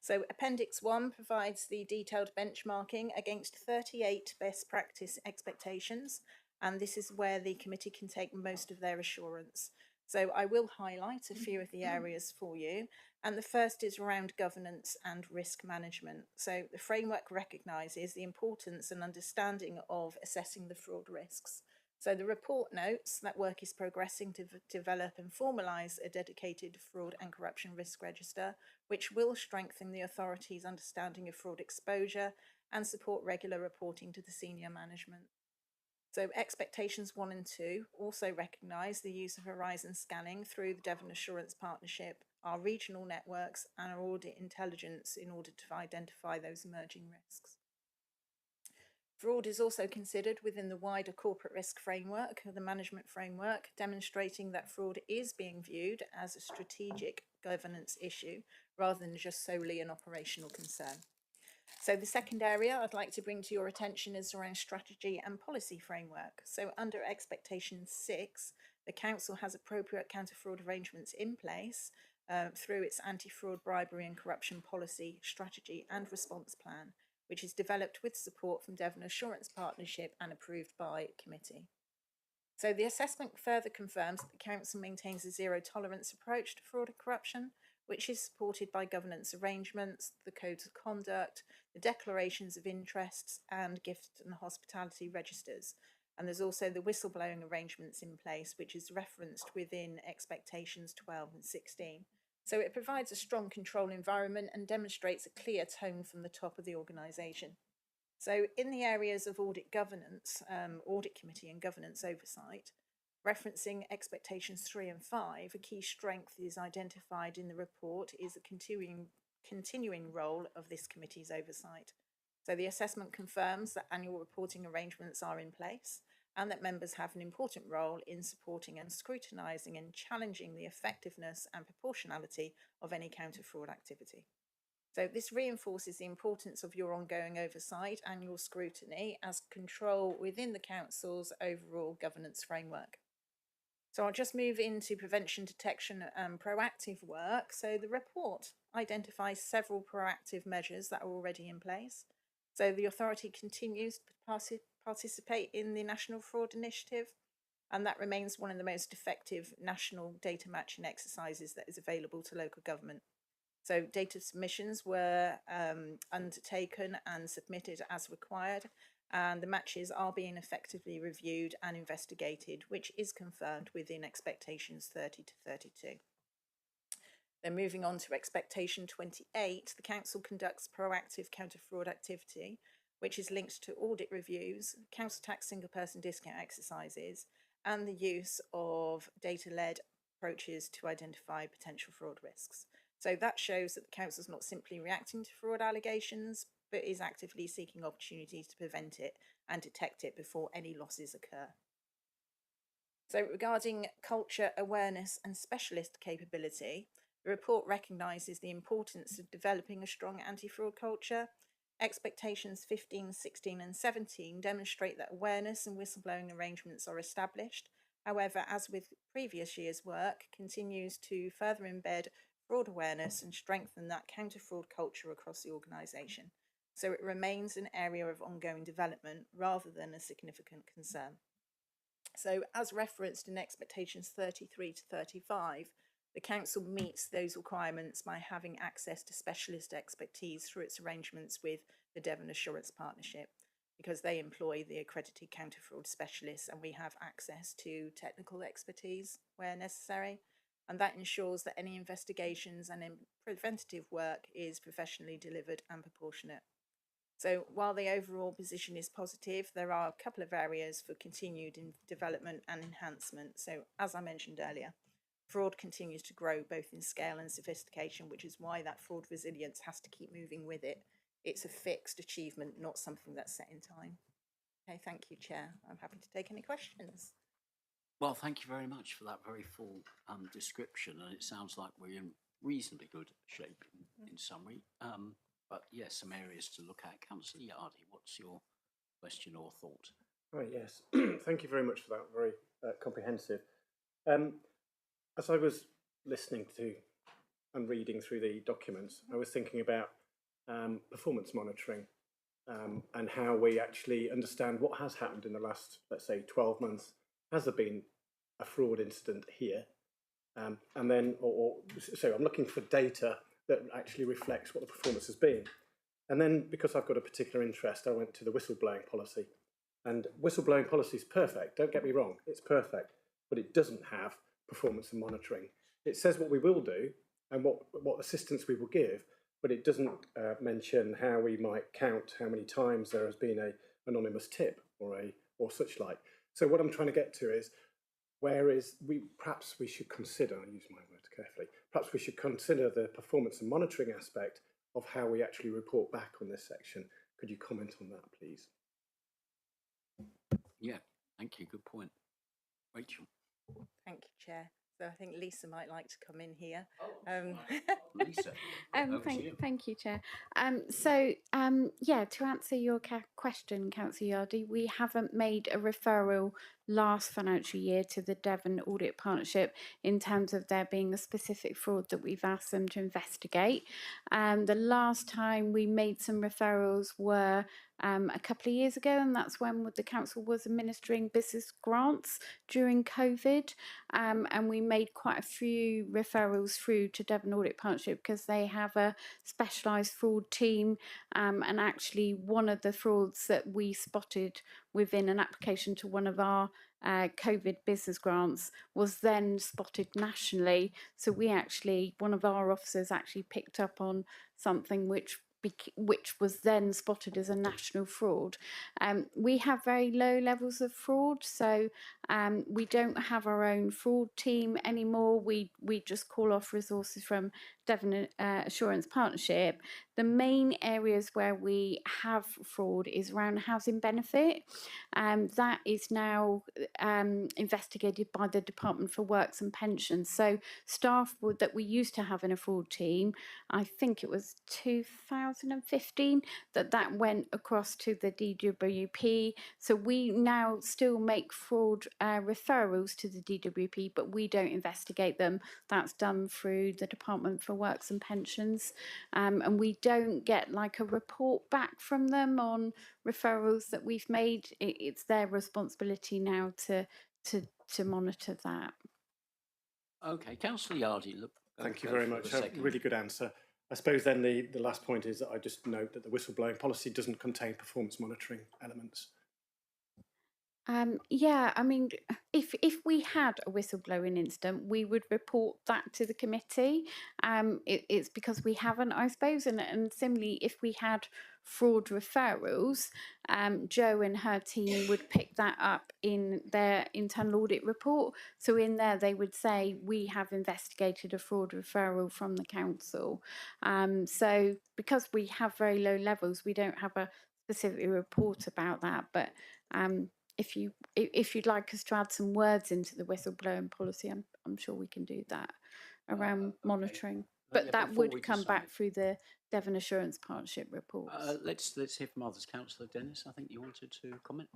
Speaker 16: So Appendix 1 provides the detailed benchmarking against 38 best practice expectations, and this is where the committee can take most of their assurance. So I will highlight a few of the areas for you, and the first is around governance and risk management. So the framework recognises the importance and understanding of assessing the fraud risks. So the report notes that work is progressing to develop and formalise a dedicated fraud and corruption risk register, which will strengthen the authority's understanding of fraud exposure and support regular reporting to the senior management. So expectations 1 and 2 also recognise the use of horizon scanning through the Devon Assurance Partnership, our regional networks and our audit intelligence in order to identify those emerging risks. Fraud is also considered within the wider corporate risk framework, the management framework, demonstrating that fraud is being viewed as a strategic governance issue rather than just solely an operational concern. So the second area I'd like to bring to your attention is around strategy and policy framework. So under expectation 6, the council has appropriate counter-fraud arrangements in place through its anti-fraud, bribery and corruption policy, strategy and response plan, which is developed with support from Devon Assurance Partnership and approved by committee. So the assessment further confirms that the council maintains a zero tolerance approach to fraud and corruption, which is supported by governance arrangements, the codes of conduct, the declarations of interests and gift and hospitality registers. And there's also the whistleblowing arrangements in place, which is referenced within expectations 12 and 16. So it provides a strong control environment and demonstrates a clear tone from the top of the organisation. So in the areas of audit governance, audit committee and governance oversight, referencing expectations 3 and 5, a key strength is identified in the report is a continuing role of this committee's oversight. So the assessment confirms that annual reporting arrangements are in place and that members have an important role in supporting and scrutinising and challenging the effectiveness and proportionality of any counter-fraud activity. So this reinforces the importance of your ongoing oversight and your scrutiny as control within the council's overall governance framework. So I'll just move into prevention, detection and proactive work. So the report identifies several proactive measures that are already in place. So the authority continues to participate in the National Fraud Initiative, and that remains one of the most effective national data matching exercises that is available to local government. So data submissions were undertaken and submitted as required, and the matches are being effectively reviewed and investigated, which is confirmed within expectations 30 to 32. Then moving on to expectation 28, the council conducts proactive counter-fraud activity, which is linked to audit reviews, council tax single person discount exercises, and the use of data-led approaches to identify potential fraud risks. So that shows that the council is not simply reacting to fraud allegations, but is actively seeking opportunities to prevent it and detect it before any losses occur. So regarding culture, awareness and specialist capability, the report recognises the importance of developing a strong anti-fraud culture. Expectations 15, 16 and 17 demonstrate that awareness and whistleblowing arrangements are established. However, as with previous year's work, continues to further embed fraud awareness and strengthen that counter-fraud culture across the organisation. So it remains an area of ongoing development rather than a significant concern. So as referenced in expectations 33 to 35, the Council meets those requirements by having access to specialist expertise through its arrangements with the Devon Assurance Partnership, because they employ the accredited counter-fraud specialists and we have access to technical expertise where necessary. And that ensures that any investigations and preventative work is professionally delivered and proportionate. So while the overall position is positive, there are a couple of areas for continued development and enhancement. So as I mentioned earlier, fraud continues to grow both in scale and sophistication, which is why that fraud resilience has to keep moving with it. It's a fixed achievement, not something that's set in time. Okay, thank you, Chair. I'm happy to take any questions.
Speaker 1: Well, thank you very much for that very full description, and it sounds like we're in reasonably good shape in summary. But yes, some areas to look at. Councillor Yardy, what's your question or thought?
Speaker 6: Right, yes. Thank you very much for that, very comprehensive. As I was listening to and reading through the documents, I was thinking about performance monitoring and how we actually understand what has happened in the last, let's say, 12 months. Has there been a fraud incident here? And then, so I'm looking for data that actually reflects what the performance has been. And then, because I've got a particular interest, I went to the whistleblowing policy. And whistleblowing policy is perfect, don't get me wrong, it's perfect, but it doesn't have performance and monitoring. It says what we will do and what assistance we will give, but it doesn't mention how we might count how many times there has been an anonymous tip or such like. So what I'm trying to get to is, perhaps we should consider, I use my words carefully, perhaps we should consider the performance and monitoring aspect of how we actually report back on this section. Could you comment on that, please?
Speaker 1: Yeah, thank you. Good point. Rachel.
Speaker 16: Thank you, Chair. So I think Lisa might like to come in here.
Speaker 1: Lisa,
Speaker 5: thank you, Chair. Yeah, to answer your question, Councillor Yardy, we haven't made a referral last financial year to the Devon Audit Partnership in terms of there being a specific fraud that we've asked them to investigate. The last time we made some referrals were a couple of years ago, and that's when the council was administering business grants during COVID, and we made quite a few referrals through to Devon Audit Partnership because they have a specialised fraud team, and actually one of the frauds that we spotted within an application to one of our COVID business grants was then spotted nationally. So one of our officers actually picked up on something which was then spotted as a national fraud. We have very low levels of fraud, so we don't have our own fraud team anymore. We just call off resources from Devon Assurance Partnership. The main areas where we have fraud is around housing benefit. That is now investigated by the Department for Works and Pensions. So staff that we used to have in a fraud team, I think it was 2015 that went across to the DWP. So we now still make fraud referrals to the DWP, but we don't investigate them. That's done through the Department for Works and Pensions, and we don't get like a report back from them on referrals that we've made. It's their responsibility now to monitor that.
Speaker 1: Okay, Councillor Yardy, look.
Speaker 6: Thank you very much. A really good answer. I suppose then the last point is that I just note that the whistleblowing policy doesn't contain performance monitoring elements.
Speaker 5: Yeah, I mean, if we had a whistleblowing incident, we would report that to the committee. It's because we haven't, I suppose, and similarly, if we had fraud referrals, Jo and her team would pick that up in their internal audit report. So in there, they would say we have investigated a fraud referral from the council. So because we have very low levels, we don't have a specific report about that, but. If you'd like us to add some words into the whistleblowing policy, I'm sure we can do that around monitoring. But
Speaker 1: yeah,
Speaker 5: that
Speaker 1: before
Speaker 5: would
Speaker 1: we
Speaker 5: come back
Speaker 1: decide-
Speaker 5: through the Devon Assurance Partnership reports.
Speaker 1: Let's hear from others. Councillor Dennis, I think you wanted to comment.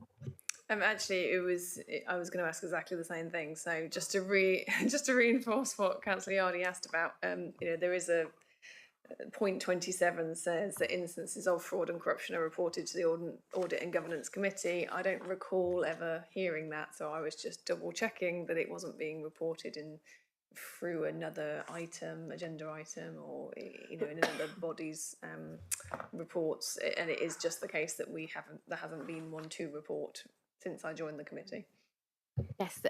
Speaker 12: Actually, I was going to ask exactly the same thing. So just to just to reinforce what Councillor Yardy asked about, there is a point 27 says that instances of fraud and corruption are reported to the Audit and Governance Committee. I don't recall ever hearing that, so I was just double checking that it wasn't being reported through another agenda item, or in another body's reports. And it is just the case that there hasn't been one to report since I joined the committee.
Speaker 5: Yes,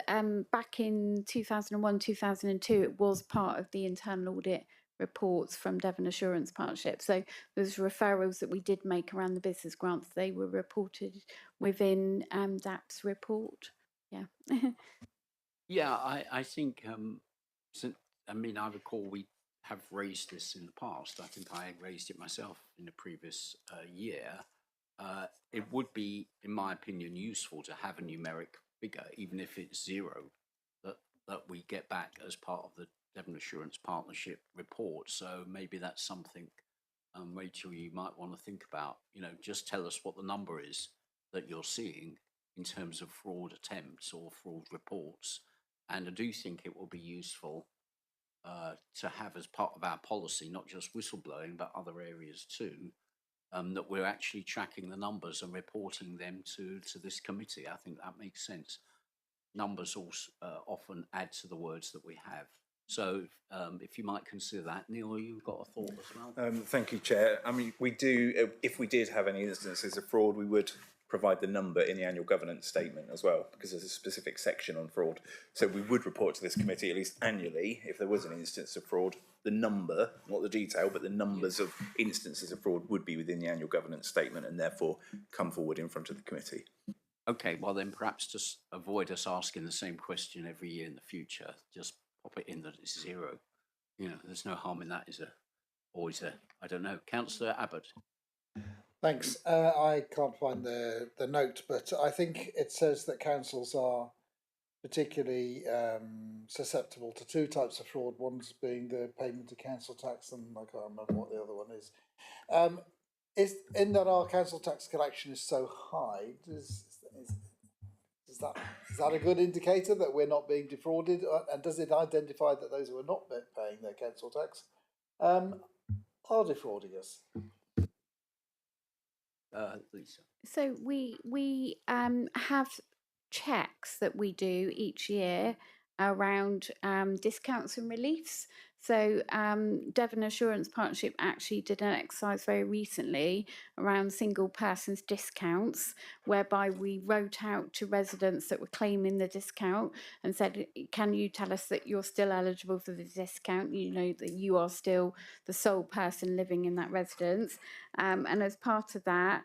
Speaker 5: back in 2001, 2002, it was part of the internal audit reports from Devon Assurance Partnership. So those referrals that we did make around the business grants, they were reported within DAP's report. Yeah.
Speaker 1: Yeah, I think, I recall we have raised this in the past. I think I raised it myself in the previous year. It would be, in my opinion, useful to have a numeric figure, even if it's zero, that we get back as part of the Devon Assurance Partnership report. So maybe that's something, Rachel, you might want to think about. Just tell us what the number is that you're seeing in terms of fraud attempts or fraud reports. And I do think it will be useful to have as part of our policy, not just whistleblowing, but other areas too, that we're actually tracking the numbers and reporting them to this committee. I think that makes sense. Numbers also often add to the words that we have. So if you might consider that. Neil, you've got a thought as well?
Speaker 11: Thank you, Chair. I mean, we do, if we did have any instances of fraud, we would provide the number in the annual governance statement as well, because there's a specific section on fraud. So we would report to this committee at least annually if there was an instance of fraud. The number, not the detail, but the numbers of instances of fraud would be within the annual governance statement and therefore come forward in front of the committee.
Speaker 1: Okay, well then perhaps just avoid us asking the same question every year in the future. Just pop it in that it's zero. There's no harm in that, is there? Always there. I don't know. Councillor Abbott.
Speaker 3: Thanks. I can't find the note, but I think it says that councils are particularly susceptible to two types of fraud. One's being the payment of council tax, and I can't remember what the other one is. Is in that our council tax collection is so high. Is that a good indicator that we're not being defrauded? And does it identify that those who are not paying their council tax are defrauding us?
Speaker 1: Lisa.
Speaker 5: So we have checks that we do each year around discounts and reliefs. So Devon Assurance Partnership actually did an exercise very recently around single persons discounts, whereby we wrote out to residents that were claiming the discount and said, can you tell us that you're still eligible for the discount? That you are still the sole person living in that residence. And as part of that,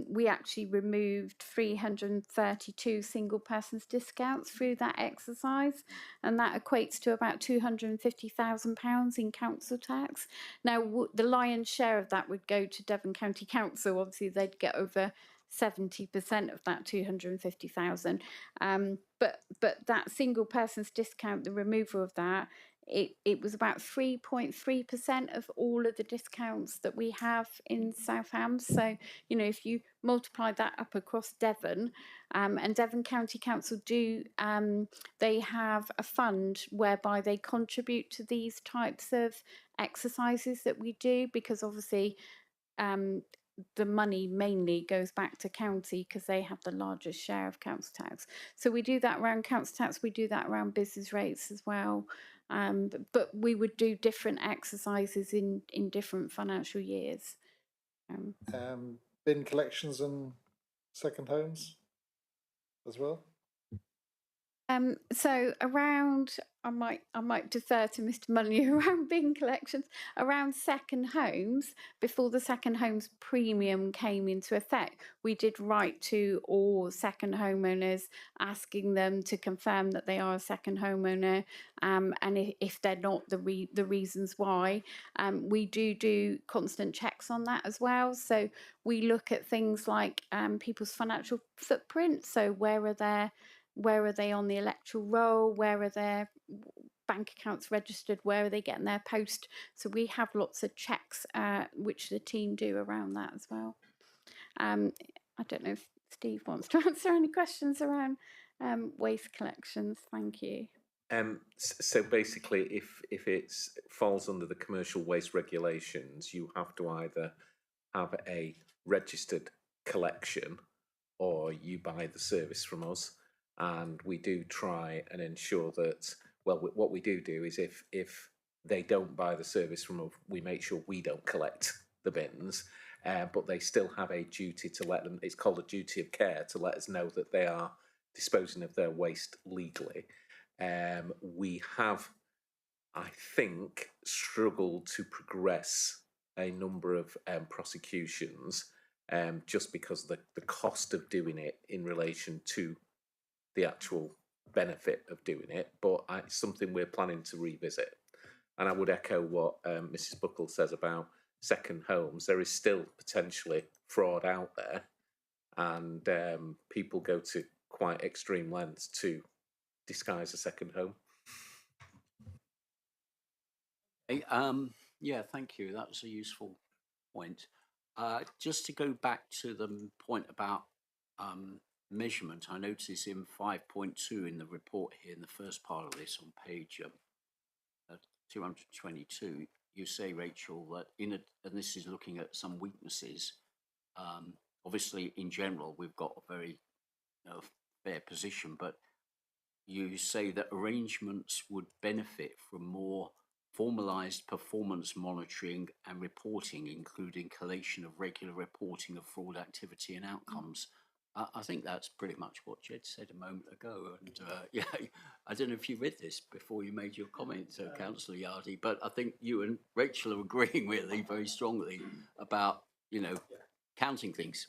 Speaker 5: we actually removed 332 single persons discounts through that exercise, and that equates to about £250,000 in council tax. Now, the lion's share of that would go to Devon County Council. Obviously, they'd get over 70% of that 250,000. But that single person's discount, the removal of that, it was about 3.3% of all of the discounts that we have in South Hams. So, if you multiply that up across Devon, and Devon County Council they have a fund whereby they contribute to these types of exercises that we do, because obviously the money mainly goes back to county because they have the largest share of council tax. So we do that around council tax, we do that around business rates as well. But we would do different exercises in different financial years.
Speaker 3: Bin collections and second homes? as well?
Speaker 5: So around, I might defer to Mr. Molyneux around bin collections, around second homes, before the second homes premium came into effect, we did write to all second homeowners asking them to confirm that they are a second homeowner, and if they're not, the reasons why. We do constant checks on that as well. So we look at things like people's financial footprint. So where are they on the electoral roll? Where are their bank accounts registered? Where are they getting their post? So we have lots of checks, which the team do around that as well. I don't know if Steve wants to answer any questions around waste collections. Thank you.
Speaker 15: So basically, if it falls under the commercial waste regulations, you have to either have a registered collection or you buy the service from us. And we do try and ensure that, well, what we do is if they don't buy the service from us, we make sure we don't collect the bins, but they still have a duty to let them, it's called a duty of care, to let us know that they are disposing of their waste legally. We have, I think, struggled to progress a number of prosecutions just because of the cost of doing it in relation to the actual benefit of doing it, but it's something we're planning to revisit. And I would echo what Mrs. Buckle says about second homes. There is still potentially fraud out there, and people go to quite extreme lengths to disguise a second home.
Speaker 1: Hey, yeah, thank you. That was a useful point. Just to go back to the point about measurement, I notice in 5.2 in the report here, in the first part of this on page 222, you say, Rachel, that and this is looking at some weaknesses. Obviously, in general, we've got a very fair position, but you say that arrangements would benefit from more formalised performance monitoring and reporting, including collation of regular reporting of fraud activity and outcomes. I think that's pretty much what Jed said a moment ago. And yeah, I don't know if you read this before you made your comment, Councillor Yardy, but I think you and Rachel are agreeing really very strongly about, counting things.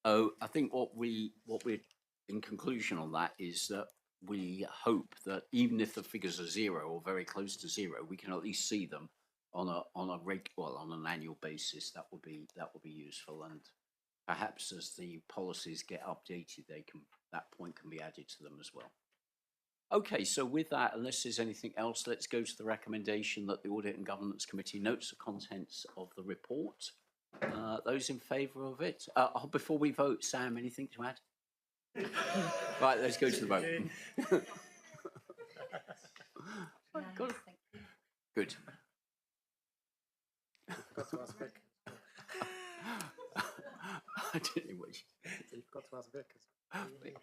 Speaker 1: Oh, I think what we're in conclusion on that is that we hope that even if the figures are zero or very close to zero, we can at least see them on an annual basis. That would be useful, and perhaps as the policies get updated, that point can be added to them as well. Okay, so with that, unless there's anything else, let's go to the recommendation that the Audit and Governance Committee notes the contents of the report. Those in favour of it? Before we vote, Sam, anything to add? Right, let's go to the vote. Good.
Speaker 4: I forgot to ask Vic.
Speaker 1: I didn't know what
Speaker 4: You forgot to ask Vic.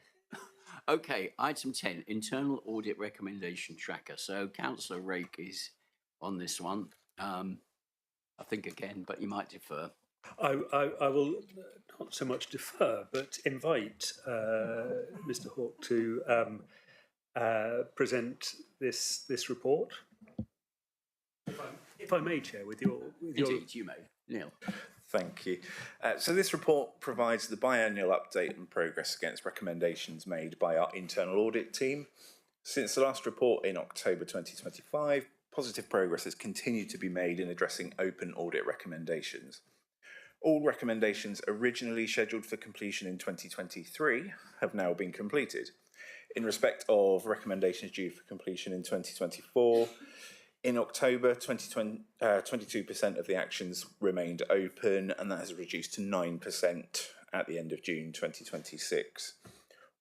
Speaker 1: Okay, item 10, internal audit recommendation tracker. So Councillor Rake is on this one. I think again, but you might defer.
Speaker 10: I will not so much defer, but invite Mr. Hawke to present this report. If I may, Chair, with your
Speaker 1: Indeed, you may. Neil.
Speaker 11: Thank you. So this report provides the biannual update and progress against recommendations made by our internal audit team. Since the last report in October 2025, positive progress has continued to be made in addressing open audit recommendations. All recommendations originally scheduled for completion in 2023 have now been completed. In respect of recommendations due for completion in 2024, in October, 22% of the actions remained open, and that has reduced to 9% at the end of June 2026.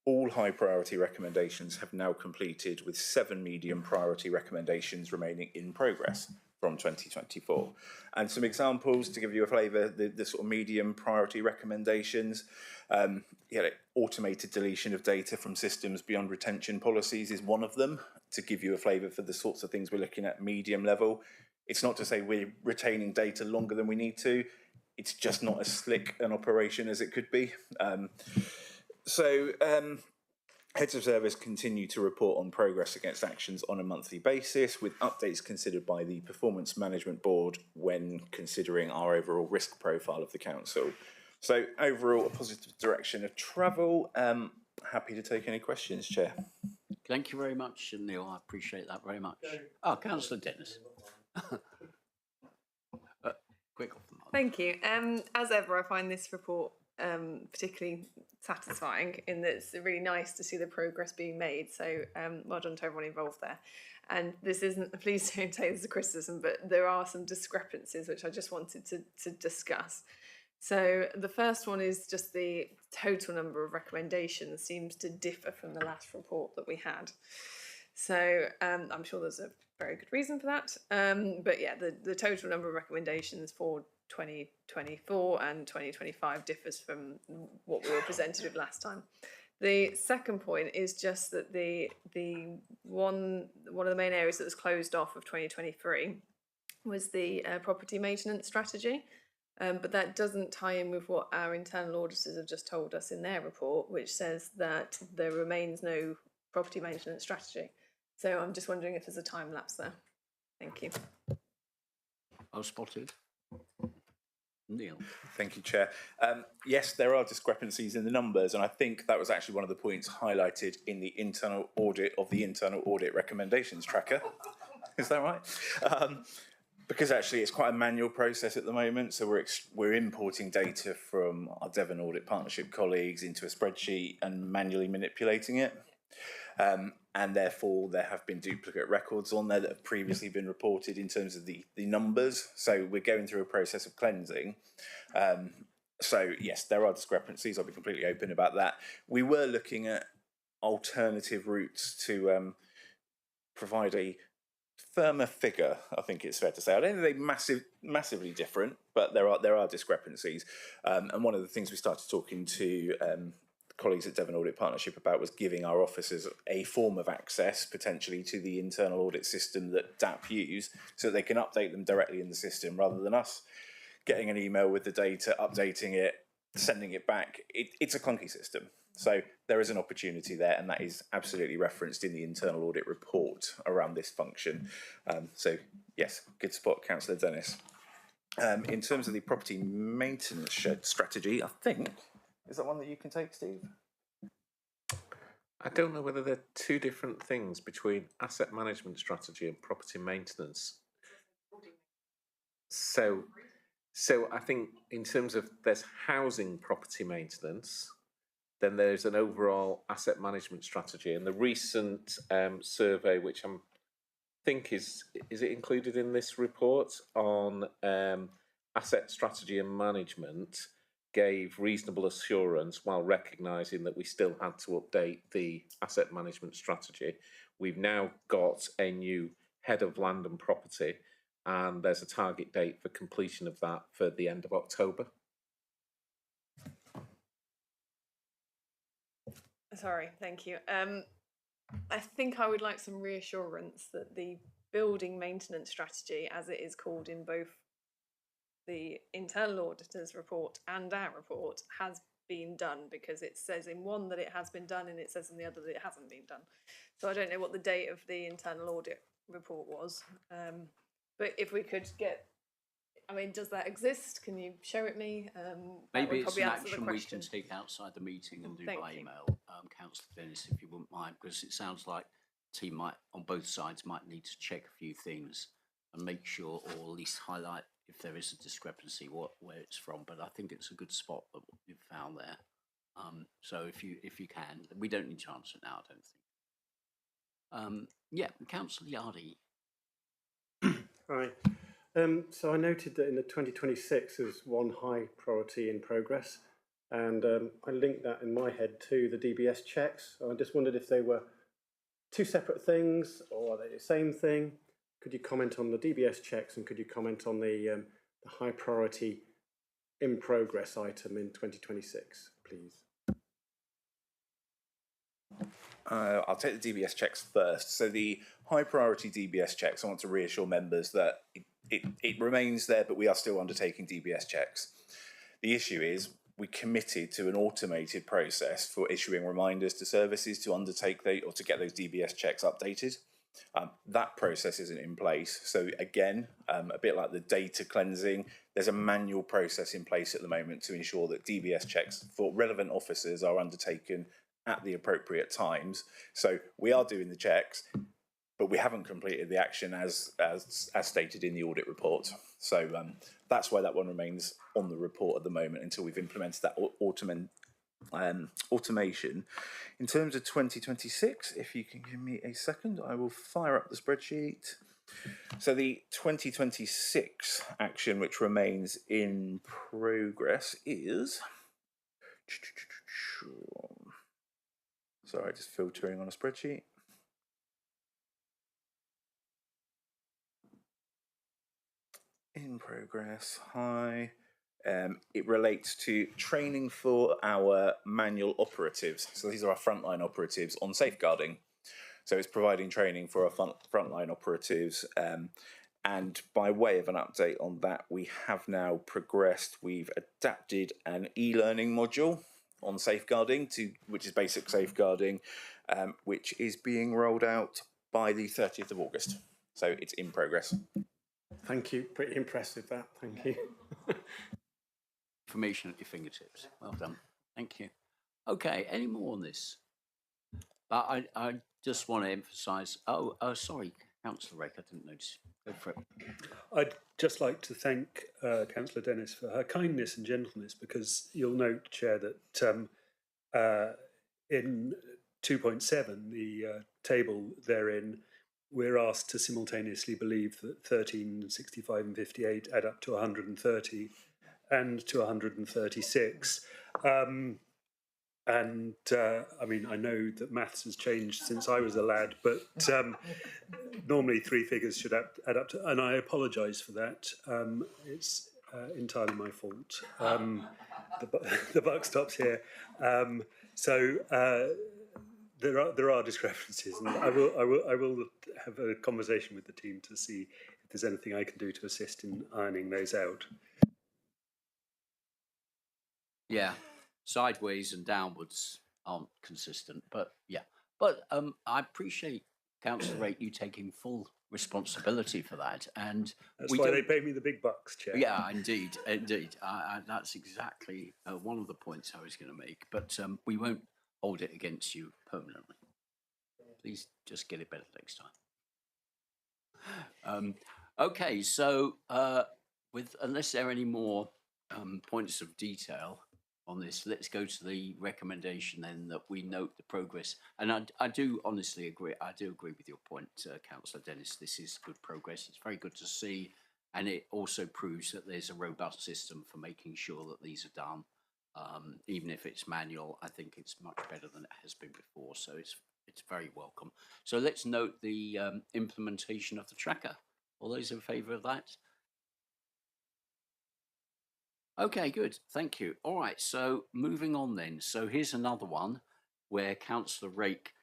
Speaker 11: All high priority recommendations have now completed, with 7 medium priority recommendations remaining in progress from 2024. And some examples to give you a flavour, the sort of medium priority recommendations, automated deletion of data from systems beyond retention policies is one of them, to give you a flavour for the sorts of things we're looking at medium level. It's not to say we're retaining data longer than we need to, it's just not as slick an operation as it could be. So heads of service continue to report on progress against actions on a monthly basis, with updates considered by the Performance Management Board when considering our overall risk profile of the council. So overall, a positive direction of travel. Happy to take any questions, Chair.
Speaker 1: Thank you very much, Neil. I appreciate that very much. Oh, Councillor Dennis. Quick off the mark.
Speaker 12: Thank you. As ever, I find this report particularly satisfying in that it's really nice to see the progress being made. So well done to everyone involved there. And this isn't, please don't take this as a criticism, but there are some discrepancies which I just wanted to discuss. So the first one is just the total number of recommendations seems to differ from the last report that we had. So I'm sure there's a very good reason for that. But yeah, the total number of recommendations for 2024 and 2025 differs from what we were presented with last time. The second point is just that the one of the main areas that was closed off of 2023 was the property maintenance strategy. But that doesn't tie in with what our internal auditors have just told us in their report, which says that there remains no property maintenance strategy. So I'm just wondering if there's a time lapse there. Thank you.
Speaker 1: Well spotted. Neil.
Speaker 11: Thank you, Chair. Yes, there are discrepancies in the numbers, and I think that was actually one of the points highlighted in the internal audit of the internal audit recommendations tracker. Is that right? Because actually it's quite a manual process at the moment, so we're importing data from our Devon Audit Partnership colleagues into a spreadsheet and manually manipulating it. And therefore there have been duplicate records on there that have previously been reported in terms of the numbers. So we're going through a process of cleansing. So yes, there are discrepancies. I'll be completely open about that. We were looking at alternative routes to provide a firmer figure, I think it's fair to say. I don't think they're massively different, but there are discrepancies. And one of the things we started talking to colleagues at Devon Audit Partnership about was giving our officers a form of access potentially to the internal audit system that DAP use, so that they can update them directly in the system rather than us getting an email with the data, updating it, sending it back. It's a clunky system. So there is an opportunity there, and that is absolutely referenced in the internal audit report around this function. So yes, good spot, Councillor Dennis. In terms of the property maintenance shed strategy, I think, is that one that you can take, Steve?
Speaker 15: I don't know whether they're two different things between asset management strategy and property maintenance. So I think in terms of there's housing property maintenance, then there's an overall asset management strategy. And the recent survey, which I think is it included in this report on asset strategy and management, gave reasonable assurance while recognising that we still had to update the asset management strategy. We've now got a new head of land and property, and there's a target date for completion of that for the end of October.
Speaker 12: Sorry, thank you. I think I would like some reassurance that the building maintenance strategy, as it is called in both the internal auditor's report and our report, has been done, because it says in one that it has been done and it says in the other that it hasn't been done. So I don't know what the date of the internal audit report was, but if we could get, I mean, does that exist? Can you show it me?
Speaker 1: Maybe it's an action we can take outside the meeting and do by email, Councillor Dennis, if you wouldn't mind, because it sounds like the team might, on both sides, might need to check a few things and make sure, or at least highlight if there is a discrepancy, where it's from. But I think it's a good spot that you've found there. So if you can, we don't need to answer it now, I don't think. Yeah, Councillor Yardy.
Speaker 6: Hi. So I noted that in the 2026 there's one high priority in progress, and I linked that in my head to the DBS checks. I just wondered if they were two separate things or are they the same thing? Could you comment on the DBS checks, and could you comment on the high priority in progress item in 2026, please?
Speaker 11: I'll take the DBS checks first. So the high priority DBS checks, I want to reassure members that it remains there, but we are still undertaking DBS checks. The issue is we committed to an automated process for issuing reminders to services to undertake or to get those DBS checks updated. That process isn't in place. So again, a bit like the data cleansing, there's a manual process in place at the moment to ensure that DBS checks for relevant officers are undertaken at the appropriate times. So we are doing the checks, but we haven't completed the action as stated in the audit report. So that's why that one remains on the report at the moment until we've implemented that automation. In terms of 2026, if you can give me a second, I will fire up the spreadsheet. So the 2026 action which remains in progress is... Sorry, just filtering on a spreadsheet. In progress, hi. It relates to training for our manual operatives. So these are our frontline operatives on safeguarding. So it's providing training for our frontline operatives. And by way of an update on that, we have now progressed. We've adapted an e-learning module on safeguarding, which is basic safeguarding, which is being rolled out by the 30th of August. So it's in progress.
Speaker 10: Thank you. Pretty impressive, that. Thank you.
Speaker 1: Information at your fingertips. Well done. Thank you. Okay, any more on this? But I just want to emphasise... Oh, sorry, Councillor Rake, I didn't notice. Go for it.
Speaker 10: I'd just like to thank Councillor Dennis for her kindness and gentleness, because you'll note, Chair, that in 2.7, the table therein, we're asked to simultaneously believe that 13, 65 and 58 add up to 130 and to 136. I mean, I know that maths has changed since I was a lad, but normally three figures should add up to, and I apologise for that. It's entirely my fault. The buck stops here. There are discrepancies, and I will have a conversation with the team to see if there's anything I can do to assist in ironing those out.
Speaker 1: Yeah, sideways and downwards aren't consistent, but yeah. But I appreciate, Councillor Rake, you taking full responsibility for that, and
Speaker 10: that's why they pay me the big bucks, Chair.
Speaker 1: Yeah, indeed, indeed. That's exactly one of the points I was going to make. But we won't hold it against you permanently. Please just get it better next time. Okay, so unless there are any more points of detail on this, let's go to the recommendation then, that we note the progress. And I do honestly agree. I do agree with your point, Councillor Dennis. This is good progress. It's very good to see, and it also proves that there's a robust system for making sure that these are done. Even if it's manual, I think it's much better than it has been before. So it's very welcome. So let's note the implementation of the tracker. All those in favour of that? Okay, good. Thank you. All right, so moving on then. So here's another one where Councillor Rake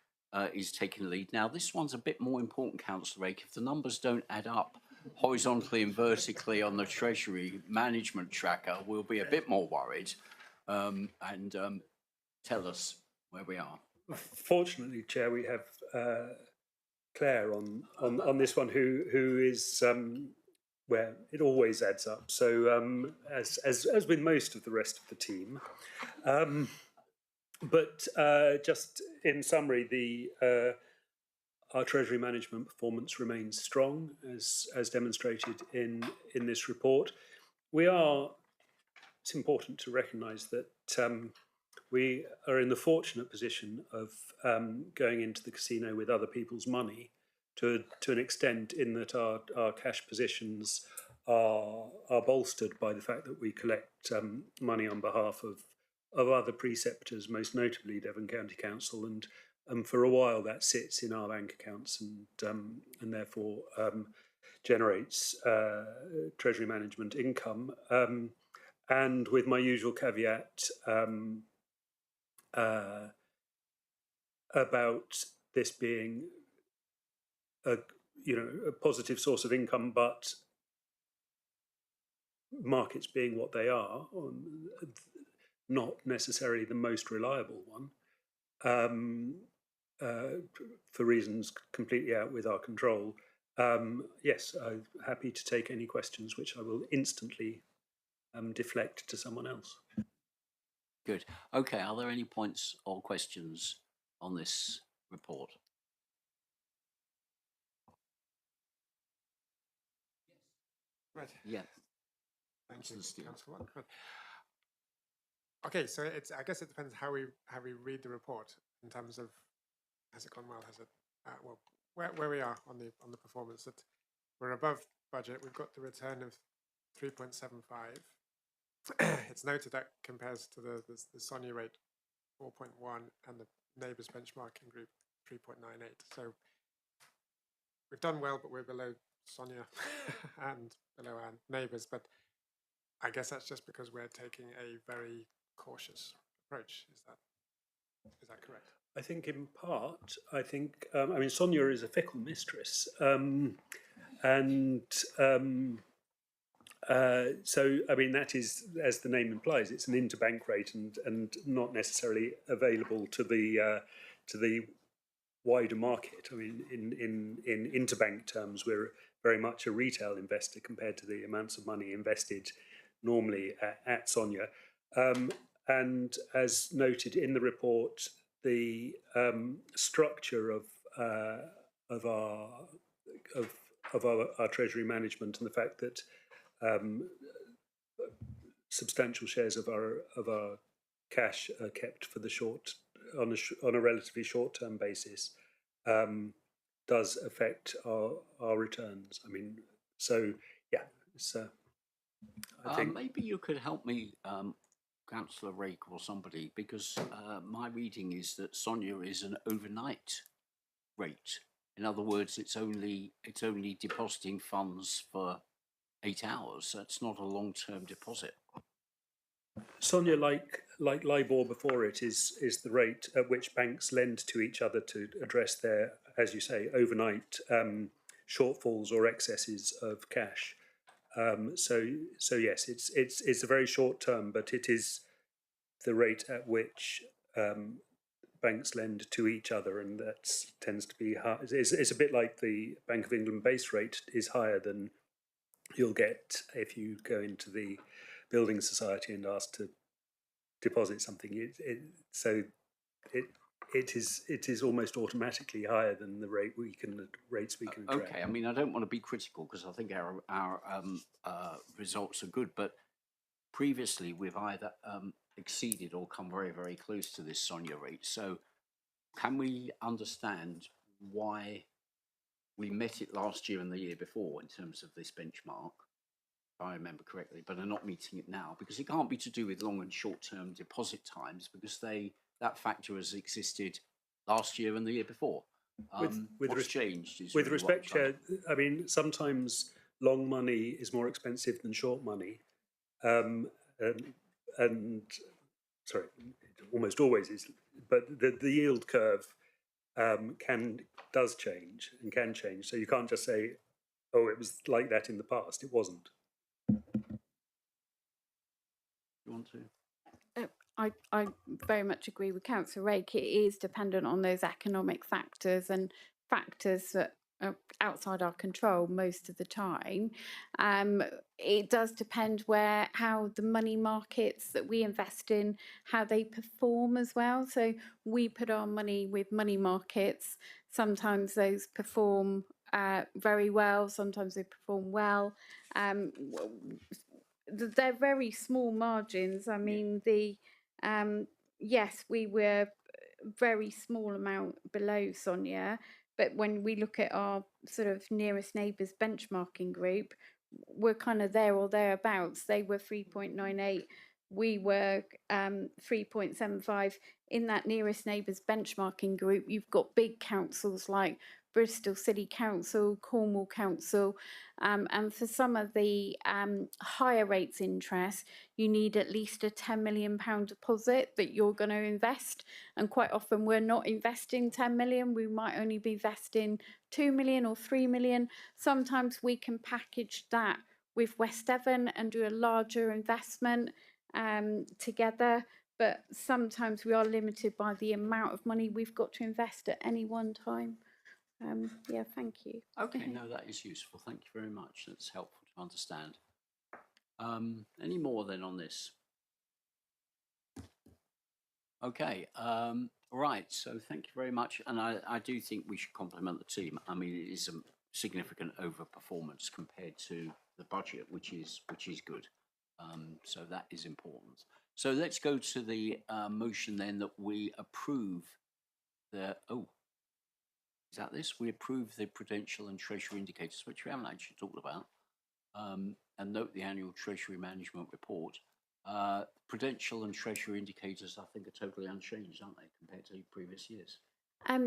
Speaker 1: is taking the lead. Now, this one's a bit more important, Councillor Rake. If the numbers don't add up horizontally and vertically on the Treasury Management Tracker, we'll be a bit more worried. And tell us where we are.
Speaker 10: Fortunately, Chair, we have Claire on this one, who is where it always adds up. So as with most of the rest of the team, but just in summary, our Treasury management performance remains strong, as demonstrated in this report. It's important to recognise that we are in the fortunate position of going into the casino with other people's money to an extent, in that our cash positions are bolstered by the fact that we collect money on behalf of other preceptors, most notably Devon County Council, and for a while that sits in our bank accounts and therefore generates Treasury management income. And with my usual caveat about this being a positive source of income, but markets being what they are, not necessarily the most reliable one, for reasons completely out with our control. Yes, I'm happy to take any questions, which I will instantly deflect to someone else.
Speaker 1: Good. Okay, are there any points or questions on this report?
Speaker 4: Right.
Speaker 1: Yeah.
Speaker 4: Thank you, Councillor Watt. Right. Okay, so I guess it depends how we read the report in terms of has it gone well, has it well, where we are on the performance. That we're above budget. We've got the return of 3.75. It's noted that compares to the SONIA rate 4.1 and the neighbours benchmarking group 3.98. So we've done well, but we're below SONIA and below our neighbours. But I guess that's just because we're taking a very cautious approach. Is that correct?
Speaker 10: I think in part, I mean, Sonia is a fickle mistress. So, I mean, that is, as the name implies, it's an interbank rate and not necessarily available to the wider market. I mean, in interbank terms, we're very much a retail investor compared to the amounts of money invested normally at Sonia. And as noted in the report, the structure of our treasury management and the fact that substantial shares of our cash are kept for the on a relatively short-term basis does affect our returns. I mean, so yeah, so I think
Speaker 1: maybe you could help me, Councillor Rake or somebody, because my reading is that Sonia is an overnight rate. In other words, it's only depositing funds for 8 hours. So it's not a long-term deposit.
Speaker 10: Sonia, like LIBOR before it, is the rate at which banks lend to each other to address their, as you say, overnight shortfalls or excesses of cash. So yes, it's a very short term, but it is the rate at which banks lend to each other, and that tends to be high. It's a bit like the Bank of England base rate is higher than you'll get if you go into the building society and ask to deposit something. It is almost automatically higher than the rates we can attract.
Speaker 1: Okay, I mean, I don't want to be critical because I think our results are good, but previously we've either exceeded or come very, very close to this Sonia rate. So can we understand why we met it last year and the year before in terms of this benchmark, if I remember correctly, but are not meeting it now? Because it can't be to do with long and short-term deposit times, because that factor has existed last year and the year before. What's changed?
Speaker 10: With respect, Chair, I mean, sometimes long money is more expensive than short money, and sorry, it almost always is. But the yield curve does change and can change. So you can't just say, "Oh, it was like that in the past." It wasn't.
Speaker 1: You want to?
Speaker 5: I very much agree with Councillor Rake. It is dependent on those economic factors and factors that are outside our control most of the time. It does depend how the money markets that we invest in, how they perform as well. So we put our money with money markets. Sometimes those perform very well. Sometimes they perform well. They're very small margins. I mean, yes, we were very small amount below Sonia, but when we look at our sort of nearest neighbours benchmarking group, we're kind of there or thereabouts. They were 3.98, we were 3.75. In that nearest neighbours benchmarking group, you've got big councils like Bristol City Council, Cornwall Council, and for some of the higher rates interest, you need at least a £10 million deposit that you're going to invest. And quite often we're not investing 10 million, we might only be investing 2 million or 3 million. Sometimes we can package that with West Devon and do a larger investment together. but sometimes we are limited by the amount of money we've got to invest at any one time. Yeah, thank you.
Speaker 1: Okay, no, that is useful. Thank you very much. That's helpful to understand. Any more then on this? Okay, right. So thank you very much. And I do think we should compliment the team. I mean, it is a significant overperformance compared to the budget, which is good. So that is important. So let's go to the motion then that we approve the, is that this? We approve the prudential and treasury indicators, which we haven't actually talked about, and note the annual treasury management report. Prudential and treasury indicators, I think, are totally unchanged, aren't they, compared to previous years?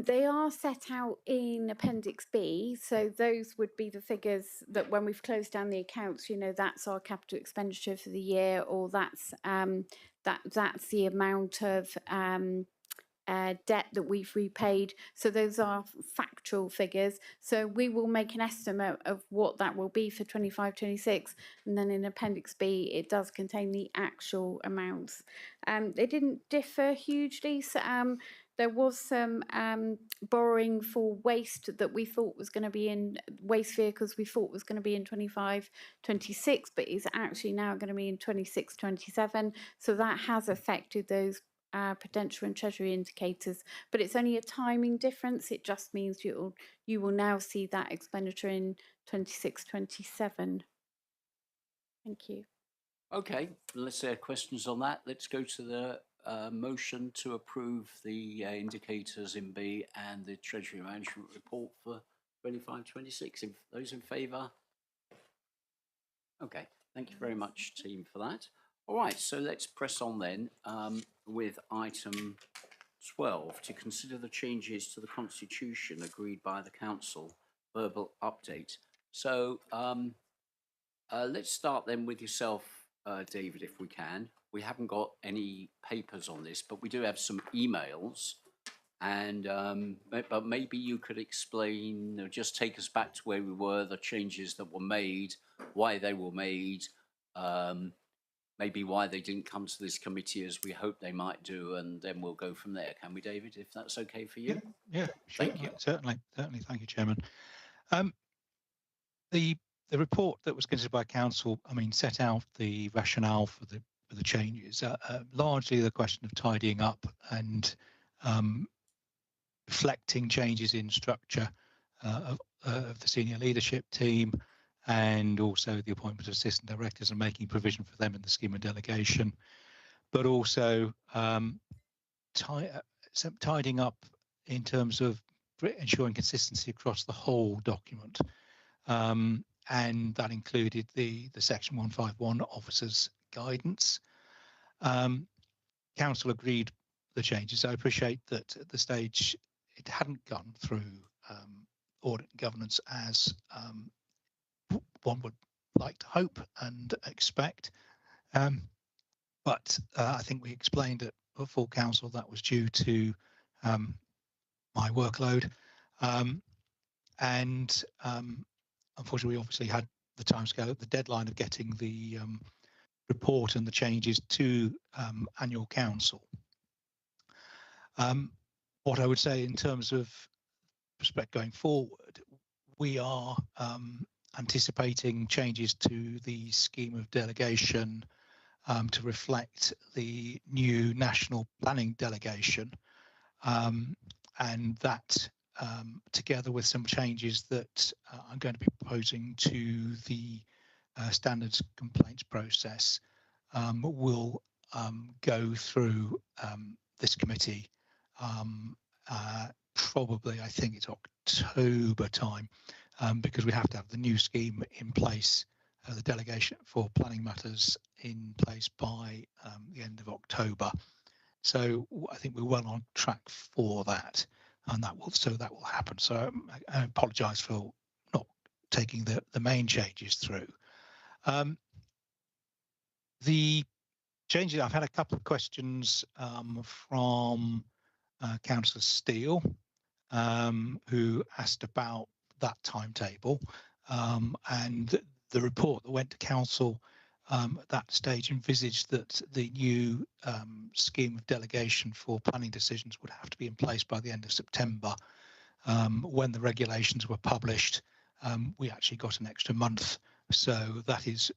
Speaker 5: They are set out in Appendix B, so those would be the figures that when we've closed down the accounts, you know, that's our capital expenditure for the year, or that's the amount of debt that we've repaid. So those are factual figures. So we will make an estimate of what that will be for 25-26, and then in Appendix B it does contain the actual amounts. They didn't differ hugely. So, there was some borrowing for waste that we thought was going to be in waste vehicles. We thought was going to be in 25-26, but is actually now going to be in 26-27. So that has affected those prudential and treasury indicators, but it's only a timing difference. It just means you will now see that expenditure in 26-27. Thank you.
Speaker 1: Okay, unless there are questions on that, let's go to the motion to approve the indicators in B and the treasury management report for 25-26. Those in favour? Okay, thank you very much, team, for that. All right, so let's press on then with item 12 to consider the changes to the Constitution agreed by the Council. Verbal update. So let's start then with yourself, David, if we can. We haven't got any papers on this, but we do have some emails. And but maybe you could explain, or just take us back to where we were, the changes that were made, why they were made, maybe why they didn't come to this committee as we hope they might do, and then we'll go from there. Can we, David, if that's okay for you?
Speaker 17: Yeah, sure.
Speaker 1: Thank you.
Speaker 17: Certainly. Thank you, Chairman. The report that was considered by Council, I mean, set out the rationale for the changes. Largely the question of tidying up and reflecting changes in structure of the senior leadership team, and also the appointment of assistant directors and making provision for them in the scheme of delegation, but also tidying up in terms of ensuring consistency across the whole document. And that included the Section 151 officers' guidance. Council agreed the changes. I appreciate that at the stage it hadn't gone through audit and governance as one would like to hope and expect. But I think we explained at full council that was due to my workload. And unfortunately, we obviously had the timescale, the deadline of getting the report and the changes to annual council. What I would say in terms of prospect going forward, we are anticipating changes to the scheme of delegation to reflect the new national planning delegation, and that together with some changes that I'm going to be proposing to the standards complaints process will go through this committee probably, I think it's October time, because we have to have the new scheme in place, the delegation for planning matters in place by the end of October. So I think we're well on track for that, and that will happen. So I apologise for not taking the main changes through. The changes, I've had a couple of questions from Councillor Steele, who asked about that timetable, and the report that went to council at that stage envisaged that the new scheme of delegation for planning decisions would have to be in place by the end of September. When the regulations were published, we actually got an extra month. So that is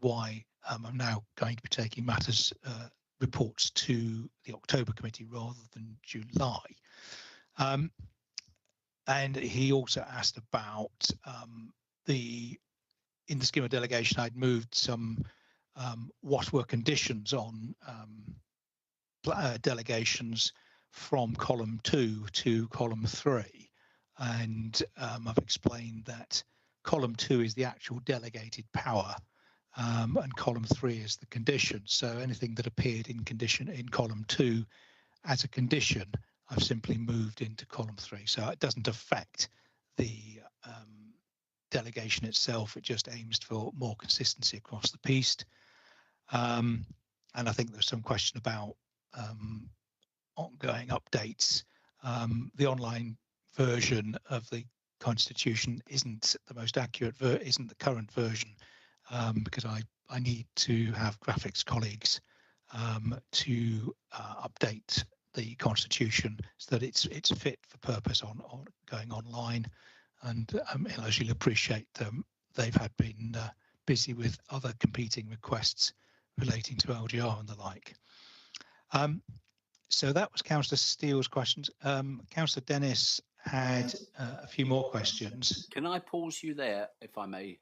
Speaker 17: why I'm now going to be taking matters reports to the October committee rather than July. And he also asked about in the scheme of delegation, I'd moved some what were conditions on delegations from column 2 to column 3. And I've explained that column 2 is the actual delegated power, and column 3 is the condition. So anything that appeared in column 2 as a condition, I've simply moved into column 3. So it doesn't affect the delegation itself. It just aims for more consistency across the piece. And I think there's some question about ongoing updates. The online version of the Constitution isn't the most accurate, isn't the current version, because I need to have graphics colleagues to update the Constitution so that it's fit for purpose on going online. And as you'll appreciate, they've been busy with other competing requests relating to LGR and the like. So that was Councillor Steele's questions. Councillor Dennis had a few more questions.
Speaker 1: Can I pause you there, if I may,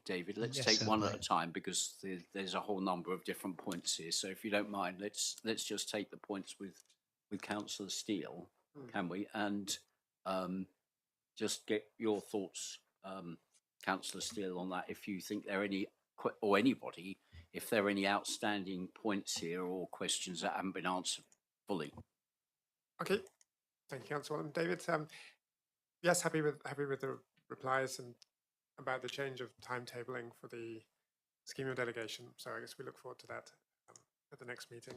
Speaker 1: David? Let's
Speaker 17: Yes,
Speaker 1: take one
Speaker 17: certainly.
Speaker 1: at a time, because there's a whole number of different points here. So if you don't mind, let's just take the points with Councillor Steele, can we? And just get your thoughts, Councillor Steele, on that. If you think there are any, or anybody, if there are any outstanding points here or questions that haven't been answered fully.
Speaker 4: Okay, thank you, Councillor David. Yes, happy with the replies and about the change of timetabling for the scheme of delegation. So I guess we look forward to that at the next meeting.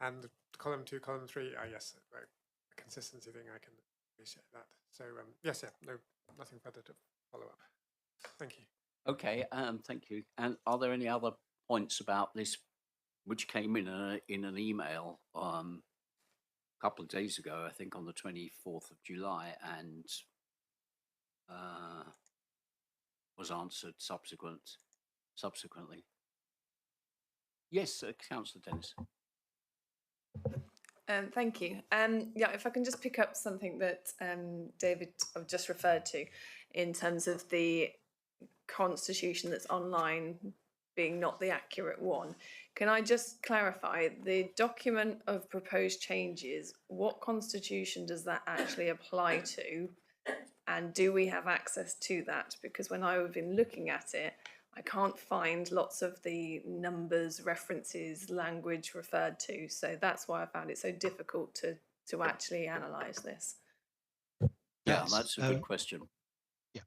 Speaker 4: And column 2, column 3, yes, a consistency thing. I can appreciate that. So yes, nothing further to follow up. Thank you.
Speaker 1: Okay, thank you. And are there any other points about this which came in an email a couple of days ago, I think on the 24th of July, and was answered subsequently? Yes, Councillor Dennis.
Speaker 12: Thank you. Yeah, if I can just pick up something that David just referred to in terms of the constitution that's online being not the accurate one. Can I just clarify the document of proposed changes? What constitution does that actually apply to? And do we have access to that? Because when I've been looking at it, I can't find lots of the numbers, references, language referred to. So that's why I found it so difficult to actually analyse this.
Speaker 1: Yeah, that's a good question.
Speaker 17: Yeah,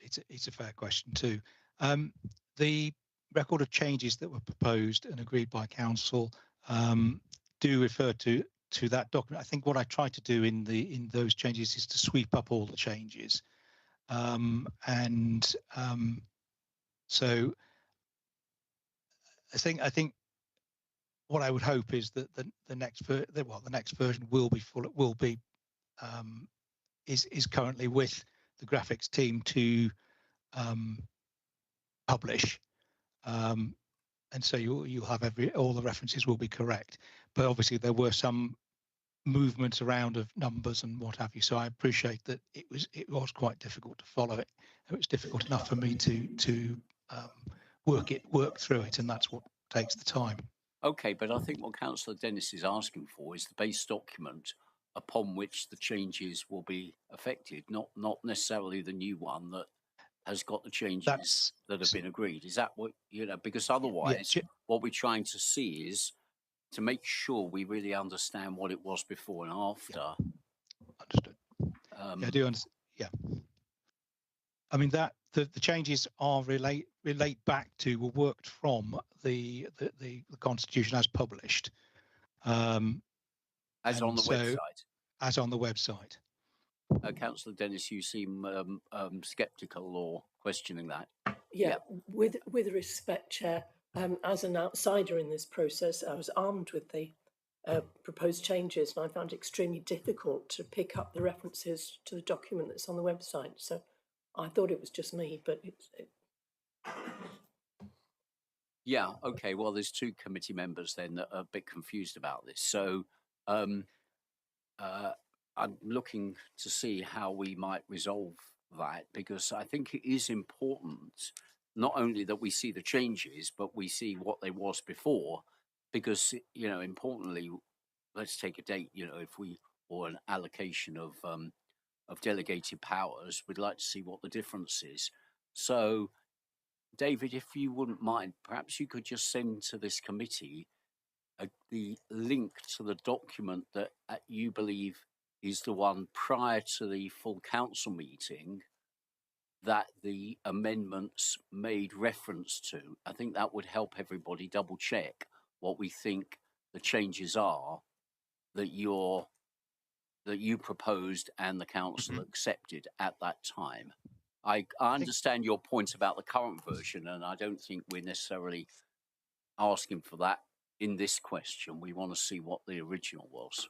Speaker 17: it's a fair question too. The record of changes that were proposed and agreed by council do refer to that document. I think what I tried to do in those changes is to sweep up all the changes, so I think what I would hope is that the next version will be full. It will be is currently with the graphics team to publish, and so you'll have all the references will be correct. But obviously there were some movements around of numbers and what have you. So I appreciate that it was quite difficult to follow it. It was difficult enough for me to work through it, and that's what takes the time.
Speaker 1: Okay, but I think what Councillor Dennis is asking for is the base document upon which the changes will be affected, not necessarily the new one that has got the changes that have been agreed. Is that what, because otherwise what we're trying to see is to make sure we really understand what it was before and after.
Speaker 17: Understood. I do understand. Yeah. I mean that the changes are relate back to, were worked from the Constitution as published.
Speaker 1: As on the website.
Speaker 17: As on the website.
Speaker 1: Councillor Dennis, you seem sceptical or questioning that.
Speaker 18: Yeah, with respect, Chair, as an outsider in this process, I was armed with the proposed changes, and I found it extremely difficult to pick up the references to the document that's on the website. So I thought it was just me, but
Speaker 1: Yeah, okay. Well, there's two committee members then that are a bit confused about this. So I'm looking to see how we might resolve that, because I think it is important not only that we see the changes, but we see what there was before, because, importantly, let's take a date, if we, or an allocation of delegated powers, we'd like to see what the difference is. So, David, if you wouldn't mind, perhaps you could just send to this committee the link to the document that you believe is the one prior to the full council meeting that the amendments made reference to. I think that would help everybody double check what we think the changes are that you proposed and the council accepted at that time. I understand your point about the current version, and I don't think we're necessarily asking for that in this question. We want to see what the original was.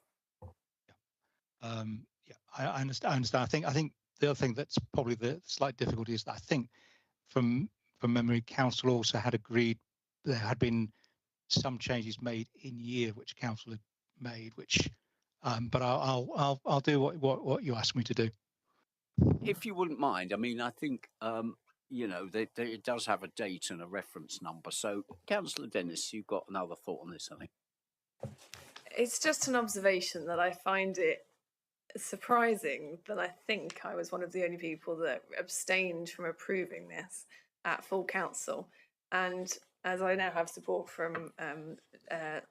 Speaker 17: I understand. I think the other thing that's probably the slight difficulty is that I think from memory, council also had agreed there had been some changes made in year which council had made, which but I'll do what you asked me to do.
Speaker 1: If you wouldn't mind, I mean, I think it does have a date and a reference number. So, Councillor Dennis, you've got another thought on this, I think.
Speaker 12: It's just an observation that I find it surprising that I think I was one of the only people that abstained from approving this at full council. And as I now have support from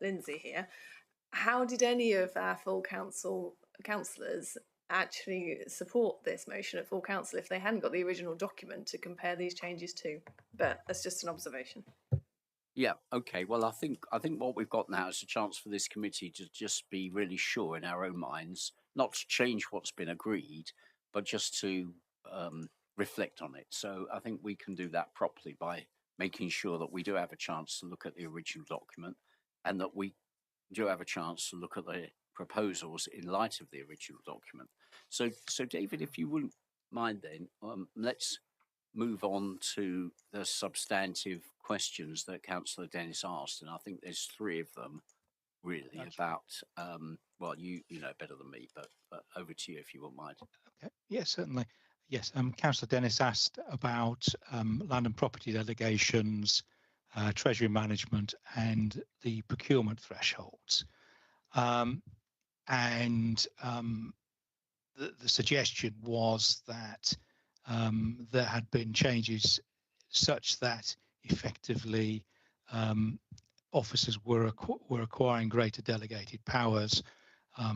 Speaker 12: Lindsay here, how did any of our full councillors actually support this motion at full council if they hadn't got the original document to compare these changes to? But that's just an observation.
Speaker 1: Yeah, okay. Well, I think what we've got now is a chance for this committee to just be really sure in our own minds, not to change what's been agreed, but just to reflect on it. So I think we can do that properly by making sure that we do have a chance to look at the original document, and that we do have a chance to look at the proposals in light of the original document. So David, if you wouldn't mind then, let's move on to the substantive questions that Councillor Dennis asked, and I think there's three of them really about well, you know better than me, but over to you if you wouldn't mind.
Speaker 17: Okay. Yes, certainly. Yes, Councillor Dennis asked about land and property delegations, treasury management, and the procurement thresholds. The suggestion was that there had been changes such that effectively officers were acquiring greater delegated powers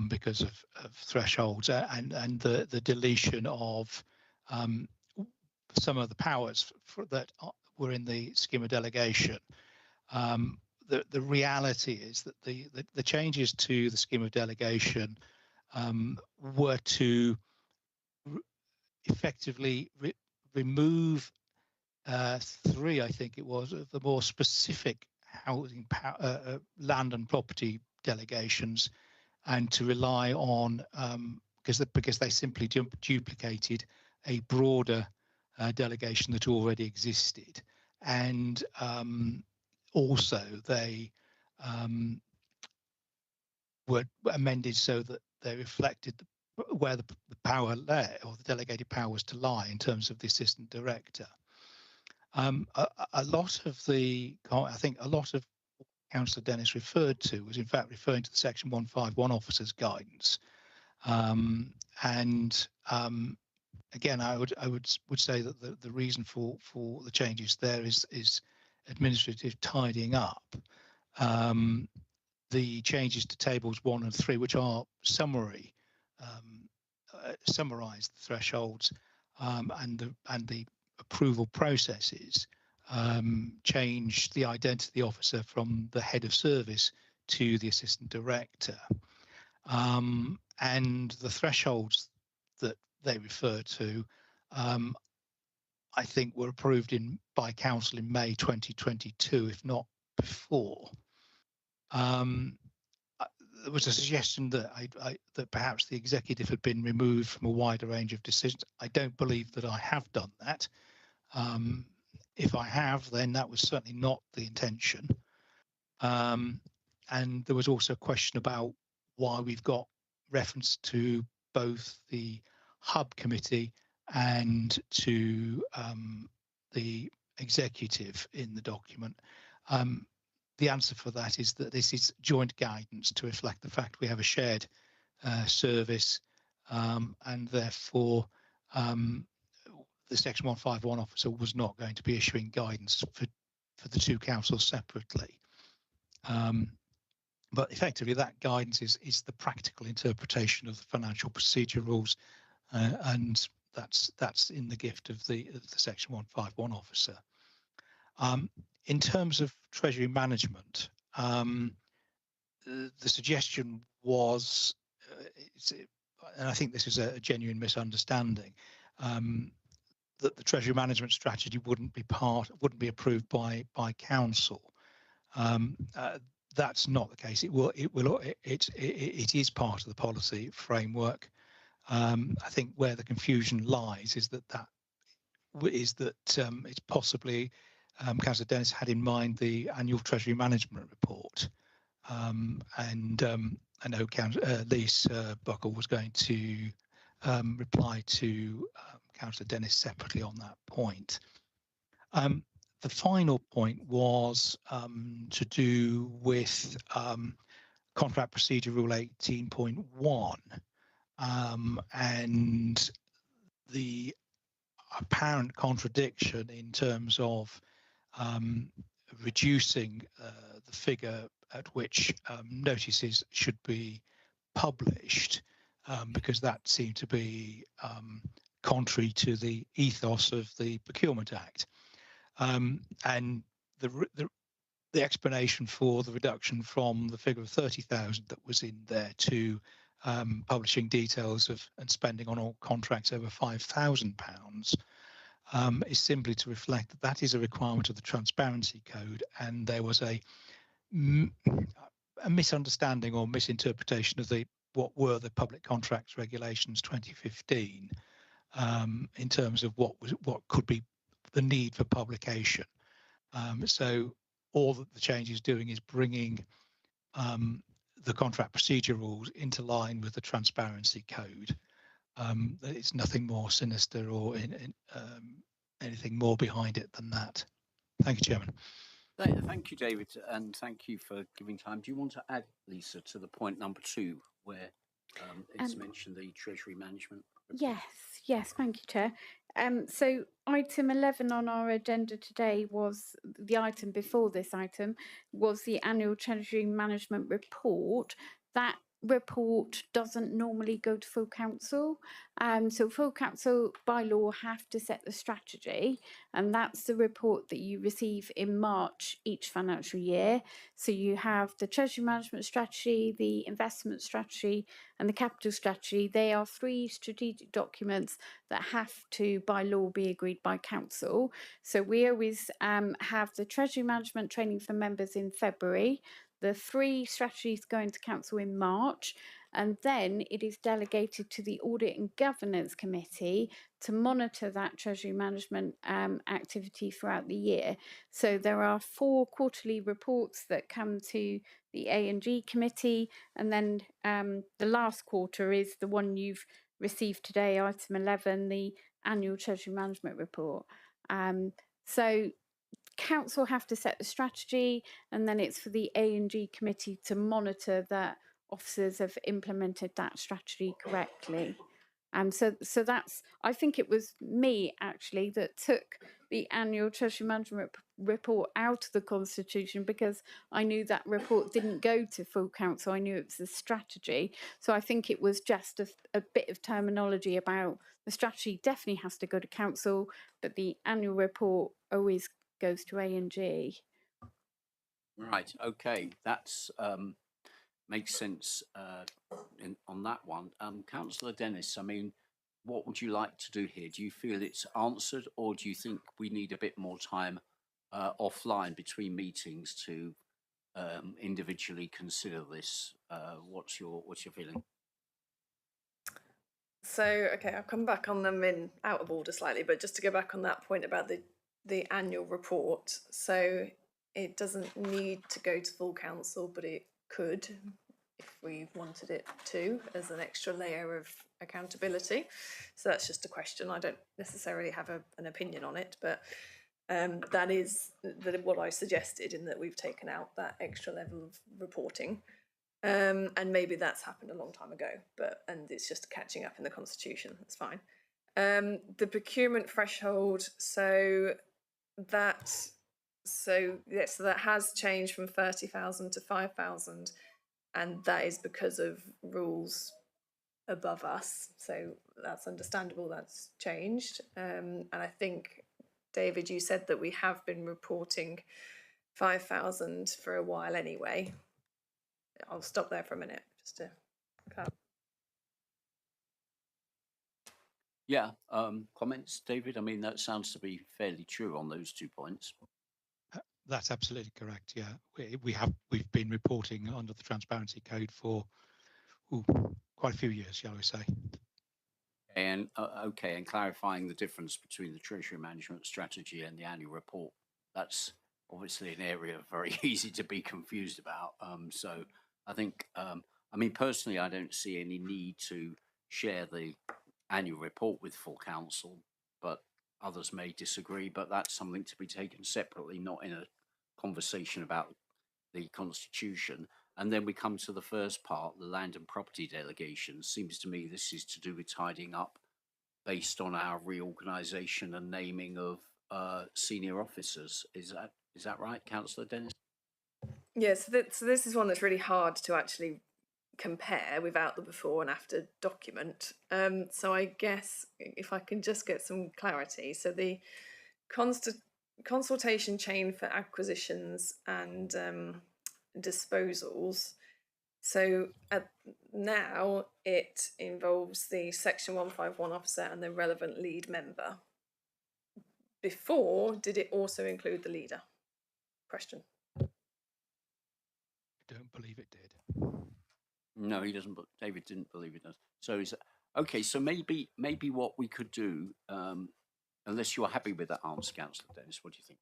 Speaker 17: because of thresholds and the deletion of some of the powers that were in the scheme of delegation. The reality is that the changes to the scheme of delegation were to effectively remove three, I think it was, of the more specific housing land and property delegations, and to rely on because they simply duplicated a broader delegation that already existed, and also they were amended so that they reflected where the power lay, or the delegated powers to lie, in terms of the assistant director. A lot of Councillor Dennis referred to was in fact referring to the Section 151 officers guidance, again, I would say that the reason for the changes there is administrative tidying up. The changes to tables 1 and 3, which are summary, summarise the thresholds and the approval processes, change the identity officer from the head of service to the assistant director, and the thresholds that they refer to I think, were approved by council in May 2022, if not before. There was a suggestion that that perhaps the executive had been removed from a wider range of decisions. I don't believe that I have done that. If I have, then that was certainly not the intention. And there was also a question about why we've got reference to both the hub committee and to the executive in the document. The answer for that is that this is joint guidance to reflect the fact we have a shared service, and therefore the Section 151 officer was not going to be issuing guidance for the two councils separately. But effectively, that guidance is the practical interpretation of the financial procedure rules, and that's in the gift of the Section 151 officer. In terms of Treasury management, the suggestion was, and I think this is a genuine misunderstanding, that the Treasury management strategy wouldn't be approved by council. That's not the case. It is part of the policy framework. I think where the confusion lies is that it's possibly Councillor Dennis had in mind the annual Treasury management report, and I know Lise Buckle was going to reply to Councillor Dennis separately on that point. The final point was to do with Contract Procedure Rule 18.1 and the apparent contradiction in terms of reducing the figure at which notices should be published, because that seemed to be contrary to the ethos of the Procurement Act. And the explanation for the reduction from the figure of 30,000 that was in there to publishing details of and spending on all contracts over £5,000 is simply to reflect that that is a requirement of the Transparency Code, and there was a misunderstanding or misinterpretation of what were the Public Contracts Regulations 2015 in terms of what could be the need for publication. So all that the change is doing is bringing the contract procedure rules into line with the Transparency Code. It's nothing more sinister or anything more behind it than that. Thank you, Chairman.
Speaker 1: Thank you, David, and thank you for giving time. Do you want to add, Lisa, to the point number 2, where it's mentioned the Treasury management report?
Speaker 5: Yes, thank you, Chair. So item 11 on our agenda today was the item before this item was the annual Treasury management report. That report doesn't normally go to full council. So full council by law have to set the strategy, and that's the report that you receive in March each financial year. So you have the Treasury management strategy, the investment strategy, and the capital strategy. They are 3 strategic documents that have to, by law, be agreed by council. So we always have the Treasury management training for members in February, the 3 strategies going to council in March, and then it is delegated to the Audit and Governance Committee to monitor that Treasury management activity throughout the year. So there are 4 quarterly reports that come to the A&G Committee, and then the last quarter is the one you've received today, item 11, the annual Treasury management report. So council have to set the strategy, and then it's for the A&G committee to monitor that officers have implemented that strategy correctly. So that's, I think it was me actually that took the annual Treasury management report out of the constitution, because I knew that report didn't go to full council. I knew it was a strategy. So I think it was just a bit of terminology about the strategy definitely has to go to council, but the annual report always goes to A&G.
Speaker 1: Right, okay, that's makes sense on that one. Councillor Dennis, I mean, what would you like to do here? Do you feel it's answered, or do you think we need a bit more time offline between meetings to individually consider this? What's your feeling?
Speaker 12: So, okay, I'll come back on them in out of order slightly, but just to go back on that point about the annual report. So it doesn't need to go to full council, but it could if we wanted it to, as an extra layer of accountability. So that's just a question. I don't necessarily have an opinion on it, but that is what I suggested, in that we've taken out that extra level of reporting. And maybe that's happened a long time ago, and it's just catching up in the constitution. That's fine. The procurement threshold, so that has changed from 30,000 to 5,000, and that is because of rules above us. So that's understandable. That's changed, and I think, David, you said that we have been reporting 5,000 for a while anyway. I'll stop there for a minute just to clarify.
Speaker 1: Yeah, comments, David? I mean, that sounds to be fairly true on those 2 points.
Speaker 17: That's absolutely correct. Yeah, we've been reporting under the Transparency Code for quite a few years, shall we say?
Speaker 1: And okay, and clarifying the difference between the Treasury Management Strategy and the annual report. That's obviously an area very easy to be confused about. So I think, I mean, personally, I don't see any need to share the annual report with full council, but others may disagree. But that's something to be taken separately, not in a conversation about the Constitution. And then we come to the first part, the land and property delegation. Seems to me this is to do with tidying up based on our reorganisation and naming of senior officers. Is that right, Councillor Dennis?
Speaker 12: Yes, so this is one that's really hard to actually compare without the before and after document. So I guess if I can just get some clarity. So the consultation chain for acquisitions and disposals. So now it involves the Section 151 officer and the relevant lead member. Before, did it also include the leader? Question.
Speaker 17: I don't believe it did.
Speaker 1: No, he doesn't. But David didn't believe it does. So is okay. So maybe what we could do, unless you are happy with that answer, Councillor Dennis, what do you think?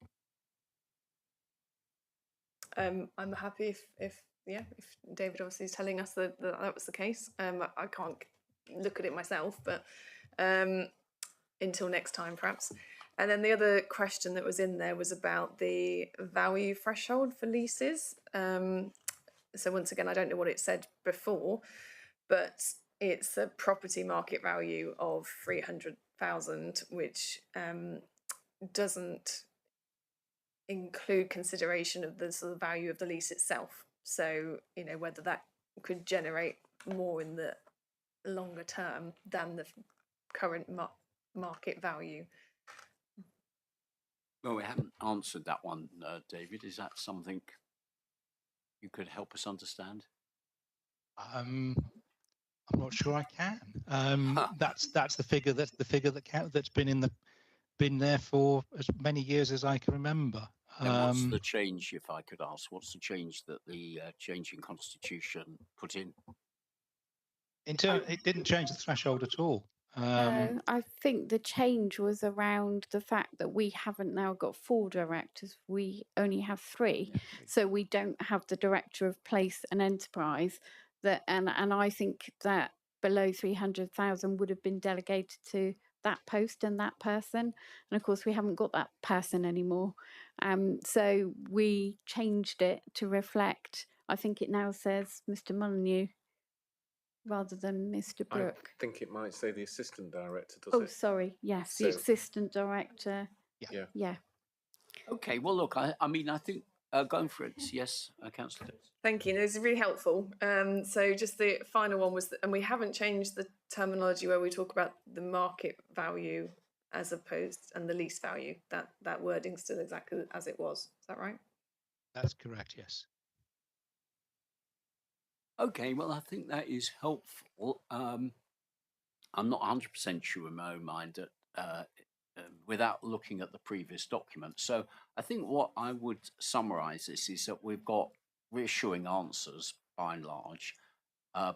Speaker 12: I'm happy if David obviously is telling us that was the case. I can't look at it myself, but until next time perhaps. And then the other question that was in there was about the value threshold for leases. So once again, I don't know what it said before, but it's a property market value of 300,000, which doesn't include consideration of the sort of value of the lease itself. So, you know, whether that could generate more in the longer term than the current market value.
Speaker 1: Well, we haven't answered that one, David. Is that something you could help us understand?
Speaker 17: I'm not sure I can. That's the figure. That's the figure that's been there for as many years as I can remember.
Speaker 1: And what's the change, if I could ask? What's the change that the change in constitution put in?
Speaker 17: It didn't change the threshold at all.
Speaker 5: No, I think the change was around the fact that we haven't now got 4 directors. We only have 3. Yeah. So we don't have the director of place and enterprise. And I think that below 300,000 would have been delegated to that post and that person. And of course, we haven't got that person anymore. So we changed it to reflect, I think it now says Mr. Molyneux rather than Mr. Brooke.
Speaker 15: I think it might say the assistant director, does it?
Speaker 5: Oh, sorry. Yes, the assistant director. Yeah.
Speaker 1: Okay. Well, look, I mean, I think going for it. Yes, Councillor.
Speaker 12: Thank you. This is really helpful. So just the final one was, and we haven't changed the terminology where we talk about the market value as opposed and the lease value. That wording's still exactly as it was. Is that right?
Speaker 17: That's correct. Yes.
Speaker 1: Okay, well, I think that is helpful. I'm not 100% sure in my own mind that without looking at the previous document. So I think what I would summarise this is that we've got reassuring answers by and large,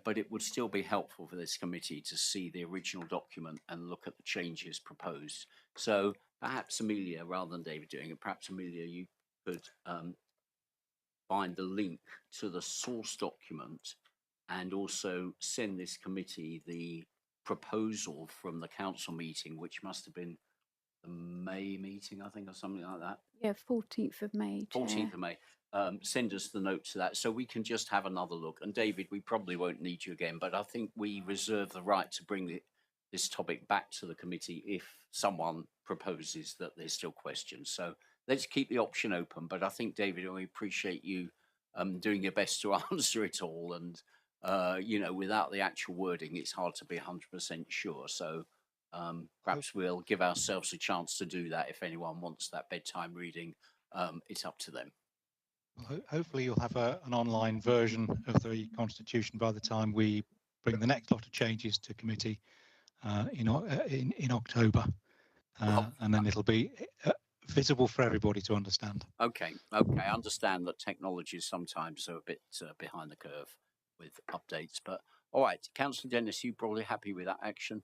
Speaker 1: but it would still be helpful for this committee to see the original document and look at the changes proposed. So perhaps Amelia, rather than David doing it, perhaps Amelia, you could find the link to the source document and also send this committee the proposal from the council meeting, which must have been the May meeting, I think, or something like that.
Speaker 5: Yeah, 14th of May, Chair.
Speaker 1: 14th of May. Send us the note to that so we can just have another look. And David, we probably won't need you again, but I think we reserve the right to bring this topic back to the committee if someone proposes that there's still questions. So let's keep the option open. But I think, David, I appreciate you doing your best to answer it all. And, you know, without the actual wording, it's hard to be 100% sure. So perhaps we'll give ourselves a chance to do that. If anyone wants that bedtime reading, it's up to them.
Speaker 17: Well, hopefully you'll have an online version of the Constitution by the time we bring the next lot of changes to committee in October, and then it'll be visible for everybody to understand.
Speaker 1: Okay, I understand that technologies sometimes are a bit behind the curve with updates, but all right, Councillor Dennis, you probably happy with that action?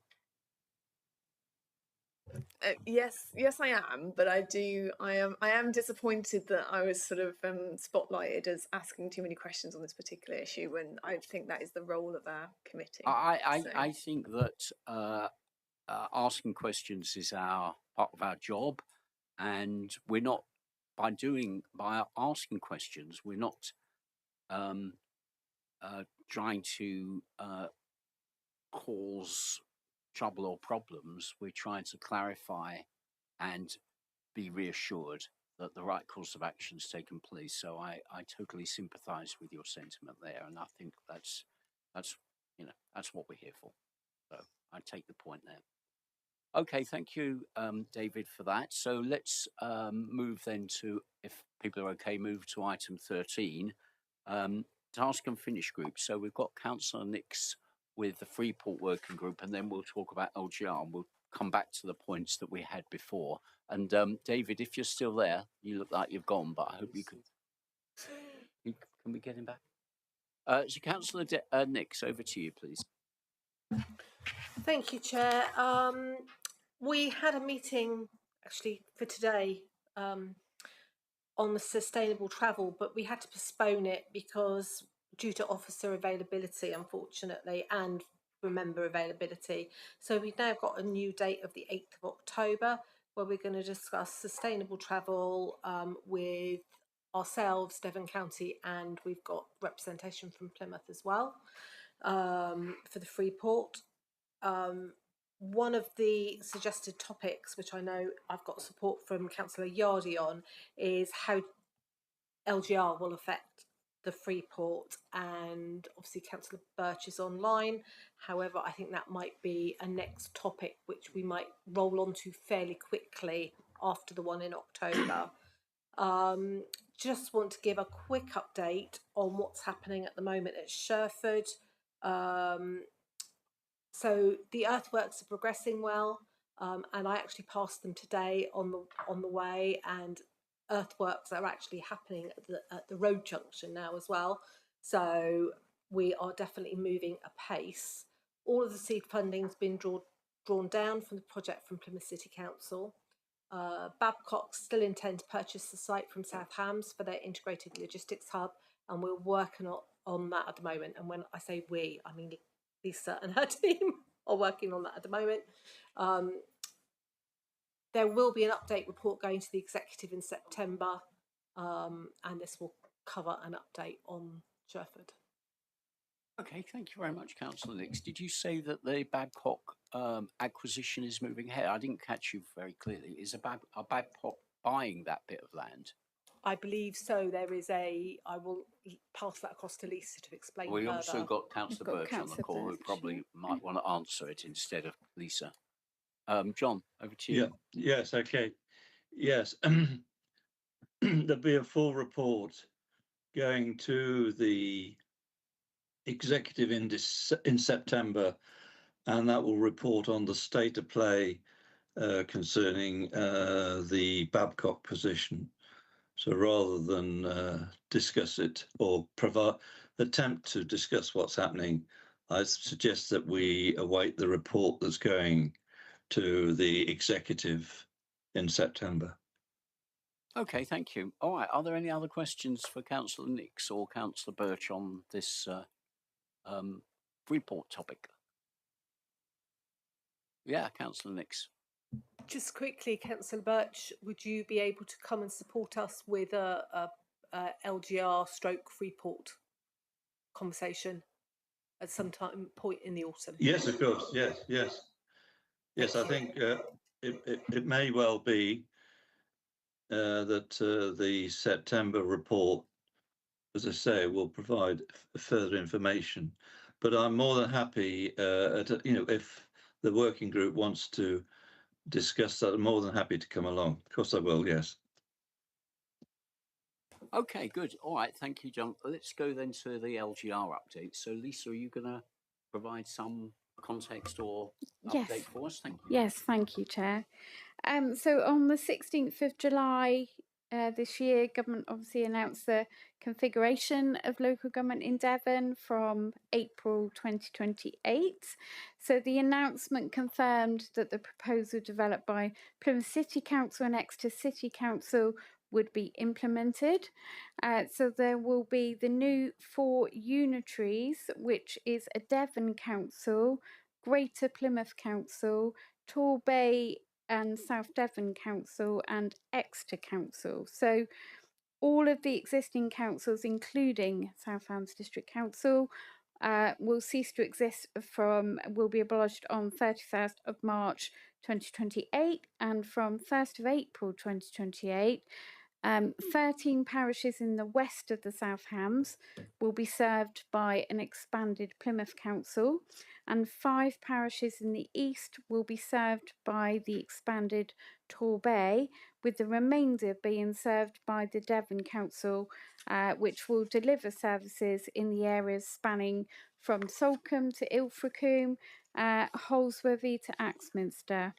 Speaker 12: Yes, I am, but I am disappointed that I was sort of spotlighted as asking too many questions on this particular issue when I think that is the role of our committee.
Speaker 1: I think that asking questions is part of our job, and we're not by asking questions, we're not trying to cause trouble or problems. We're trying to clarify and be reassured that the right course of action has taken place. So I totally sympathise with your sentiment there, and I think that's what we're here for. So I take the point there. Okay, thank you, David, for that. So let's move then to, if people are okay, move to item 13, task and finish group. So we've got Councillor Nix with the Freeport Working Group, and then we'll talk about LGR, and we'll come back to the points that we had before. And David, if you're still there, you look like you've gone, but I hope you can. Can we get him back? So Councillor Nix, over to you, please.
Speaker 9: Thank you, Chair. We had a meeting actually for today on the sustainable travel, but we had to postpone it because due to officer availability, unfortunately, and member availability. So we've now got a new date of the 8th of October where we're going to discuss sustainable travel with ourselves, Devon County, and we've got representation from Plymouth as well for the Freeport. One of the suggested topics, which I know I've got support from Councillor Yardy on, is how LGR will affect the Freeport, and obviously Councillor Birch is online. However, I think that might be a next topic which we might roll on to fairly quickly after the one in October. Just want to give a quick update on what's happening at the moment at Sherford. So the earthworks are progressing well, and I actually passed them today on the way, and earthworks are actually happening at the road junction now as well. So we are definitely moving apace. All of the seed funding's been drawn down from the project from Plymouth City Council. Babcock still intend to purchase the site from South Hams for their integrated logistics hub, and we're working on that at the moment. And when I say we, I mean Lisa and her team are working on that at the moment. There will be an update report going to the executive in September, and this will cover an update on Sherford.
Speaker 1: Okay, thank you very much, Councillor Nix. Did you say that the Babcock acquisition is moving ahead? I didn't catch you very clearly. Is Babcock buying that bit of land?
Speaker 9: I believe so. There is I will pass that across to Lisa to explain
Speaker 1: We
Speaker 9: further.
Speaker 1: also got Councillor Birch on the call, who probably might want to answer it instead of Lisa. John, over to you.
Speaker 19: Yeah, yes, okay. Yes, there'll be a full report going to the executive in September and that will report on the state of play concerning the Babcock position. So rather than discuss it or attempt to discuss what's happening, I suggest that we await the report that's going to the executive in September.
Speaker 1: Okay, thank you. All right, are there any other questions for Councillor Nix or Councillor Birch on this report topic? Yeah, Councillor Nix.
Speaker 9: Just quickly, Councillor Birch, would you be able to come and support us with a LGR stroke report conversation at some point in the autumn?
Speaker 19: Yes, of course. Yes. Yes, I think it may well be that the September report, as I say, will provide further information. But I'm more than happy, if the working group wants to discuss that, I'm more than happy to come along. Of course I will, yes.
Speaker 1: Okay, good. All right, thank you, John. Let's go then to the LGR update. So, Lisa, are you going to provide some context or update for us? Thank you.
Speaker 5: Yes, thank you, Chair. So on the 16th of July this year, government obviously announced the configuration of local government in Devon from April 2028. So the announcement confirmed that the proposal developed by Plymouth City Council and Exeter City Council would be implemented. So there will be the new 4 unitaries, which is a Devon Council, Greater Plymouth Council, Torbay and South Devon Council and Exeter Council. So all of the existing councils, including South Hams District Council, will cease to exist will be abolished on 31st of March 2028, and from 1st of April 2028, 13 parishes in the west of the South Hams will be served by an expanded Plymouth Council, and 5 parishes in the east will be served by the expanded Torbay, with the remainder being served by the Devon Council, which will deliver services in the areas spanning from Salcombe to Ilfracombe, Holsworthy to Axminster.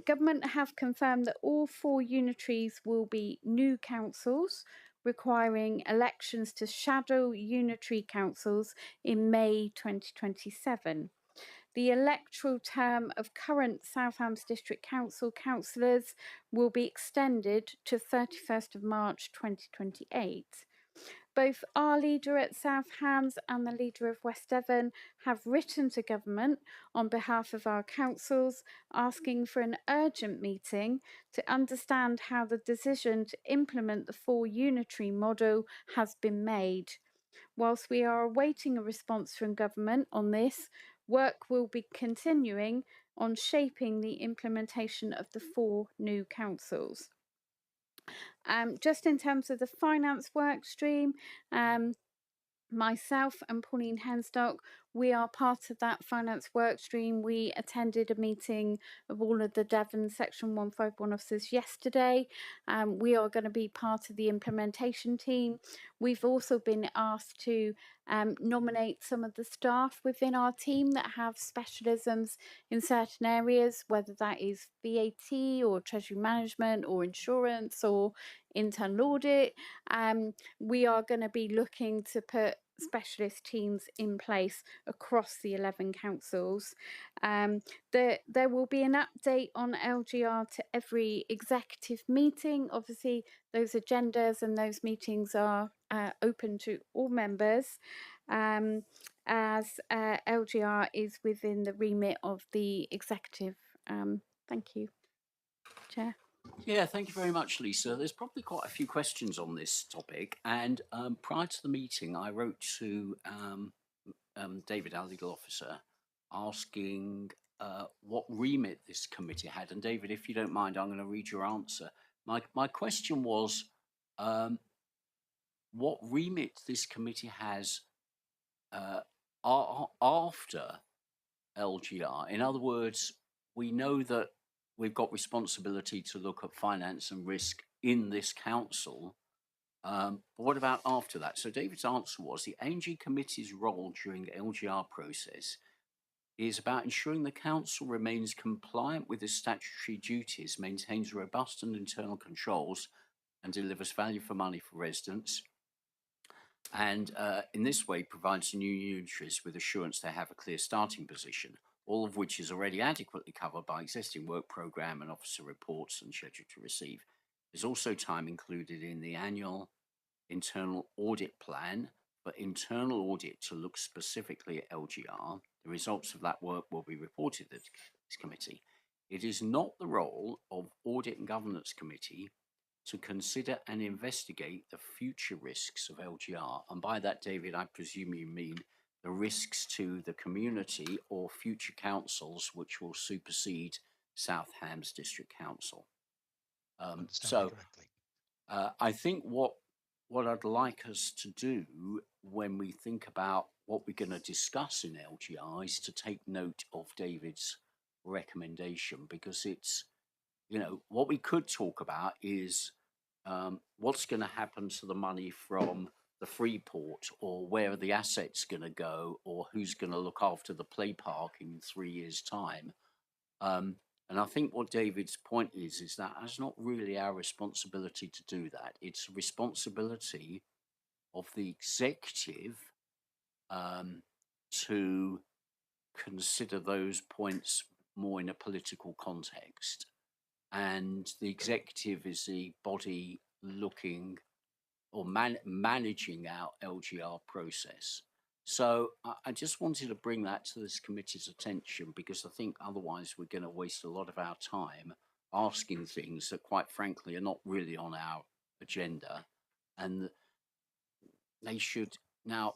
Speaker 5: Government have confirmed that all 4 unitaries will be new councils, requiring elections to shadow unitary councils in May 2027. The electoral term of current South Hams District Council councillors will be extended to 31st of March 2028. Both our leader at South Hams and the leader of West Devon have written to government on behalf of our councils, asking for an urgent meeting to understand how the decision to implement the 4 unitary model has been made. Whilst we are awaiting a response from government on this, work will be continuing on shaping the implementation of the 4 new councils. Just in terms of the finance work stream, myself and Pauline Henstock, we are part of that finance work stream. We attended a meeting of all of the Devon Section 151 officers yesterday. We are going to be part of the implementation team. We've also been asked to nominate some of the staff within our team that have specialisms in certain areas, whether that is VAT or treasury management or insurance or internal audit. We are going to be looking to put specialist teams in place across the 11 councils. There will be an update on LGR to every executive meeting. Obviously, those agendas and those meetings are open to all members, as LGR is within the remit of the executive. Thank you, Chair.
Speaker 1: Yeah, thank you very much, Lisa. There's probably quite a few questions on this topic, and prior to the meeting, I wrote to David, our legal officer, asking what remit this committee had. And David, if you don't mind, I'm going to read your answer. My question was what remit this committee has after LGR. In other words, we know that we've got responsibility to look at finance and risk in this council. But what about after that? So David's answer was the ANG committee's role during the LGR process It is about ensuring the council remains compliant with its statutory duties, maintains robust and internal controls, and delivers value for money for residents. And in this way, provides new unitaries with assurance they have a clear starting position, all of which is already adequately covered by existing work programme and officer reports and schedule to receive. There's also time included in the annual internal audit plan for internal audit to look specifically at LGR. The results of that work will be reported to this committee. It is not the role of Audit and Governance Committee to consider and investigate the future risks of LGR. And by that, David, I presume you mean the risks to the community or future councils which will supersede South Hams District Council. I think what I'd like us to do when we think about what we're going to discuss in LGR is to take note of David's recommendation, because it's, you know, what we could talk about is what's going to happen to the money from the Freeport, or where are the assets going to go, or who's going to look after the play park in 3 years' time. And I think what David's point is that that's not really our responsibility to do that. It's a responsibility of the executive to consider those points more in a political context. And the executive is the body looking or managing our LGR process. So I just wanted to bring that to this committee's attention, because I think otherwise we're going to waste a lot of our time asking things that, quite frankly, are not really on our agenda. And they should, now,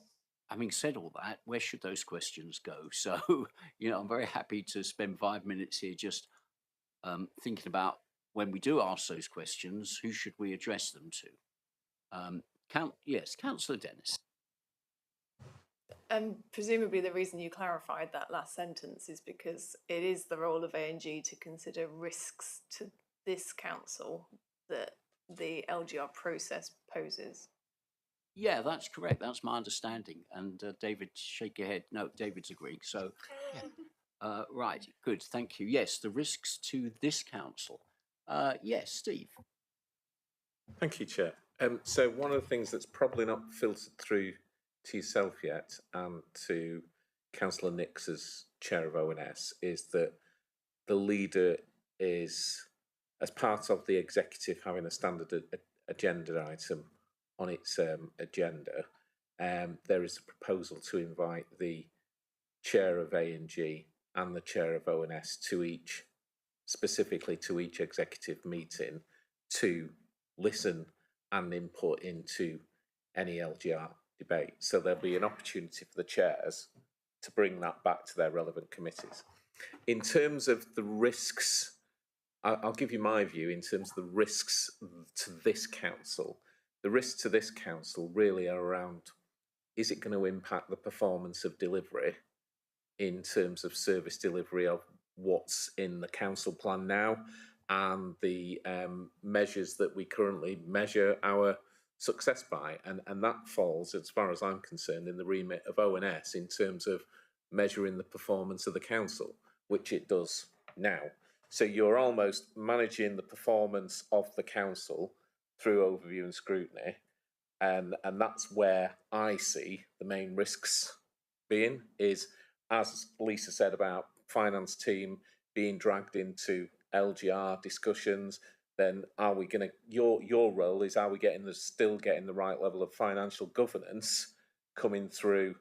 Speaker 1: having said all that, where should those questions go? So, you know, I'm very happy to spend 5 minutes here just thinking about, when we do ask those questions, who should we address them to? Yes, Councillor Dennis.
Speaker 12: Presumably the reason you clarified that last sentence is because it is the role of ANG to consider risks to this council that the LGR process poses.
Speaker 1: Yeah, that's correct. That's my understanding. And David, shake your head. No, David's agreeing. So, right, good, thank you. Yes, the risks to this council. Yes, Steve.
Speaker 15: Thank you, Chair. So one of the things that's probably not filtered through to yourself yet, and to Councillor Nix as Chair of ONS, is that the leader is, as part of the executive having a standard agenda item on its agenda, there is a proposal to invite the Chair of ANG and the Chair of ONS to each, specifically to each executive meeting, to listen and input into any LGR debate. So there'll be an opportunity for the chairs to bring that back to their relevant committees. In terms of the risks, I'll give you my view in terms of the risks to this council. The risks to this council really are around, is it going to impact the performance of delivery in terms of service delivery of what's in the council plan now, and the measures that we currently measure our success by, and that falls, as far as I'm concerned, in the remit of ONS in terms of measuring the performance of the council, which it does now. So you're almost managing the performance of the council through overview and scrutiny, and that's where I see the main risks being, is, as Lisa said about finance team being dragged into LGR discussions, then are we going to, your role is, are we still getting the right level of financial governance coming through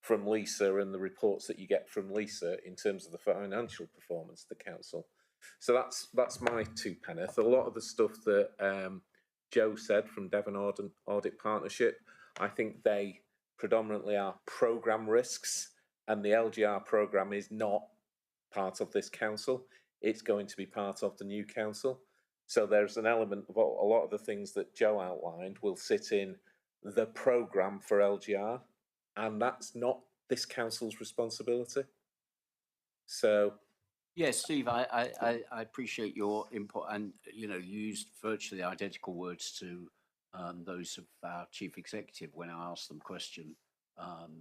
Speaker 15: from Lisa and the reports that you get from Lisa in terms of the financial performance of the council? So that's my two penneth. A lot of the stuff that Joe said from Devon Audit Partnership, I think they predominantly are programme risks, and the LGR programme is not part of this council. It's going to be part of the new council. So there's an element of a lot of the things that Joe outlined will sit in the programme for LGR, and that's not this council's responsibility. So,
Speaker 1: yes, Steve, I appreciate your input, and you know, you used virtually identical words to those of our chief executive when I asked them question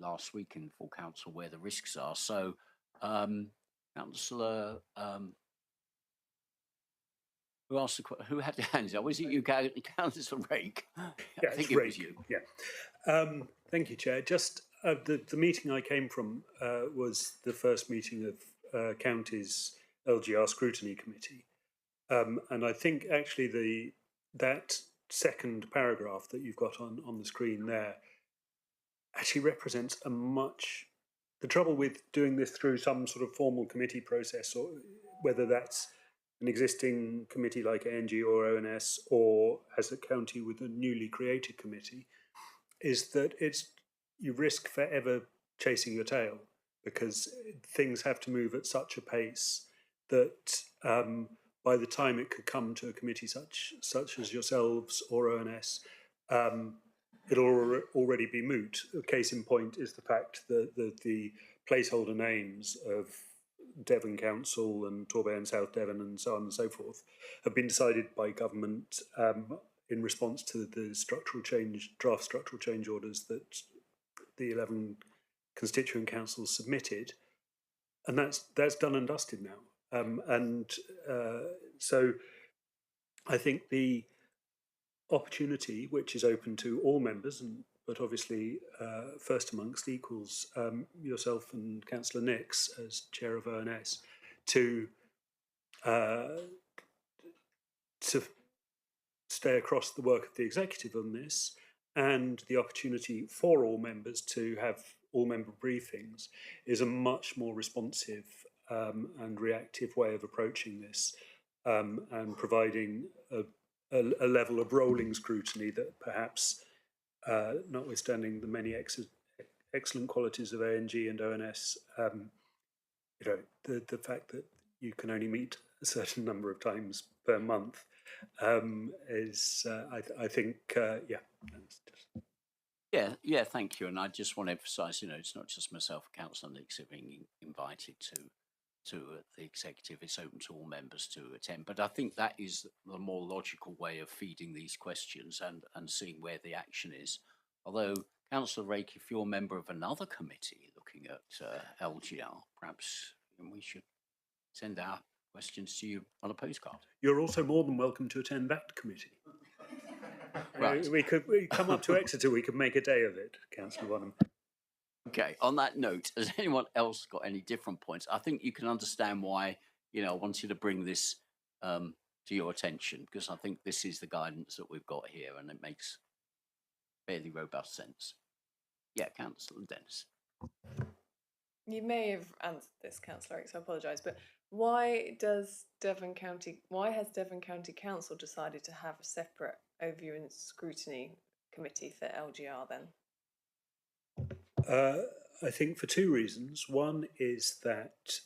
Speaker 1: last week in full council where the risks are. So Councillor, who asked who had their hands up? Was it you, Councillor Rake?
Speaker 10: Yeah,
Speaker 1: I think
Speaker 10: it's
Speaker 1: it
Speaker 10: Rake.
Speaker 1: was you.
Speaker 10: Yeah. Thank you, Chair. Just the meeting I came from was the first meeting of County's LGR Scrutiny Committee. And I think actually that second paragraph that you've got on the screen there actually represents the trouble with doing this through some sort of formal committee process, or whether that's an existing committee like ANG or ONS, or as a county with a newly created committee, is that you risk forever chasing your tail, because things have to move at such a pace that by the time it could come to a committee such as yourselves or ONS, it'll already be moot. A case in point is the fact that the placeholder names of Devon Council and Torbay and South Devon and so on and so forth have been decided by government in response to the draft structural change orders that the 11 constituent councils submitted, and that's done and dusted now. So I think the opportunity, which is open to all members, but obviously first amongst equals, yourself and Councillor Nix as chair of ONS, to stay across the work of the executive on this, and the opportunity for all members to have all member briefings, is a much more responsive and reactive way of approaching this, and providing a level of rolling scrutiny that perhaps, notwithstanding the many excellent qualities of ANG and ONS, the fact that you can only meet a certain number of times per month is, I think,
Speaker 1: Yeah, thank you. And I just want to emphasise, it's not just myself, Councillor Nix, who are being invited to the executive. It's open to all members to attend. But I think that is the more logical way of feeding these questions and seeing where the action is. Although, Councillor Rake, if you're a member of another committee looking at LGR, perhaps we should send our questions to you on a postcard.
Speaker 10: You're also more than welcome to attend that committee.
Speaker 1: Right.
Speaker 10: We come up to Exeter, we could make a day of it, Councillor Bonham.
Speaker 1: Okay, on that note, has anyone else got any different points? I think you can understand why, I wanted to bring this to your attention, because I think this is the guidance that we've got here, and it makes fairly robust sense. Yeah, Councillor Dennis.
Speaker 12: You may have answered this, Councillor Oakes, I apologise, but why has Devon County Council decided to have a separate overview and scrutiny committee for LGR then?
Speaker 10: I think for two reasons. One is that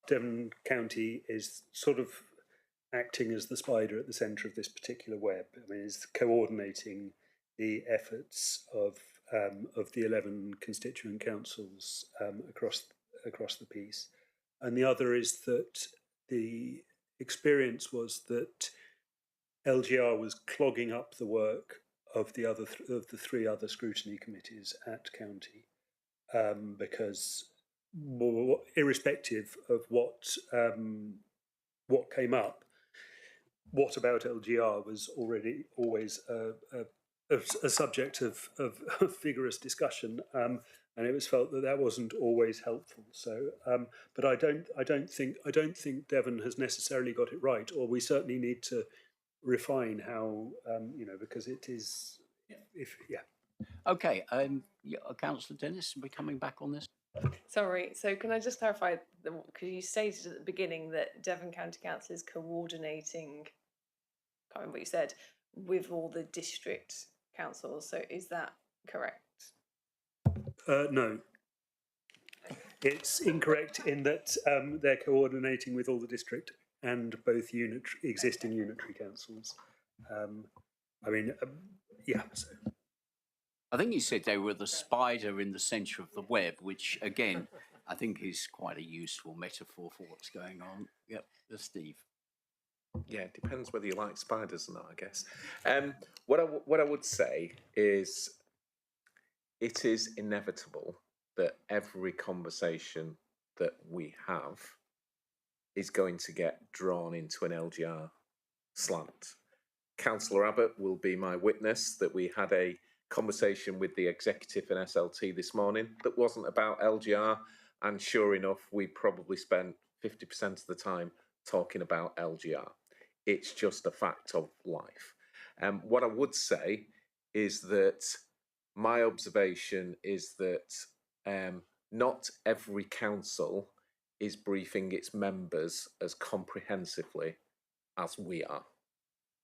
Speaker 10: Devon County is sort of acting as the spider at the centre of this particular web. I mean, it's coordinating the efforts of the 11 constituent councils across the piece. And the other is that the experience was that LGR was clogging up the work of the three other scrutiny committees at county, because irrespective of what came up, what about LGR was already always a subject of vigorous discussion, and it was felt that wasn't always helpful. So, but I don't think Devon has necessarily got it right, or we certainly need to refine how, because it is,
Speaker 1: Okay, Councillor Dennis, are we coming back on this?
Speaker 12: Sorry, so can I just clarify, because you stated at the beginning that Devon County Council is coordinating, can't remember what you said, with all the district councils, so is that correct?
Speaker 10: No. It's incorrect in that they're coordinating with all the district and both existing unitary councils. So.
Speaker 1: I think you said they were the spider in the centre of the web, which again, I think is quite a useful metaphor for what's going on. Yep, Steve.
Speaker 15: Yeah, it depends whether you like spiders or not, I guess. What I would say is it is inevitable that every conversation that we have is going to get drawn into an LGR slant. Councillor Abbott will be my witness that we had a conversation with the executive and SLT this morning that wasn't about LGR, and sure enough, we probably spent 50% of the time talking about LGR. It's just a fact of life. What I would say is that my observation is that not every council is briefing its members as comprehensively as we are.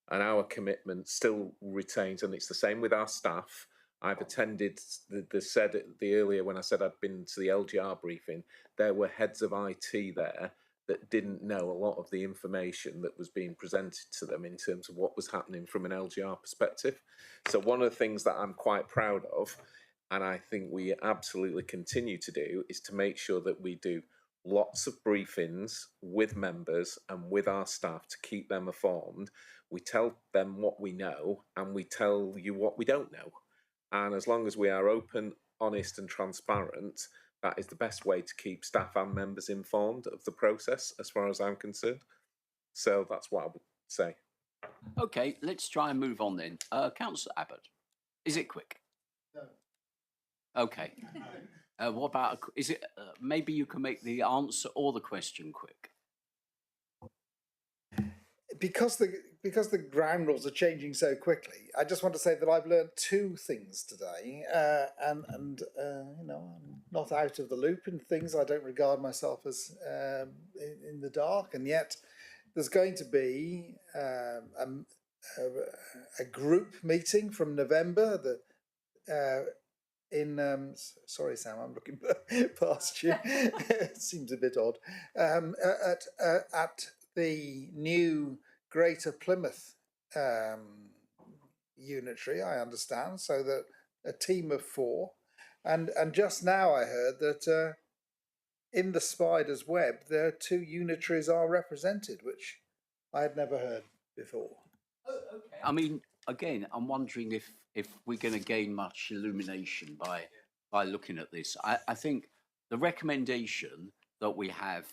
Speaker 15: And our commitment still retains, and it's the same with our staff. I've attended the earlier when I said I'd been to the LGR briefing, there were heads of IT there that didn't know a lot of the information that was being presented to them in terms of what was happening from an LGR perspective. So one of the things that I'm quite proud of, and I think we absolutely continue to do, is to make sure that we do lots of briefings with members and with our staff to keep them informed. We tell them what we know and we tell you what we don't know. And as long as we are open, honest and transparent, that is the best way to keep staff and members informed of the process, as far as I'm concerned. So that's what I would say.
Speaker 1: Okay, let's try and move on then. Councillor Abbott, is it quick?
Speaker 3: No.
Speaker 1: Okay. What about, is it, maybe you can make the answer or the question quick?
Speaker 3: Because the ground rules are changing so quickly, I just want to say that I've learned two things today, and you know, I'm not out of the loop in things. I don't regard myself as in the dark, and yet there's going to be a group meeting from November in sorry Sam, I'm looking past you. It seems a bit odd. At the new Greater Plymouth unitary, I understand, so that a team of 4, and just now I heard that in the spider's web there are 2 unitaries are represented, which I had never heard before.
Speaker 1: Okay. I mean, again, I'm wondering if we're going to gain much illumination by looking at this. I think the recommendation that we have,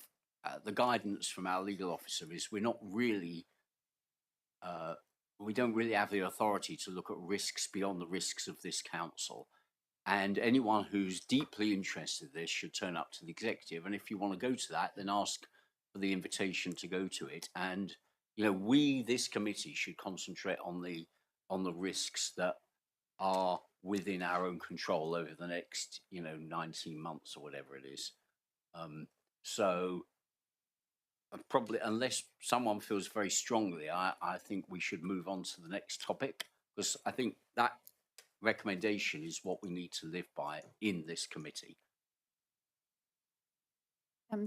Speaker 1: the guidance from our legal officer is we're not really, we don't really have the authority to look at risks beyond the risks of this council. And anyone who's deeply interested in this should turn up to the executive. And if you want to go to that, then ask for the invitation to go to it. And, you know, we, this committee, should concentrate on the risks that are within our own control over the next, you know, 19 months or whatever it is. So probably, unless someone feels very strongly, I think we should move on to the next topic, because I think that recommendation is what we need to live by in this committee.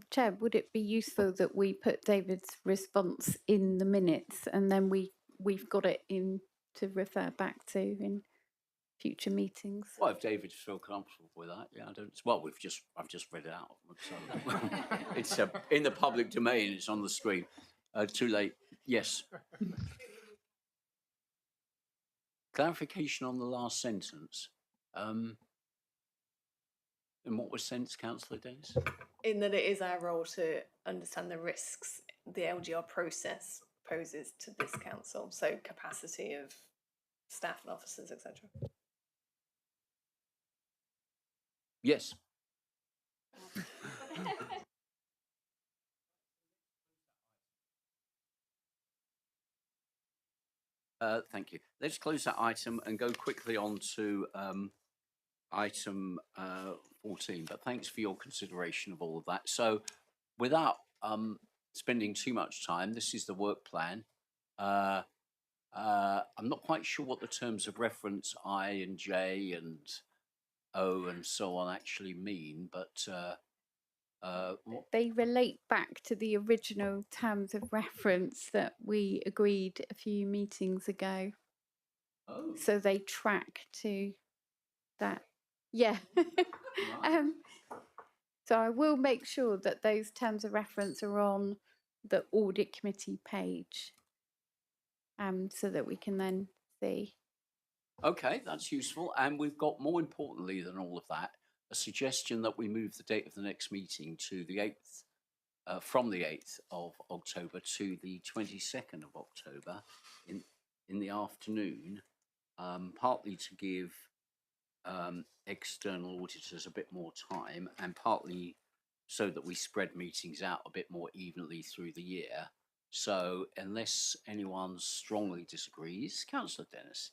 Speaker 5: Chair, would it be useful that we put David's response in the minutes, and then we've got it in to refer back to in future meetings?
Speaker 1: Well, if David feels comfortable with that, yeah, I don't. Well, I've just read it out. So it's in the public domain. It's on the screen. Too late. Yes. Clarification on the last sentence. In what was sense, Councillor Dennis?
Speaker 12: In that it is our role to understand the risks the LGR process poses to this council, so capacity of staff and officers, etc.
Speaker 1: Yes. Thank you. Let's close that item and go quickly on to item 14. But thanks for your consideration of all of that. So without spending too much time, this is the work plan. I'm not quite sure what the terms of reference I and J and O and so on actually mean, but
Speaker 5: they relate back to the original terms of reference that we agreed a few meetings ago.
Speaker 1: Oh.
Speaker 5: So they track to that. Yeah.
Speaker 1: Right.
Speaker 5: So I will make sure that those terms of reference are on the audit committee page, so that we can then see.
Speaker 1: Okay, that's useful. And we've got, more importantly than all of that, a suggestion that we move the date of the next meeting to the 8th, from the 8th of October to the 22nd of October in the afternoon, partly to give external auditors a bit more time, and partly so that we spread meetings out a bit more evenly through the year. So unless anyone strongly disagrees, Councillor Dennis.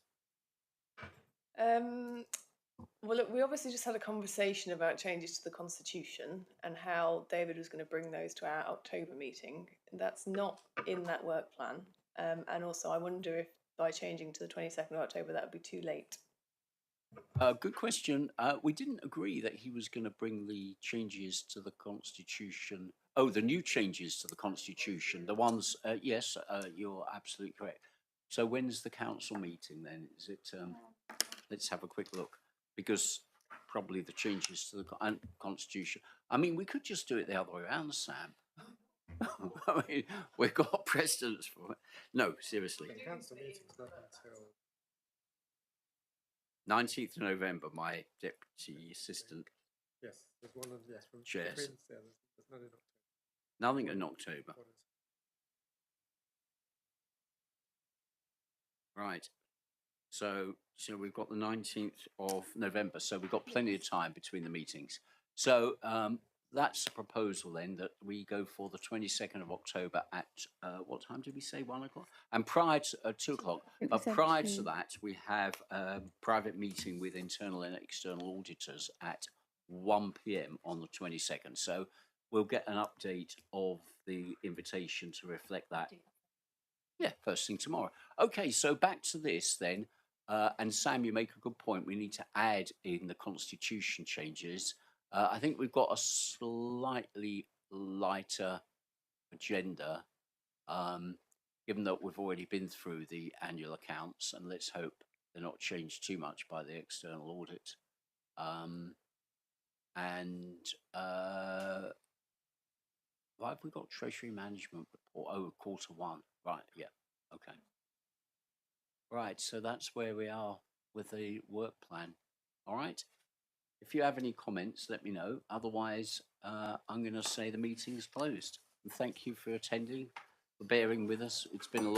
Speaker 12: Well, look, we obviously just had a conversation about changes to the Constitution and how David was going to bring those to our October meeting. That's not in that work plan. And also, I wonder if by changing to the 22nd of October, that would be too late.
Speaker 1: Good question. We didn't agree that he was going to bring the changes to the Constitution. Oh, the new changes to the Constitution. The ones, yes, you're absolutely correct. So when's the council meeting then? Is it, let's have a quick look, because probably the changes to the Constitution. I mean, we could just do it the other way around, Sam. I mean, we've got precedents for it. No, seriously.
Speaker 4: The council meeting's not until
Speaker 1: 19th of November, my deputy assistant.
Speaker 4: Yes, there's one of from
Speaker 1: chairs.
Speaker 4: There's none in October.
Speaker 1: Nothing in October. Right. So we've got the 19th of November. So we've got plenty of time between the meetings. So that's the proposal then, that we go for the 22nd of October at, what time did we say, 1 o'clock? And prior to 2 o'clock, but prior to that, we have a private meeting with internal and external auditors at 1 p.m. on the 22nd. So we'll get an update of the invitation to reflect that. Yeah, first thing tomorrow. Okay, so back to this then. And Sam, you make a good point. We need to add in the Constitution changes. I think we've got a slightly lighter agenda, given that we've already been through the annual accounts, and let's hope they're not changed too much by the external audit. Why have we got Treasury Management Report? Oh, Q1. Right, yeah, okay. Right, so that's where we are with the work plan. All right. If you have any comments, let me know. Otherwise, I'm going to say the meeting is closed. And thank you for attending, for bearing with us. It's been a long